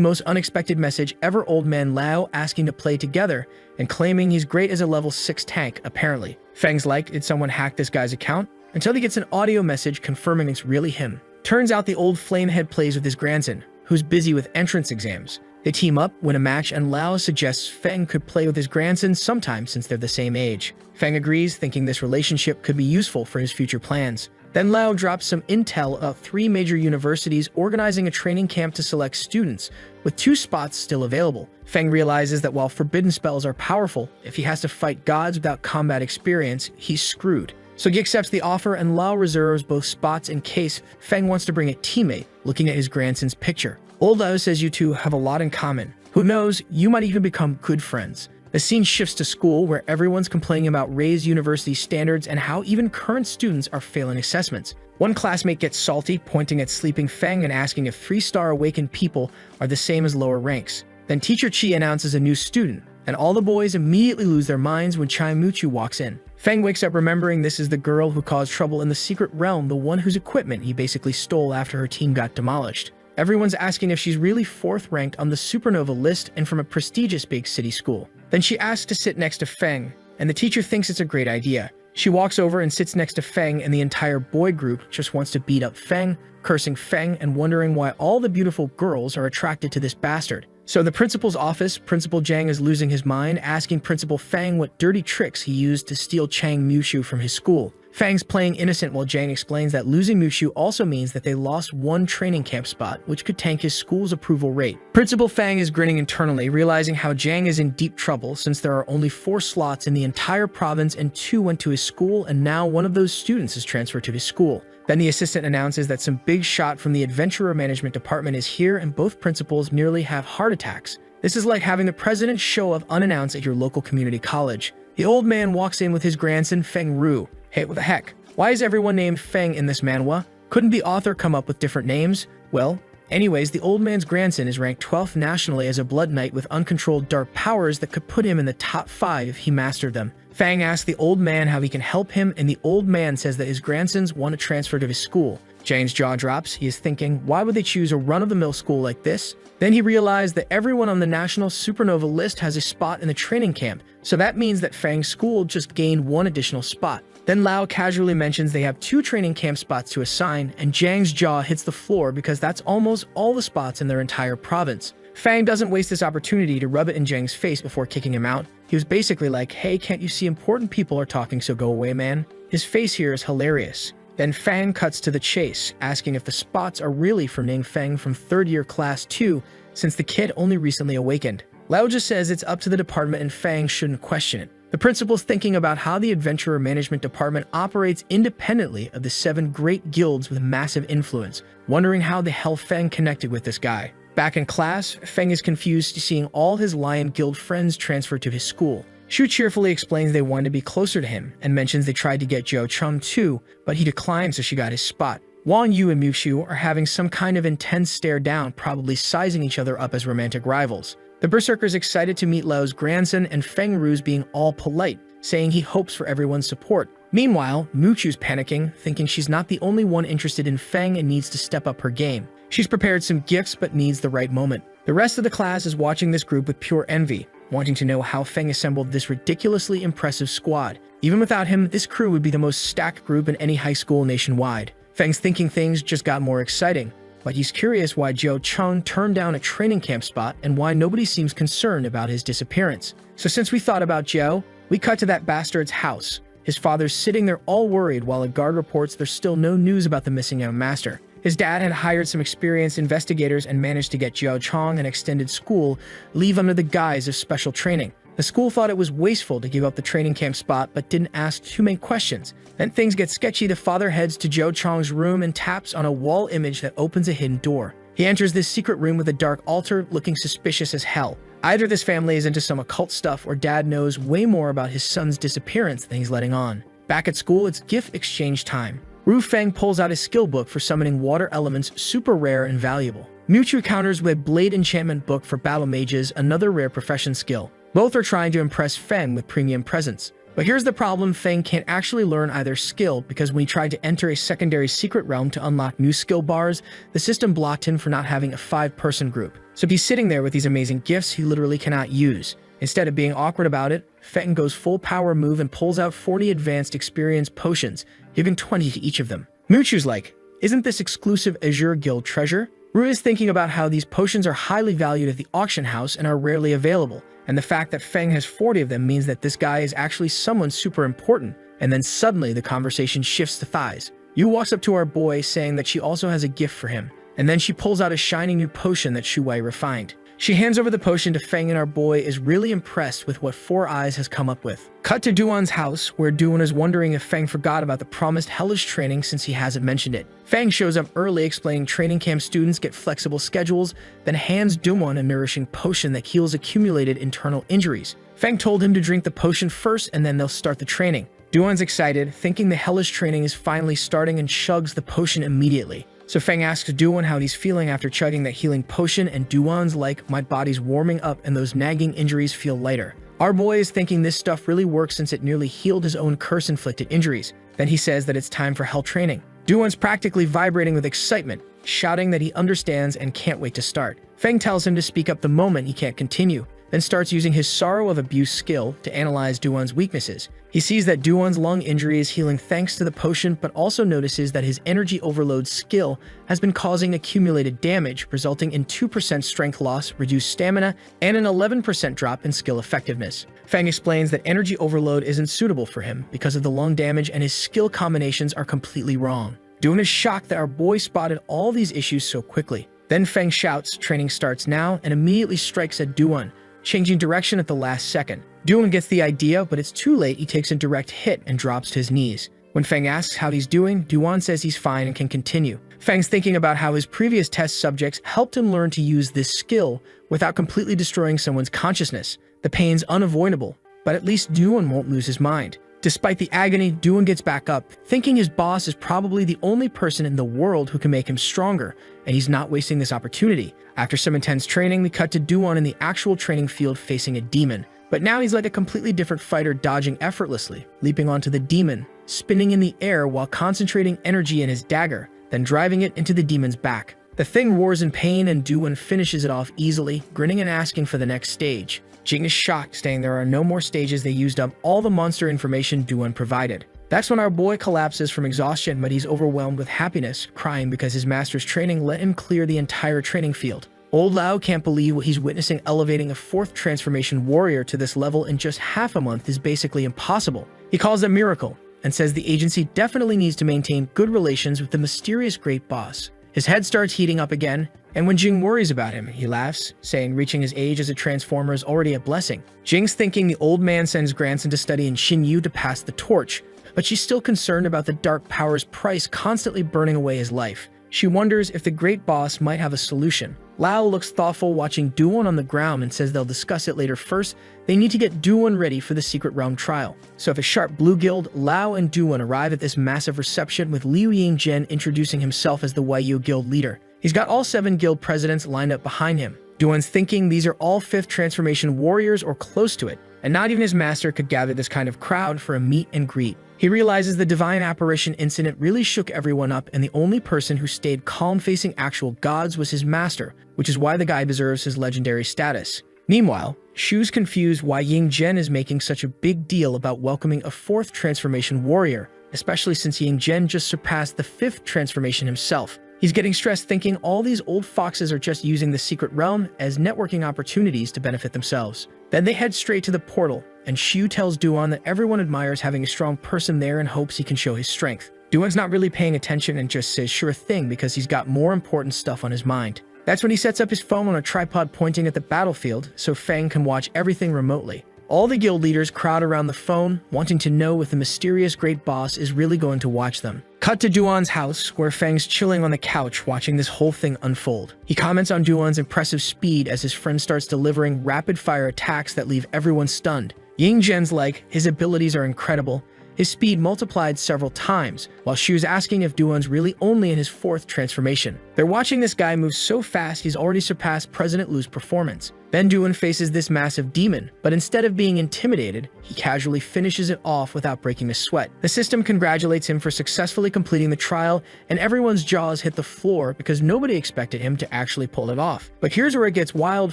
most unexpected message ever: old man Lao asking to play together and claiming he's great as a level 6 tank, apparently. Feng's like, did someone hack this guy's account? Until he gets an audio message confirming it's really him. Turns out the old flamehead plays with his grandson, who's busy with entrance exams. They team up, win a match, and Lao suggests Feng could play with his grandson sometime since they're the same age. Feng agrees, thinking this relationship could be useful for his future plans. Then Lao drops some intel about 3 major universities organizing a training camp to select students, with 2 spots still available. Feng realizes that while forbidden spells are powerful, if he has to fight gods without combat experience, he's screwed. So he accepts the offer, and Lao reserves both spots in case Feng wants to bring a teammate, looking at his grandson's picture. Old Lao says you two have a lot in common. Who knows, you might even become good friends. The scene shifts to school, where everyone's complaining about raised university standards and how even current students are failing assessments. One classmate gets salty, pointing at sleeping Feng and asking if 3-star awakened people are the same as lower ranks. Then Teacher Chi announces a new student, and all the boys immediately lose their minds when Chai Muchu walks in. Feng wakes up remembering this is the girl who caused trouble in the secret realm, the one whose equipment he basically stole after her team got demolished. Everyone's asking if she's really 4th ranked on the supernova list and from a prestigious big city school. Then she asks to sit next to Feng, and the teacher thinks it's a great idea. She walks over and sits next to Feng, and the entire boy group just wants to beat up Feng, cursing Feng and wondering why all the beautiful girls are attracted to this bastard. So the principal's office, Principal Zhang is losing his mind, asking Principal Feng what dirty tricks he used to steal Chang Mushu from his school. Feng's playing innocent while Zhang explains that losing Mushu also means that they lost 1 training camp spot, which could tank his school's approval rate. Principal Feng is grinning internally, realizing how Zhang is in deep trouble since there are only 4 slots in the entire province and 2 went to his school, and now one of those students is transferred to his school. Then the assistant announces that some big shot from the Adventurer Management Department is here, and both principals nearly have heart attacks. This is like having the president show up unannounced at your local community college. The old man walks in with his grandson Feng Ru. Hey, what the heck? Why is everyone named Feng in this manhwa? Couldn't the author come up with different names? Well, anyways, the old man's grandson is ranked 12th nationally as a blood knight with uncontrolled dark powers that could put him in the top 5 if he mastered them. Feng asks the old man how he can help him, and the old man says that his grandsons want to transfer to his school. Jane's jaw drops. He is thinking, why would they choose a run-of-the-mill school like this? Then he realized that everyone on the national supernova list has a spot in the training camp, so that means that Feng's school just gained 1 additional spot. Then Lao casually mentions they have 2 training camp spots to assign, and Zhang's jaw hits the floor because that's almost all the spots in their entire province. Feng doesn't waste this opportunity to rub it in Zhang's face before kicking him out. He was basically like, hey, can't you see important people are talking, so go away, man. His face here is hilarious. Then Feng cuts to the chase, asking if the spots are really for Ning Feng from 3rd year class 2, since the kid only recently awakened. Lao just says it's up to the department and Feng shouldn't question it. The principal's thinking about how the Adventurer Management Department operates independently of the 7 great guilds with massive influence, wondering how the hell Feng connected with this guy. Back in class, Feng is confused seeing all his Lion Guild friends transfer to his school. Shu cheerfully explains they wanted to be closer to him, and mentions they tried to get Zhou Chung too, but he declined so she got his spot. Wang Yu and Mushu are having some kind of intense stare down, probably sizing each other up as romantic rivals. The Berserker's excited to meet Lao's grandson, and Feng Ru's being all polite, saying he hopes for everyone's support. Meanwhile, Mushu's panicking, thinking she's not the only one interested in Feng and needs to step up her game. She's prepared some gifts but needs the right moment. The rest of the class is watching this group with pure envy, wanting to know how Feng assembled this ridiculously impressive squad. Even without him, this crew would be the most stacked group in any high school nationwide. Feng's thinking things just got more exciting, but he's curious why Zhou Chung turned down a training camp spot and why nobody seems concerned about his disappearance. So since we thought about Zhou, we cut to that bastard's house. His father's sitting there all worried while a guard reports there's still no news about the missing young master. His dad had hired some experienced investigators and managed to get Zhou Chong an extended school leave under the guise of special training. The school thought it was wasteful to give up the training camp spot but didn't ask too many questions. Then things get sketchy. The father heads to Zhou Chong's room and taps on a wall image that opens a hidden door. He enters this secret room with a dark altar, looking suspicious as hell. Either this family is into some occult stuff or dad knows way more about his son's disappearance than he's letting on. Back at school, it's gift exchange time. Ru Feng pulls out his skill book for summoning water elements, super rare and valuable. Mewtwo counters with Blade Enchantment Book for battle mages, another rare profession skill. Both are trying to impress Feng with premium presents. But here's the problem, Feng can't actually learn either skill because when he tried to enter a secondary secret realm to unlock new skill bars, the system blocked him for not having a 5-person group. So he's sitting there with these amazing gifts he literally cannot use. Instead of being awkward about it, Feng goes full power move and pulls out 40 advanced experience potions, giving 20 to each of them. Muchu's like, isn't this exclusive Azure Guild treasure? Rue is thinking about how these potions are highly valued at the auction house and are rarely available, and the fact that Feng has 40 of them means that this guy is actually someone super important, and then suddenly the conversation shifts to thighs. Yu walks up to our boy saying that she also has a gift for him, and then she pulls out a shiny new potion that Shu Wei refined. She hands over the potion to Feng and our boy is really impressed with what Four Eyes has come up with. Cut to Duan's house, where Duan is wondering if Feng forgot about the promised hellish training since he hasn't mentioned it. Feng shows up early explaining training camp students get flexible schedules, then hands Duan a nourishing potion that heals accumulated internal injuries. Feng told him to drink the potion first and then they'll start the training. Duan's excited, thinking the hellish training is finally starting and chugs the potion immediately. So Feng asks Duan how he's feeling after chugging that healing potion, and Duan's like, my body's warming up and those nagging injuries feel lighter. Our boy is thinking this stuff really works since it nearly healed his own curse-inflicted injuries. Then he says that it's time for hell training. Duan's practically vibrating with excitement, shouting that he understands and can't wait to start. Feng tells him to speak up the moment he can't continue, then starts using his Sorrow of Abuse skill to analyze Duan's weaknesses. He sees that Duan's lung injury is healing thanks to the potion, but also notices that his energy overload skill has been causing accumulated damage, resulting in 2% strength loss, reduced stamina, and an 11% drop in skill effectiveness. Feng explains that energy overload isn't suitable for him because of the lung damage and his skill combinations are completely wrong. Duan is shocked that our boy spotted all these issues so quickly. Then Feng shouts, training starts now, and immediately strikes at Duan, changing direction at the last second. Duan gets the idea, but it's too late. He takes a direct hit and drops to his knees. When Feng asks how he's doing, Duan says he's fine and can continue. Feng's thinking about how his previous test subjects helped him learn to use this skill without completely destroying someone's consciousness. The pain's unavoidable, but at least Duan won't lose his mind. Despite the agony, Duan gets back up, thinking his boss is probably the only person in the world who can make him stronger, and he's not wasting this opportunity. After some intense training, we cut to Duan in the actual training field facing a demon. But now he's like a completely different fighter, dodging effortlessly, leaping onto the demon, spinning in the air while concentrating energy in his dagger, then driving it into the demon's back. The thing roars in pain and Duan finishes it off easily, grinning and asking for the next stage. Jing is shocked, saying there are no more stages. They used up all the monster information Duan provided. That's when our boy collapses from exhaustion, but he's overwhelmed with happiness, crying because his master's training let him clear the entire training field. Old Lao can't believe what he's witnessing. Elevating a 4th transformation warrior to this level in just half a month is basically impossible. He calls it a miracle and says the agency definitely needs to maintain good relations with the mysterious great boss. His head starts heating up again, and when Jing worries about him, he laughs, saying reaching his age as a transformer is already a blessing. Jing's thinking the old man sends grandson to study in Xinyu to pass the torch, but she's still concerned about the dark power's price constantly burning away his life. She wonders if the great boss might have a solution. Lao looks thoughtful, watching Duan on the ground, and says they'll discuss it later. First, they need to get Duan ready for the secret realm trial. So if a sharp blue guild, Lao and Duan arrive at this massive reception with Liu Yingzhen introducing himself as the Waiyu guild leader. He's got all 7 guild presidents lined up behind him. Duan's thinking these are all 5th transformation warriors or close to it, and not even his master could gather this kind of crowd for a meet and greet. He realizes the divine apparition incident really shook everyone up, and the only person who stayed calm facing actual gods was his master, which is why the guy deserves his legendary status. Meanwhile, Shu's confused why Yingzhen is making such a big deal about welcoming a 4th transformation warrior, especially since Yingzhen just surpassed the 5th transformation himself. He's getting stressed, thinking all these old foxes are just using the secret realm as networking opportunities to benefit themselves. Then they head straight to the portal, and Shu tells Duan that everyone admires having a strong person there and hopes he can show his strength. Duan's not really paying attention and just says sure thing because he's got more important stuff on his mind. That's when he sets up his phone on a tripod pointing at the battlefield so Feng can watch everything remotely. All the guild leaders crowd around the phone, wanting to know if the mysterious great boss is really going to watch them. Cut to Duan's house, where Feng's chilling on the couch watching this whole thing unfold. He comments on Duan's impressive speed as his friend starts delivering rapid-fire attacks that leave everyone stunned. Yingzhen's like, his abilities are incredible. His speed multiplied several times, while Shu's asking if Duan's really only in his 4th transformation. They're watching this guy move so fast he's already surpassed President Lu's performance. Then Duan faces this massive demon, but instead of being intimidated, he casually finishes it off without breaking a sweat. The system congratulates him for successfully completing the trial, and everyone's jaws hit the floor because nobody expected him to actually pull it off. But here's where it gets wild,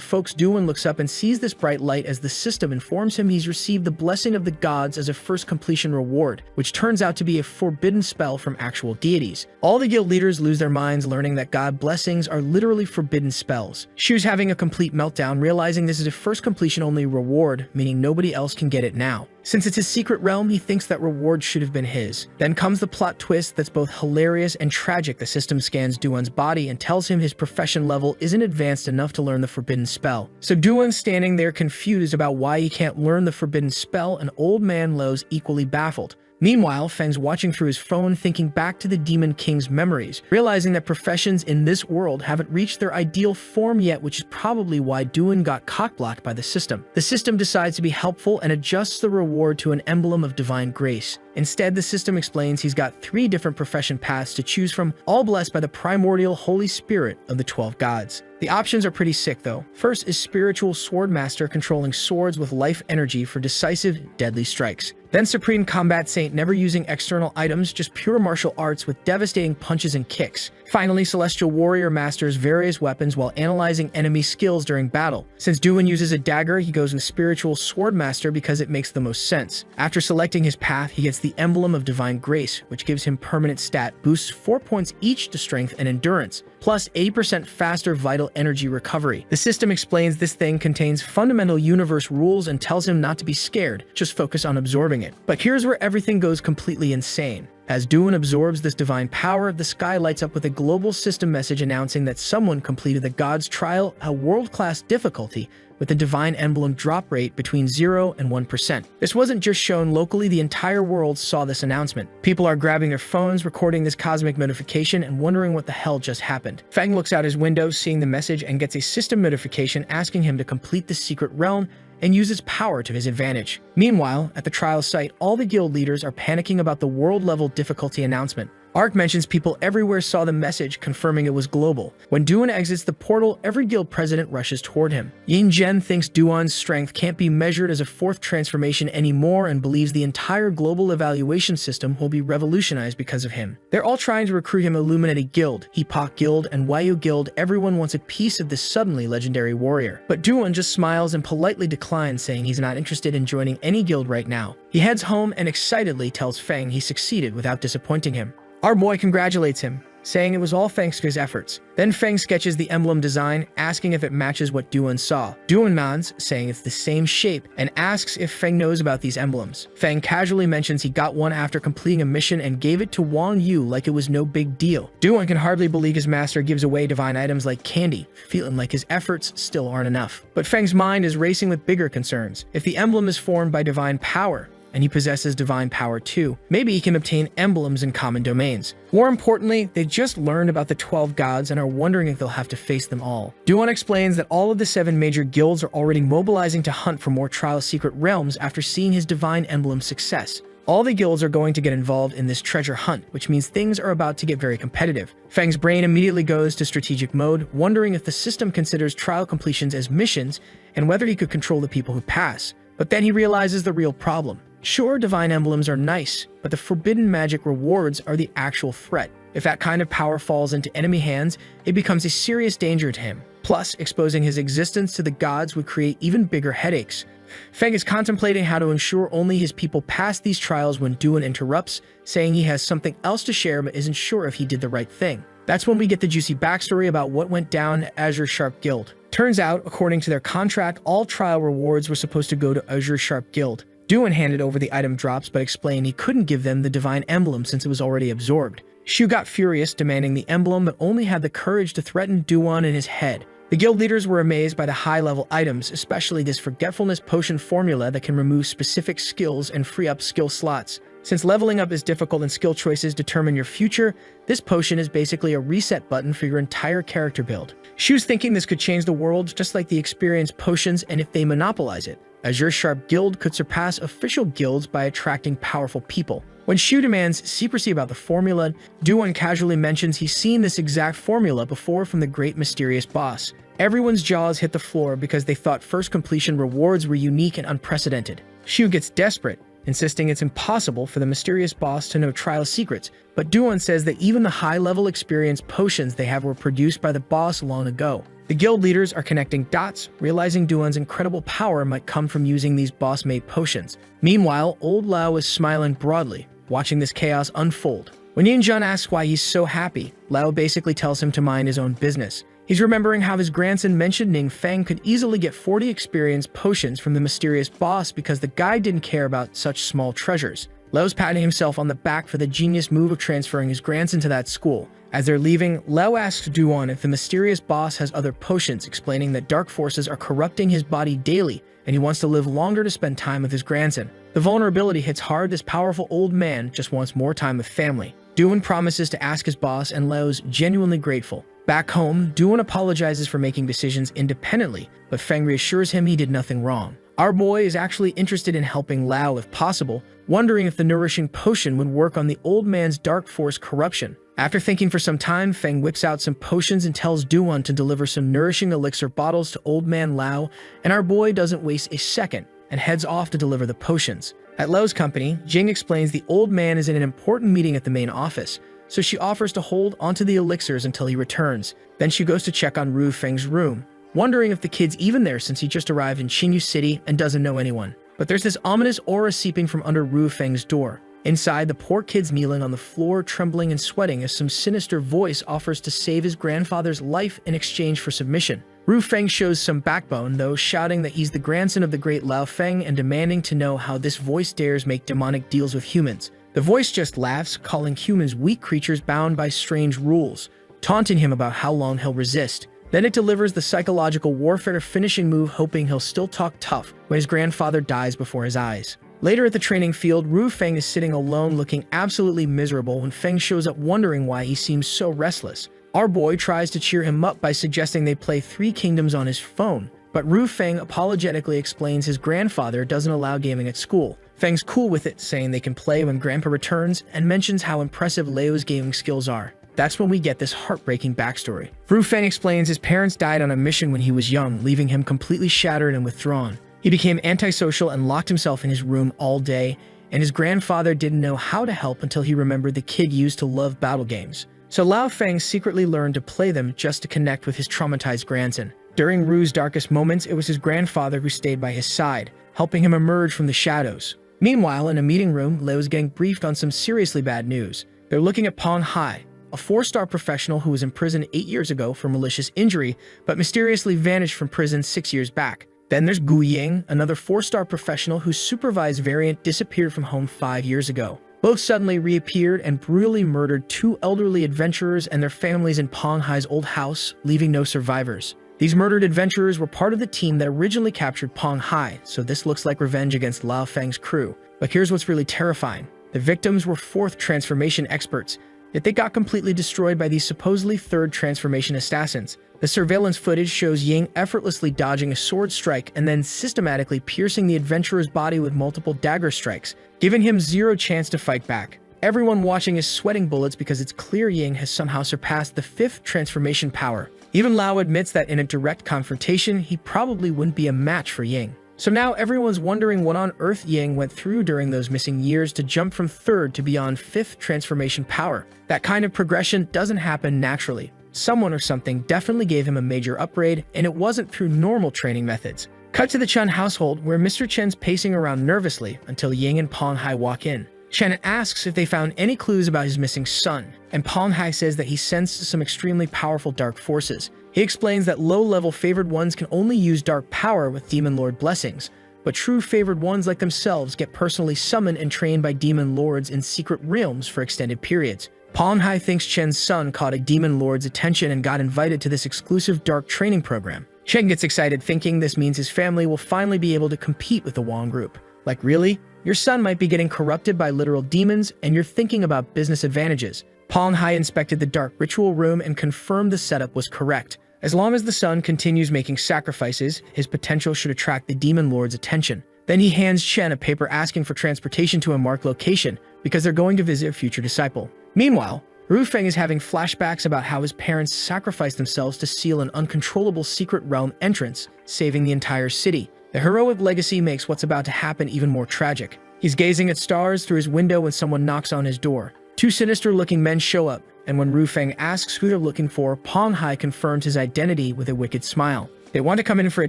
folks. Duan looks up and sees this bright light as the system informs him he's received the blessing of the gods as a first completion reward, which turns out to be a forbidden spell from actual deities. All the guild leaders lose their minds learning that god blessings are literally forbidden spells. Shu's having a complete meltdown, realizing this is a first completion only reward, meaning nobody else can get it now. Since it's his secret realm, he thinks that reward should have been his. Then comes the plot twist that's both hilarious and tragic. The system scans Duan's body and tells him his profession level isn't advanced enough to learn the forbidden spell. So Duan's standing there confused about why he can't learn the forbidden spell, and old man Lo's equally baffled. Meanwhile, Feng's watching through his phone, thinking back to the Demon King's memories, realizing that professions in this world haven't reached their ideal form yet, which is probably why Duan got cock-blocked by the system. The system decides to be helpful and adjusts the reward to an emblem of divine grace. Instead, the system explains he's got 3 different profession paths to choose from, all blessed by the primordial Holy Spirit of the 12 gods. The options are pretty sick though. First is Spiritual Sword Master, controlling swords with life energy for decisive, deadly strikes. Then Supreme Combat Saint, never using external items, just pure martial arts with devastating punches and kicks. Finally, Celestial Warrior masters various weapons while analyzing enemy skills during battle. Since Duan uses a dagger, he goes with Spiritual Sword Master because it makes the most sense. After selecting his path, he gets the Emblem of Divine Grace, which gives him permanent stat boosts 4 points each to strength and endurance, plus 80% faster vital energy recovery. The system explains this thing contains fundamental universe rules and tells him not to be scared, just focus on absorbing it. But here's where everything goes completely insane. As Duan absorbs this divine power, the sky lights up with a global system message announcing that someone completed the God's Trial at world-class difficulty with a divine emblem drop rate between 0 and 1%. This wasn't just shown locally, the entire world saw this announcement. People are grabbing their phones, recording this cosmic notification, and wondering what the hell just happened. Feng looks out his window, seeing the message, and gets a system notification asking him to complete the secret realm and use its power to his advantage. Meanwhile, at the trial site, all the guild leaders are panicking about the world-level difficulty announcement. Ark mentions people everywhere saw the message, confirming it was global. When Duan exits the portal, every guild president rushes toward him. Yin Zhen thinks Duan's strength can't be measured as a 4th transformation anymore and believes the entire global evaluation system will be revolutionized because of him. They're all trying to recruit him Illuminati Guild, Epoch Guild, and Wayou Guild. Everyone wants a piece of this suddenly legendary warrior. But Duan just smiles and politely declines, saying he's not interested in joining any guild right now. He heads home and excitedly tells Feng he succeeded without disappointing him. Our boy congratulates him, saying it was all thanks to his efforts. Then Feng sketches the emblem design, asking if it matches what Duan saw. Duan nods, saying it's the same shape, and asks if Feng knows about these emblems. Feng casually mentions he got one after completing a mission and gave it to Wang Yu like it was no big deal. Duan can hardly believe his master gives away divine items like candy, feeling like his efforts still aren't enough. But Feng's mind is racing with bigger concerns. If the emblem is formed by divine power, and he possesses divine power too, maybe he can obtain emblems in common domains. More importantly, they just learned about the 12 gods and are wondering if they'll have to face them all. Duan explains that all of the 7 major guilds are already mobilizing to hunt for more trial secret realms after seeing his divine emblem success. All the guilds are going to get involved in this treasure hunt, which means things are about to get very competitive. Feng's brain immediately goes to strategic mode, wondering if the system considers trial completions as missions and whether he could control the people who pass. But then he realizes the real problem. Sure, divine emblems are nice, but the forbidden magic rewards are the actual threat. If that kind of power falls into enemy hands, it becomes a serious danger to him. Plus, exposing his existence to the gods would create even bigger headaches. Feng is contemplating how to ensure only his people pass these trials when Duan interrupts, saying he has something else to share but isn't sure if he did the right thing. That's when we get the juicy backstory about what went down at Azure Sharp Guild. Turns out, according to their contract, all trial rewards were supposed to go to Azure Sharp Guild. Duan handed over the item drops but explained he couldn't give them the divine emblem since it was already absorbed. Shu got furious, demanding the emblem, but only had the courage to threaten Duan in his head. The guild leaders were amazed by the high-level items, especially this forgetfulness potion formula that can remove specific skills and free up skill slots. Since leveling up is difficult and skill choices determine your future, this potion is basically a reset button for your entire character build. Shu's thinking this could change the world just like the experience potions and if they monopolize it. as your sharp guild could surpass official guilds by attracting powerful people. When Shu demands secrecy about the formula, Duan casually mentions he's seen this exact formula before from the great mysterious boss. Everyone's jaws hit the floor because they thought first completion rewards were unique and unprecedented. Shu gets desperate, insisting it's impossible for the mysterious boss to know trial secrets, but Duan says that even the high-level experience potions they have were produced by the boss long ago. The guild leaders are connecting dots, realizing Duan's incredible power might come from using these boss-made potions. Meanwhile, old Lao is smiling broadly, watching this chaos unfold. When Yinjun asks why he's so happy, Lao basically tells him to mind his own business. He's remembering how his grandson mentioned Ning Feng could easily get 40 experience potions from the mysterious boss because the guy didn't care about such small treasures. Lao's patting himself on the back for the genius move of transferring his grandson to that school. As they're leaving, Lao asks Duan if the mysterious boss has other potions, explaining that dark forces are corrupting his body daily and he wants to live longer to spend time with his grandson. The vulnerability hits hard. This powerful old man just wants more time with family. Duan promises to ask his boss, and Lao's genuinely grateful. Back home, Duan apologizes for making decisions independently, but Feng reassures him he did nothing wrong. Our boy is actually interested in helping Lao if possible, wondering if the nourishing potion would work on the old man's dark force corruption. After thinking for some time, Feng whips out some potions and tells Duan to deliver some nourishing elixir bottles to old man Lao, and our boy doesn't waste a second and heads off to deliver the potions. At Lao's company, Jing explains the old man is in an important meeting at the main office, so she offers to hold onto the elixirs until he returns. Then she goes to check on Ru Feng's room, wondering if the kid's even there since he just arrived in Qingyu City and doesn't know anyone. But there's this ominous aura seeping from under Ru Feng's door. Inside, the poor kid's kneeling on the floor, trembling and sweating as some sinister voice offers to save his grandfather's life in exchange for submission. Ru Feng shows some backbone, though, shouting that he's the grandson of the great Lao Feng and demanding to know how this voice dares make demonic deals with humans. The voice just laughs, calling humans weak creatures bound by strange rules, taunting him about how long he'll resist. Then it delivers the psychological warfare finishing move, hoping he'll still talk tough when his grandfather dies before his eyes. Later at the training field, Ru Feng is sitting alone looking absolutely miserable when Feng shows up wondering why he seems so restless. Our boy tries to cheer him up by suggesting they play Three Kingdoms on his phone, but Ru Feng apologetically explains his grandfather doesn't allow gaming at school. Feng's cool with it, saying they can play when Grandpa returns, and mentions how impressive Leo's gaming skills are. That's when we get this heartbreaking backstory. Ru Feng explains his parents died on a mission when he was young, leaving him completely shattered and withdrawn. He became antisocial and locked himself in his room all day, and his grandfather didn't know how to help until he remembered the kid used to love battle games. So Lao Feng secretly learned to play them just to connect with his traumatized grandson. During Ru's darkest moments, it was his grandfather who stayed by his side, helping him emerge from the shadows. Meanwhile, in a meeting room, Leo is getting briefed on some seriously bad news. They're looking at Pong Hai, a 4-star professional who was imprisoned 8 years ago for malicious injury, but mysteriously vanished from prison 6 years back. Then there's Gu Ying, another 4-star professional whose supervised variant disappeared from home 5 years ago. Both suddenly reappeared and brutally murdered 2 elderly adventurers and their families in Pong Hai's old house, leaving no survivors. These murdered adventurers were part of the team that originally captured Pong Hai, so this looks like revenge against Lao Feng's crew. But here's what's really terrifying. The victims were 4th transformation experts, yet they got completely destroyed by these supposedly 3rd transformation assassins. The surveillance footage shows Ying effortlessly dodging a sword strike and then systematically piercing the adventurer's body with multiple dagger strikes, giving him 0 chance to fight back. Everyone watching is sweating bullets because it's clear Ying has somehow surpassed the 5th transformation power. Even Lao admits that in a direct confrontation, he probably wouldn't be a match for Ying. So now everyone's wondering what on earth Ying went through during those missing years to jump from 3rd to beyond 5th transformation power. That kind of progression doesn't happen naturally. Someone or something definitely gave him a major upgrade, and it wasn't through normal training methods. Cut to the Chen household, where Mr. Chen's pacing around nervously until Ying and Pong Hai walk in. Chen asks if they found any clues about his missing son, and Pong Hai says that he sensed some extremely powerful dark forces. He explains that low-level favored ones can only use dark power with Demon Lord blessings, but true favored ones like themselves get personally summoned and trained by Demon Lords in secret realms for extended periods. Pong Hai thinks Chen's son caught a Demon Lord's attention and got invited to this exclusive dark training program. Chen gets excited, thinking this means his family will finally be able to compete with the Wong group. Like, really? Your son might be getting corrupted by literal demons, and you're thinking about business advantages. Pong Hai inspected the dark ritual room and confirmed the setup was correct. As long as the son continues making sacrifices, his potential should attract the demon lord's attention. Then he hands Chen a paper asking for transportation to a marked location because they're going to visit a future disciple. Meanwhile, Ru Feng is having flashbacks about how his parents sacrificed themselves to seal an uncontrollable secret realm entrance, saving the entire city. The heroic legacy makes what's about to happen even more tragic. He's gazing at stars through his window when someone knocks on his door. Two sinister-looking men show up, and when Ru Feng asks who they're looking for, Peng Hai confirms his identity with a wicked smile. They want to come in for a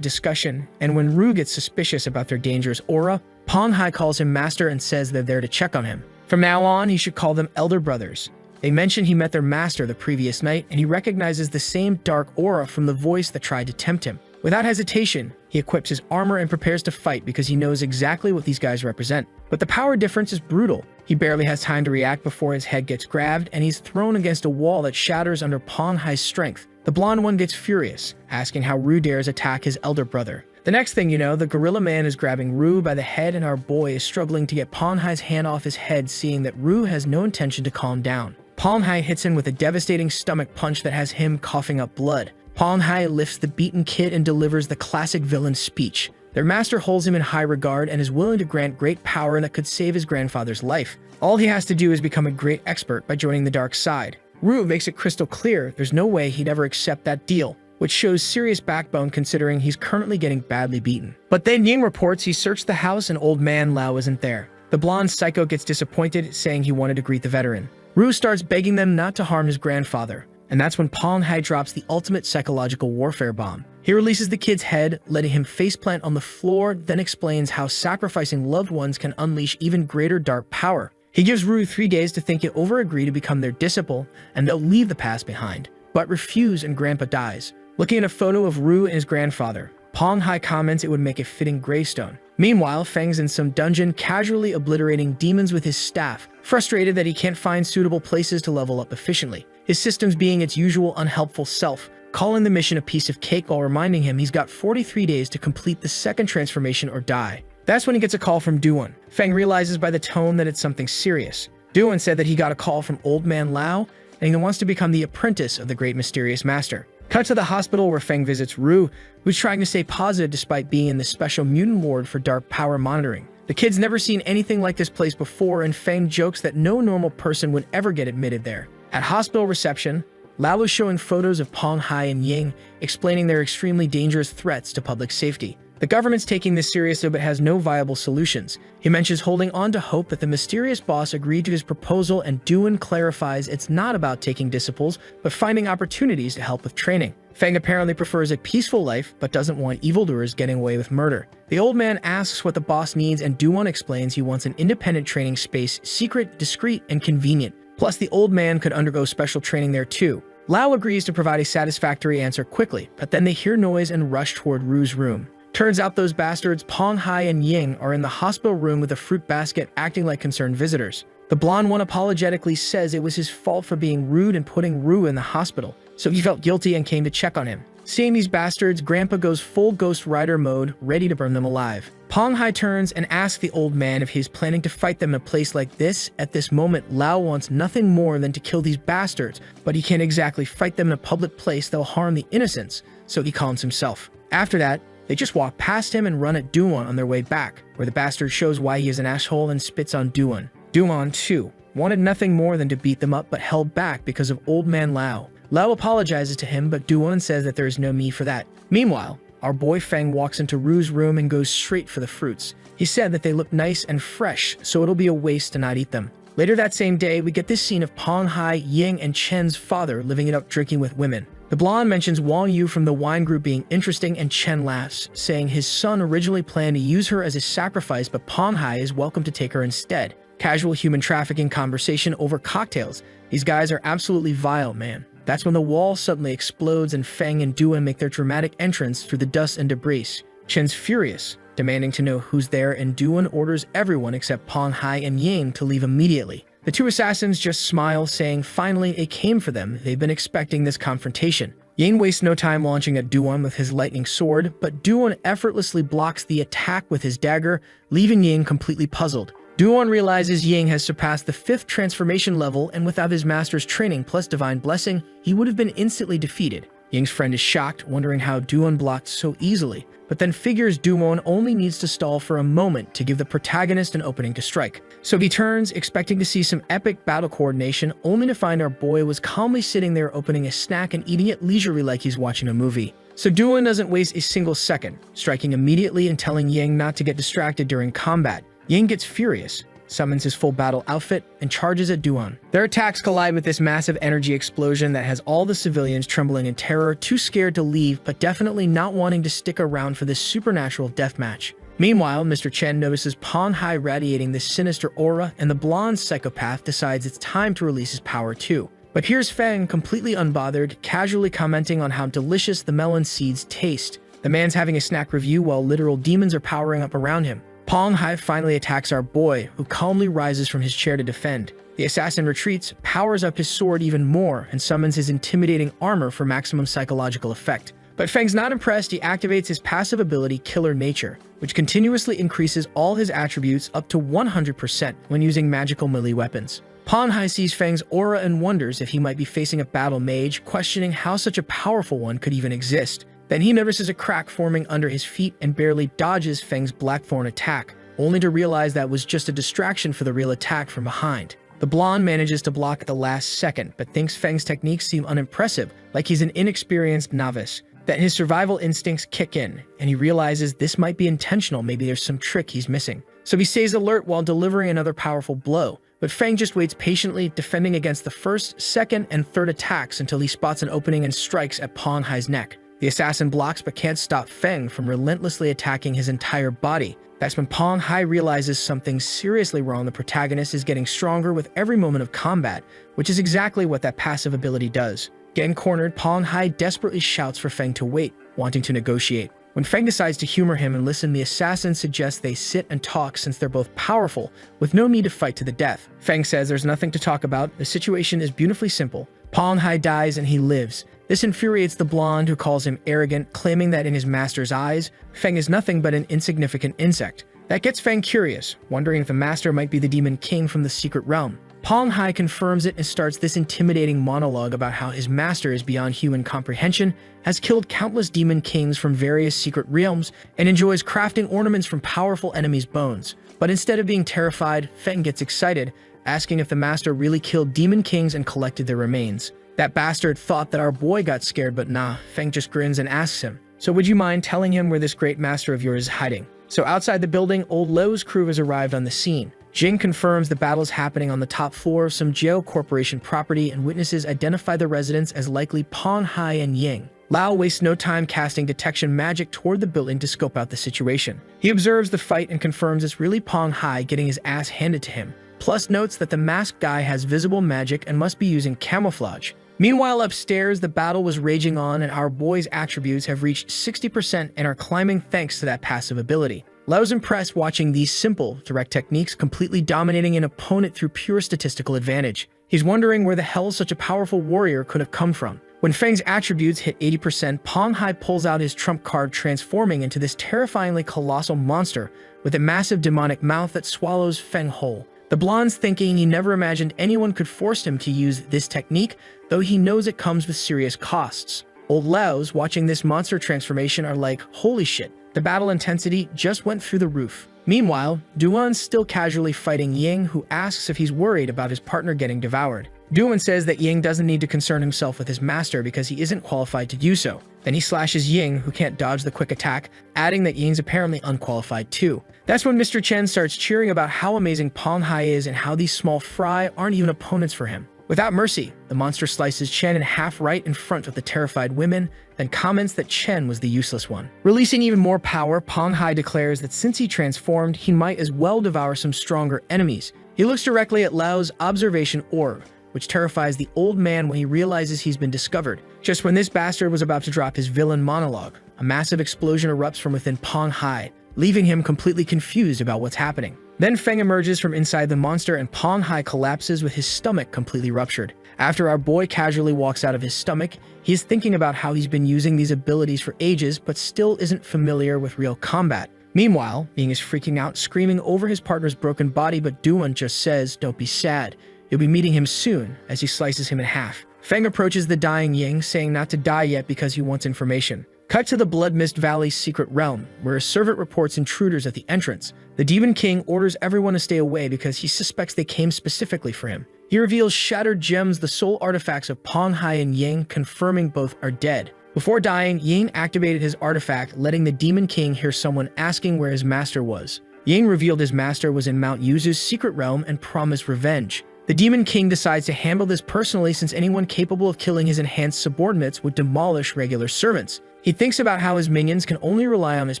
discussion, and when Ru gets suspicious about their dangerous aura, Peng Hai calls him master and says they're there to check on him. From now on, he should call them elder brothers. They mention he met their master the previous night, and he recognizes the same dark aura from the voice that tried to tempt him. Without hesitation, he equips his armor and prepares to fight because he knows exactly what these guys represent. But the power difference is brutal. He barely has time to react before his head gets grabbed, and he's thrown against a wall that shatters under Peng Hai's strength. The blonde one gets furious, asking how Ru dares attack his elder brother. The next thing you know, the gorilla man is grabbing Ru by the head, and our boy is struggling to get Peng Hai's hand off his head, seeing that Ru has no intention to calm down. Peng Hai hits him with a devastating stomach punch that has him coughing up blood. Peng Hai lifts the beaten kid and delivers the classic villain speech. Their master holds him in high regard and is willing to grant great power that could save his grandfather's life. All he has to do is become a great expert by joining the dark side. Ru makes it crystal clear there's no way he'd ever accept that deal, which shows serious backbone considering he's currently getting badly beaten. But then Ying reports he searched the house and old man Lao isn't there. The blonde psycho gets disappointed, saying he wanted to greet the veteran. Ru starts begging them not to harm his grandfather, and that's when Peng Hai drops the ultimate psychological warfare bomb. He releases the kid's head, letting him faceplant on the floor, then explains how sacrificing loved ones can unleash even greater dark power. He gives Ru 3 days to think it over, agree to become their disciple, and they'll leave the past behind, but refuse and Grandpa dies. Looking at a photo of Ru and his grandfather, Peng Hai comments it would make a fitting gravestone. Meanwhile, Feng's in some dungeon casually obliterating demons with his staff, frustrated that he can't find suitable places to level up efficiently. His systems being its usual unhelpful self, calling the mission a piece of cake while reminding him he's got 43 days to complete the second transformation or die. That's when he gets a call from Duan. Feng realizes by the tone that it's something serious. Duan said that he got a call from Old Man Lao, and he wants to become the apprentice of the great mysterious master. Cut to the hospital where Feng visits Ru, who's trying to stay positive despite being in the special mutant ward for dark power monitoring. The kid's never seen anything like this place before, and Feng jokes that no normal person would ever get admitted there. At hospital reception, Lao is showing photos of Peng Hai and Ying, explaining their extremely dangerous threats to public safety. The government's taking this seriously but has no viable solutions. He mentions holding on to hope that the mysterious boss agreed to his proposal, and Duan clarifies it's not about taking disciples, but finding opportunities to help with training. Feng apparently prefers a peaceful life, but doesn't want evildoers getting away with murder. The old man asks what the boss needs, and Duan explains he wants an independent training space, secret, discreet, and convenient. Plus, the old man could undergo special training there too. Lao agrees to provide a satisfactory answer quickly, but then they hear noise and rush toward Ru's room. Turns out those bastards Peng Hai and Ying are in the hospital room with a fruit basket, acting like concerned visitors. The blonde one apologetically says it was his fault for being rude and putting Ru in the hospital, so he felt guilty and came to check on him. Seeing these bastards, Grandpa goes full Ghost Rider mode, ready to burn them alive. Peng Hai turns and asks the old man if he's planning to fight them in a place like this. At this moment, Lao wants nothing more than to kill these bastards, but he can't exactly fight them in a public place that'll harm the innocents, so he calms himself. After that, they just walk past him and run at Duan on their way back, where the bastard shows why he is an asshole and spits on Duan. Duan, too, wanted nothing more than to beat them up but held back because of Old Man Lao. Lao apologizes to him, but Duan says that there is no me for that. Meanwhile, our boy Feng walks into Ru's room and goes straight for the fruits. He said that they look nice and fresh, so it'll be a waste to not eat them. Later that same day, we get this scene of Peng Hai, Ying, and Chen's father living it up drinking with women. The blonde mentions Wang Yu from the wine group being interesting, and Chen laughs, saying his son originally planned to use her as a sacrifice, but Peng Hai is welcome to take her instead. Casual human trafficking conversation over cocktails. These guys are absolutely vile, man. That's when the wall suddenly explodes and Feng and Duan make their dramatic entrance through the dust and debris. Chen's furious, demanding to know who's there, and Duan orders everyone except Peng Hai and Ying to leave immediately. The two assassins just smile, saying finally it came for them. They've been expecting this confrontation. Ying wastes no time launching at Duan with his lightning sword, but Duan effortlessly blocks the attack with his dagger, leaving Ying completely puzzled. Duan realizes Ying has surpassed the 5th transformation level, and without his master's training plus divine blessing, he would have been instantly defeated. Ying's friend is shocked, wondering how Duan blocked so easily, but then figures Duan only needs to stall for a moment to give the protagonist an opening to strike. So he turns, expecting to see some epic battle coordination, only to find our boy was calmly sitting there opening a snack and eating it leisurely like he's watching a movie. So Duan doesn't waste a single second, striking immediately and telling Ying not to get distracted during combat. Ying gets furious, summons his full battle outfit, and charges at Duan. Their attacks collide with this massive energy explosion that has all the civilians trembling in terror, too scared to leave but definitely not wanting to stick around for this supernatural deathmatch. Meanwhile, Mr. Chen notices Pang Hai radiating this sinister aura, and the blonde psychopath decides it's time to release his power too. But here's Feng, completely unbothered, casually commenting on how delicious the melon seeds taste. The man's having a snack review while literal demons are powering up around him. Pang Hai finally attacks our boy, who calmly rises from his chair to defend. The assassin retreats, powers up his sword even more, and summons his intimidating armor for maximum psychological effect. But Feng's not impressed. He activates his passive ability, Killer Nature, which continuously increases all his attributes up to 100% when using magical melee weapons. Pang Hai sees Feng's aura and wonders if he might be facing a battle mage, questioning how such a powerful one could even exist. Then he notices a crack forming under his feet and barely dodges Feng's Blackthorn attack, only to realize that was just a distraction for the real attack from behind. The blonde manages to block at the last second, but thinks Feng's techniques seem unimpressive, like he's an inexperienced novice. That his survival instincts kick in, and he realizes this might be intentional, maybe there's some trick he's missing. So he stays alert while delivering another powerful blow, but Feng just waits patiently, defending against the first, second, and third attacks until he spots an opening and strikes at Pang Hai's neck. The assassin blocks but can't stop Feng from relentlessly attacking his entire body. That's when Pang Hai realizes something seriously wrong. The protagonist is getting stronger with every moment of combat, which is exactly what that passive ability does. Getting cornered, Pang Hai desperately shouts for Feng to wait, wanting to negotiate. When Feng decides to humor him and listen, the assassin suggests they sit and talk since they're both powerful, with no need to fight to the death. Feng says there's nothing to talk about, the situation is beautifully simple. Pang Hai dies and he lives. This infuriates the blonde, who calls him arrogant, claiming that in his master's eyes, Feng is nothing but an insignificant insect. That gets Feng curious, wondering if the master might be the demon king from the secret realm. Pang Hai confirms it and starts this intimidating monologue about how his master is beyond human comprehension, has killed countless demon kings from various secret realms, and enjoys crafting ornaments from powerful enemies' bones. But instead of being terrified, Feng gets excited, asking if the master really killed demon kings and collected their remains. That bastard thought that our boy got scared, but nah, Feng just grins and asks him, "So would you mind telling him where this great master of yours is hiding?" So outside the building, old Lo's crew has arrived on the scene. Jing confirms the battle's happening on the top floor of some Jiao Corporation property, and witnesses identify the residents as likely Pang Hai and Ying. Lao wastes no time casting detection magic toward the building to scope out the situation. He observes the fight and confirms it's really Pang Hai getting his ass handed to him, plus notes that the masked guy has visible magic and must be using camouflage. Meanwhile, upstairs, the battle was raging on, and our boy's attributes have reached 60% and are climbing thanks to that passive ability. Lao's impressed watching these simple, direct techniques completely dominating an opponent through pure statistical advantage. He's wondering where the hell such a powerful warrior could have come from. When Feng's attributes hit 80%, Pang Hai pulls out his trump card, transforming into this terrifyingly colossal monster with a massive demonic mouth that swallows Feng whole. The blonde's thinking he never imagined anyone could force him to use this technique, though he knows it comes with serious costs. Old Laos, watching this monster transformation, are like, holy shit, the battle intensity just went through the roof. Meanwhile, Duan's still casually fighting Ying, who asks if he's worried about his partner getting devoured. Duan says that Ying doesn't need to concern himself with his master because he isn't qualified to do so. Then he slashes Ying, who can't dodge the quick attack, adding that Ying's apparently unqualified too. That's when Mr. Chen starts cheering about how amazing Pang Hai is and how these small fry aren't even opponents for him. Without mercy, the monster slices Chen in half right in front of the terrified women, then comments that Chen was the useless one. Releasing even more power, Pang Hai declares that since he transformed, he might as well devour some stronger enemies. He looks directly at Lao's observation orb, which terrifies the old man when he realizes he's been discovered. Just when this bastard was about to drop his villain monologue, a massive explosion erupts from within Pang Hai, leaving him completely confused about what's happening. Then Feng emerges from inside the monster and Pang Hai collapses with his stomach completely ruptured. After our boy casually walks out of his stomach, he is thinking about how he's been using these abilities for ages but still isn't familiar with real combat. Meanwhile, Ying is freaking out, screaming over his partner's broken body, but Duan just says, "Don't be sad. You'll be meeting him soon," as he slices him in half. Feng approaches the dying Ying, saying not to die yet because he wants information. Cut to the Blood Mist Valley's secret realm, where a servant reports intruders at the entrance. The Demon King orders everyone to stay away because he suspects they came specifically for him. He reveals shattered gems, the sole artifacts of Ponghai and Ying, confirming both are dead. Before dying, Ying activated his artifact, letting the Demon King hear someone asking where his master was. Ying revealed his master was in Mount Yuzu's secret realm and promised revenge. The Demon King decides to handle this personally since anyone capable of killing his enhanced subordinates would demolish regular servants. He thinks about how his minions can only rely on his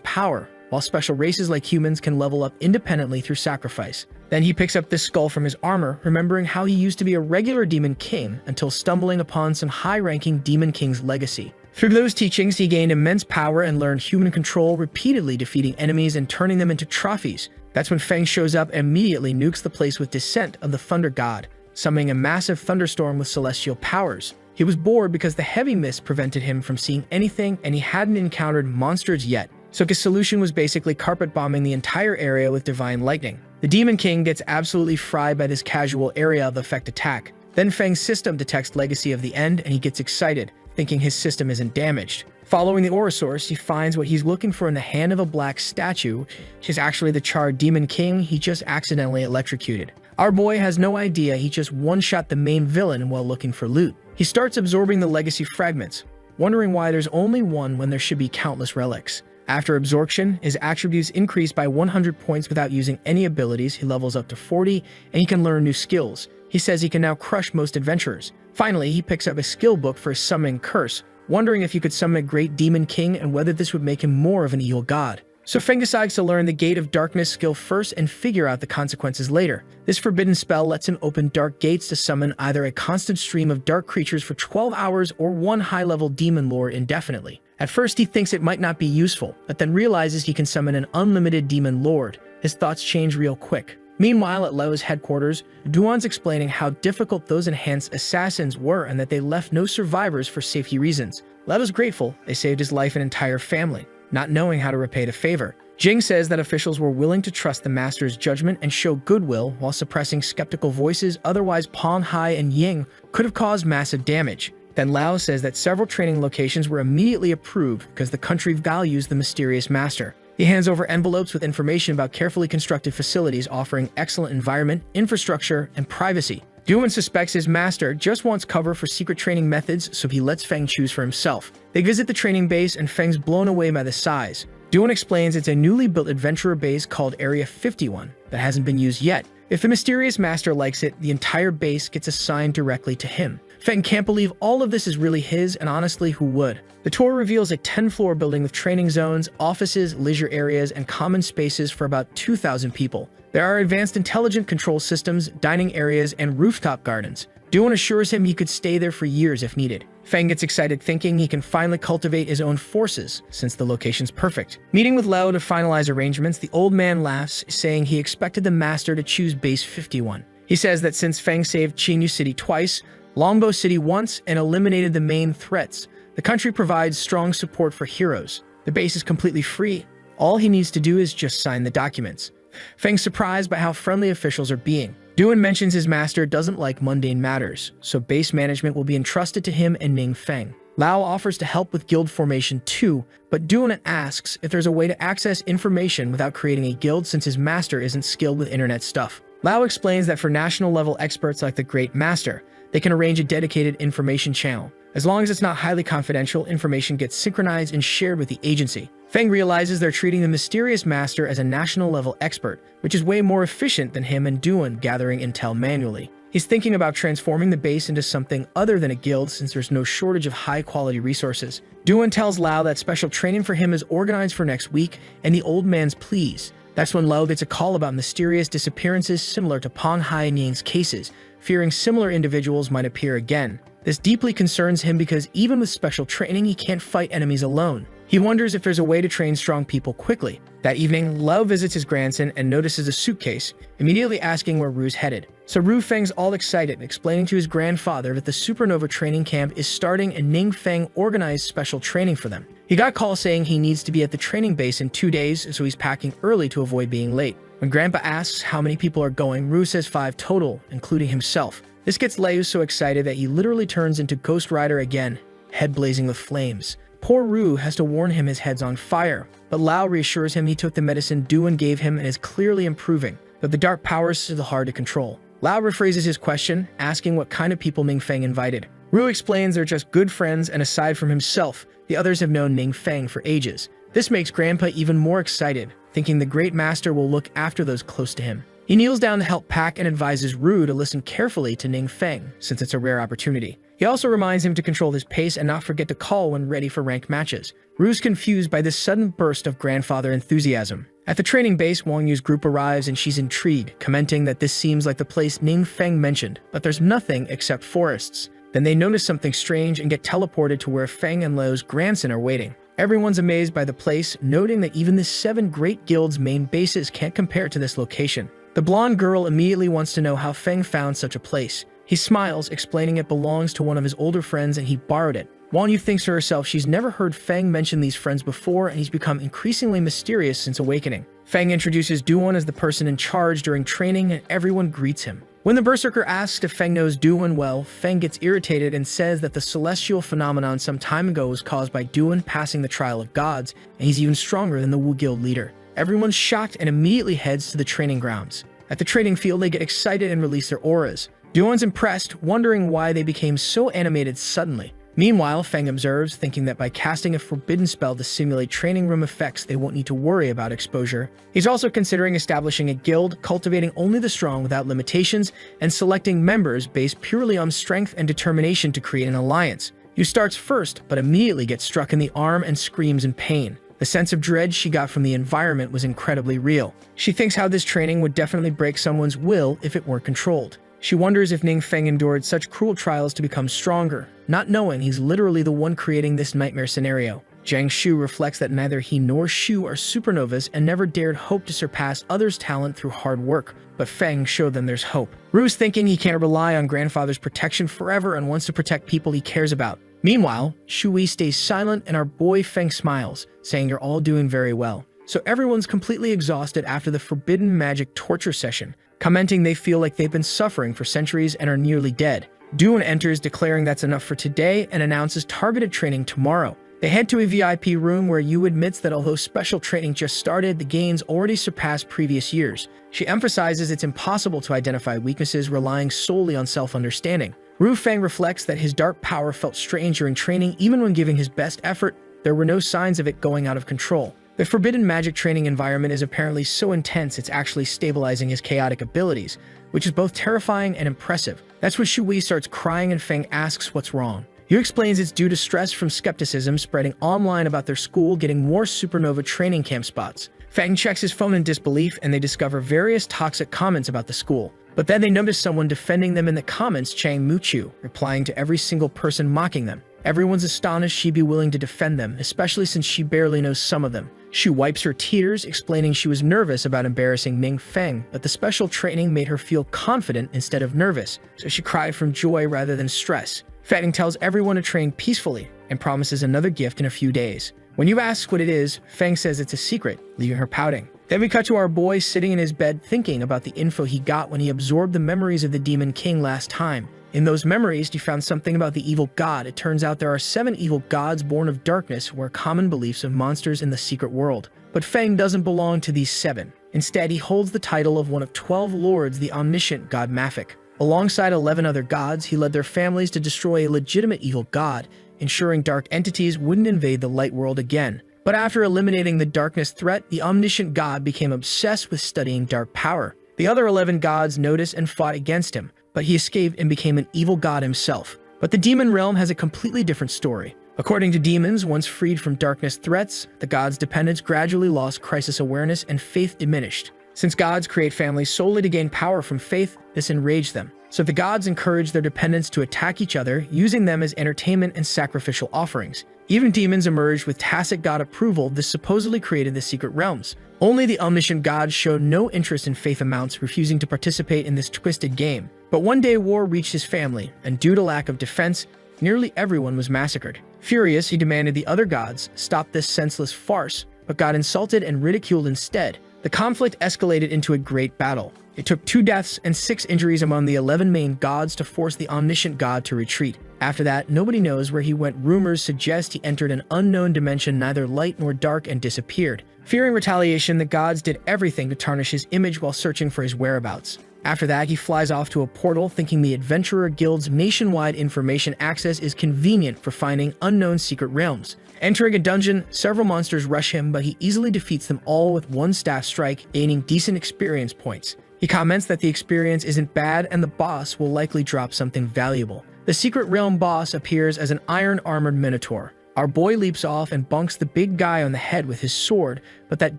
power, while special races like humans can level up independently through sacrifice. Then he picks up this skull from his armor, remembering how he used to be a regular Demon King until stumbling upon some high-ranking Demon King's legacy. Through those teachings, he gained immense power and learned human control, repeatedly defeating enemies and turning them into trophies. That's when Feng shows up and immediately nukes the place with Descent of the Thunder God, summoning a massive thunderstorm with celestial powers. He was bored because the heavy mist prevented him from seeing anything and he hadn't encountered monsters yet, so his solution was basically carpet bombing the entire area with divine lightning. The Demon King gets absolutely fried by this casual area of effect attack. Then Feng's system detects Legacy of the End and he gets excited, thinking his system isn't damaged. Following the aura source, he finds what he's looking for in the hand of a black statue, which is actually the charred Demon King he just accidentally electrocuted. Our boy has no idea he just one-shot the main villain while looking for loot. He starts absorbing the legacy fragments, wondering why there's only one when there should be countless relics. After absorption, his attributes increase by 100 points without using any abilities. He levels up to 40, and he can learn new skills. He says he can now crush most adventurers. Finally, he picks up a skill book for his summoning curse, wondering if he could summon a great Demon King and whether this would make him more of an evil god. So Feng decides to learn the Gate of Darkness skill first and figure out the consequences later. This forbidden spell lets him open dark gates to summon either a constant stream of dark creatures for 12 hours or one high-level demon lord indefinitely. At first he thinks it might not be useful, but then realizes he can summon an unlimited demon lord. His thoughts change real quick. Meanwhile, at Lao's headquarters, Duan's explaining how difficult those enhanced assassins were and that they left no survivors for safety reasons. Lao's grateful they saved his life and entire family, not knowing how to repay the favor. Jing says that officials were willing to trust the master's judgment and show goodwill while suppressing skeptical voices, otherwise Ponghai and Ying could have caused massive damage. Then Lao says that several training locations were immediately approved because the country values the mysterious master. He hands over envelopes with information about carefully constructed facilities offering excellent environment, infrastructure, and privacy. Duan suspects his master just wants cover for secret training methods, so he lets Feng choose for himself. They visit the training base and Feng's blown away by the size. Duan explains it's a newly built adventurer base called Area 51 that hasn't been used yet. If the mysterious master likes it, the entire base gets assigned directly to him. Feng can't believe all of this is really his, and honestly, who would? The tour reveals a 10-floor building with training zones, offices, leisure areas, and common spaces for about 2,000 people. There are advanced intelligent control systems, dining areas, and rooftop gardens. Duan assures him he could stay there for years if needed. Feng gets excited thinking he can finally cultivate his own forces, since the location's perfect. Meeting with Lao to finalize arrangements, the old man laughs, saying he expected the master to choose Base 51. He says that since Feng saved Qinyu City twice, Longbow City once, and eliminated the main threats, the country provides strong support for heroes. The base is completely free. All he needs to do is just sign the documents. Feng's surprised by how friendly officials are being. Duan mentions his master doesn't like mundane matters, so base management will be entrusted to him and Ning Feng. Lao offers to help with guild formation too, but Duan asks if there's a way to access information without creating a guild since his master isn't skilled with internet stuff. Lao explains that for national-level experts like the Great Master, they can arrange a dedicated information channel. As long as it's not highly confidential, information gets synchronized and shared with the agency. Feng realizes they're treating the mysterious master as a national-level expert, which is way more efficient than him and Duan gathering intel manually. He's thinking about transforming the base into something other than a guild since there's no shortage of high-quality resources. Duan tells Lao that special training for him is organized for next week, and the old man's pleased. That's when Lao gets a call about mysterious disappearances similar to Ponghai and Ying's cases, fearing similar individuals might appear again. This deeply concerns him because even with special training, he can't fight enemies alone. He wonders if there's a way to train strong people quickly. That evening, Lao visits his grandson and notices a suitcase, immediately asking where Ru's headed. So Ru Feng's all excited, explaining to his grandfather that the Supernova training camp is starting and Ning Feng organized special training for them. He got a call saying he needs to be at the training base in 2 days, so he's packing early to avoid being late. When Grandpa asks how many people are going, Ru says 5 total, including himself. This gets Liu so excited that he literally turns into Ghost Rider again, head blazing with flames. Poor Ru has to warn him his head's on fire, but Lao reassures him he took the medicine Duan gave him and is clearly improving, but the dark powers are still hard to control. Lao rephrases his question, asking what kind of people Ningfeng invited. Ru explains they're just good friends, and aside from himself, the others have known Ningfeng for ages. This makes Grandpa even more excited, thinking the Great Master will look after those close to him. He kneels down to help pack and advises Ru to listen carefully to Ningfeng, since it's a rare opportunity. He also reminds him to control his pace and not forget to call when ready for ranked matches. Ru's confused by this sudden burst of grandfather enthusiasm. At the training base, Wang Yu's group arrives and she's intrigued, commenting that this seems like the place Ningfeng mentioned, but there's nothing except forests. Then they notice something strange and get teleported to where Feng and Lau's grandson are waiting. Everyone's amazed by the place, noting that even the 7 great guilds' main bases can't compare to this location. The blonde girl immediately wants to know how Feng found such a place. He smiles, explaining it belongs to one of his older friends and he borrowed it. Wang Yu thinks to herself she's never heard Feng mention these friends before, and he's become increasingly mysterious since awakening. Feng introduces Duan as the person in charge during training, and everyone greets him. When the Berserker asks if Feng knows Duan well, Feng gets irritated and says that the celestial phenomenon some time ago was caused by Duan passing the trial of gods, and he's even stronger than the Wu Guild leader. Everyone's shocked and immediately heads to the training grounds. At the training field, they get excited and release their auras. Duan's impressed, wondering why they became so animated suddenly. Meanwhile, Feng observes, thinking that by casting a forbidden spell to simulate training room effects, they won't need to worry about exposure. He's also considering establishing a guild, cultivating only the strong without limitations, and selecting members based purely on strength and determination to create an alliance. Yu starts first, but immediately gets struck in the arm and screams in pain. The sense of dread she got from the environment was incredibly real. She thinks how this training would definitely break someone's will if it weren't controlled. She wonders if Ningfeng endured such cruel trials to become stronger, not knowing he's literally the one creating this nightmare scenario. Jiang Shu reflects that neither he nor Shu are supernovas and never dared hope to surpass others' talent through hard work, but Feng showed them there's hope. Ru's thinking he can't rely on grandfather's protection forever and wants to protect people he cares about. Meanwhile, Shui stays silent and our boy Feng smiles, saying you're all doing very well. So everyone's completely exhausted after the forbidden magic torture session, commenting they feel like they've been suffering for centuries and are nearly dead. Duan enters, declaring that's enough for today, and announces targeted training tomorrow. They head to a VIP room where Yu admits that although special training just started, the gains already surpassed previous years. She emphasizes it's impossible to identify weaknesses relying solely on self-understanding. Ru Feng reflects that his dark power felt strange during training. Even when giving his best effort, there were no signs of it going out of control. The forbidden magic training environment is apparently so intense it's actually stabilizing his chaotic abilities, which is both terrifying and impressive. That's when Shui starts crying and Feng asks what's wrong. Yu explains it's due to stress from skepticism spreading online about their school getting more supernova training camp spots. Feng checks his phone in disbelief and they discover various toxic comments about the school. But then they notice someone defending them in the comments, Chang Muchu, replying to every single person mocking them. Everyone's astonished she'd be willing to defend them, especially since she barely knows some of them. Shu wipes her tears, explaining she was nervous about embarrassing Ningfeng, but the special training made her feel confident instead of nervous, so she cried from joy rather than stress. Feng tells everyone to train peacefully and promises another gift in a few days. When you ask what it is, Feng says it's a secret, leaving her pouting. Then we cut to our boy sitting in his bed thinking about the info he got when he absorbed the memories of the Demon King last time. In those memories, he found something about the evil god. It turns out there are 7 evil gods born of darkness who are common beliefs of monsters in the secret world. But Feng doesn't belong to these 7. Instead, he holds the title of one of 12 lords, the omniscient god Mafik. Alongside 11 other gods, he led their families to destroy a legitimate evil god, ensuring dark entities wouldn't invade the light world again. But after eliminating the darkness threat, the omniscient god became obsessed with studying dark power. The other 11 gods noticed and fought against him, but he escaped and became an evil god himself. But the demon realm has a completely different story. According to demons, once freed from darkness threats, the gods' dependents gradually lost crisis awareness and faith diminished. Since gods create families solely to gain power from faith, this enraged them. So the gods encouraged their dependents to attack each other, using them as entertainment and sacrificial offerings. Even demons emerged with tacit god approval. This supposedly created the secret realms. Only the omniscient god showed no interest in faith amounts, refusing to participate in this twisted game. But one day war reached his family, and due to lack of defense, nearly everyone was massacred. Furious, he demanded the other gods stop this senseless farce, but got insulted and ridiculed instead. The conflict escalated into a great battle. It took 2 deaths and 6 injuries among the 11 main gods to force the omniscient god to retreat. After that, nobody knows where he went. Rumors suggest he entered an unknown dimension, neither light nor dark, and disappeared. Fearing retaliation, the gods did everything to tarnish his image while searching for his whereabouts. After that, he flies off to a portal, thinking the Adventurer Guild's nationwide information access is convenient for finding unknown secret realms. Entering a dungeon, several monsters rush him, but he easily defeats them all with one staff strike, gaining decent experience points. He comments that the experience isn't bad and the boss will likely drop something valuable. The secret realm boss appears as an iron-armored minotaur. Our boy leaps off and bonks the big guy on the head with his sword, but that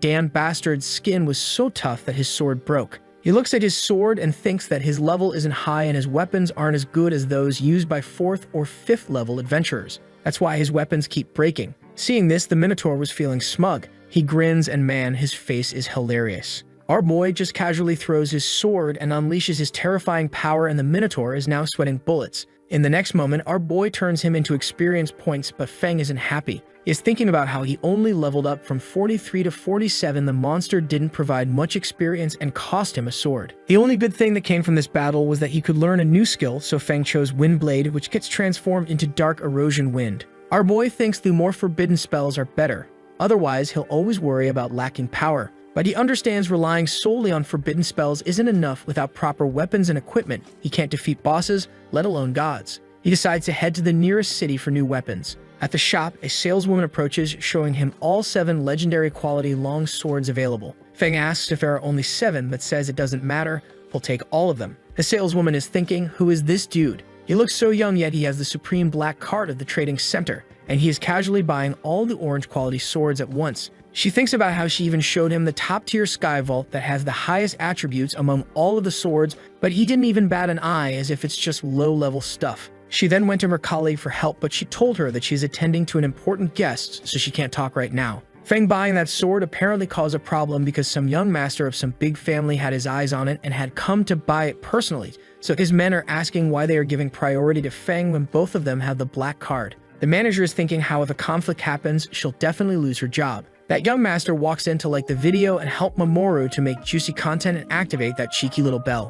damn bastard's skin was so tough that his sword broke. He looks at his sword and thinks that his level isn't high and his weapons aren't as good as those used by 4th or 5th level adventurers. That's why his weapons keep breaking. Seeing this, the minotaur was feeling smug. He grins and man, his face is hilarious. Our boy just casually throws his sword and unleashes his terrifying power, and the minotaur is now sweating bullets. In the next moment, our boy turns him into experience points, but Feng isn't happy. He is thinking about how he only leveled up from 43 to 47. The monster didn't provide much experience and cost him a sword. The only good thing that came from this battle was that he could learn a new skill, so Feng chose Windblade, which gets transformed into Dark Erosion Wind. Our boy thinks the more forbidden spells are better. Otherwise, he'll always worry about lacking power. But he understands relying solely on forbidden spells isn't enough without proper weapons and equipment. He can't defeat bosses, let alone gods. He decides to head to the nearest city for new weapons. At the shop, a saleswoman approaches, showing him all 7 legendary quality long swords available. Feng asks if there are only 7, but says it doesn't matter, he'll take all of them. The saleswoman is thinking, who is this dude? He looks so young, yet he has the supreme black card of the trading center, and he is casually buying all the orange quality swords at once. She thinks about how she even showed him the top-tier Sky Vault that has the highest attributes among all of the swords, but he didn't even bat an eye, as if it's just low-level stuff. She then went to her colleague for help, but she told her that she's attending to an important guest, so she can't talk right now. Feng buying that sword apparently caused a problem because some young master of some big family had his eyes on it and had come to buy it personally, so his men are asking why they are giving priority to Feng when both of them have the black card. The manager is thinking how if a conflict happens, she'll definitely lose her job. That young master walks in to like the video and help Mamoru to make juicy content and activate that cheeky little bell.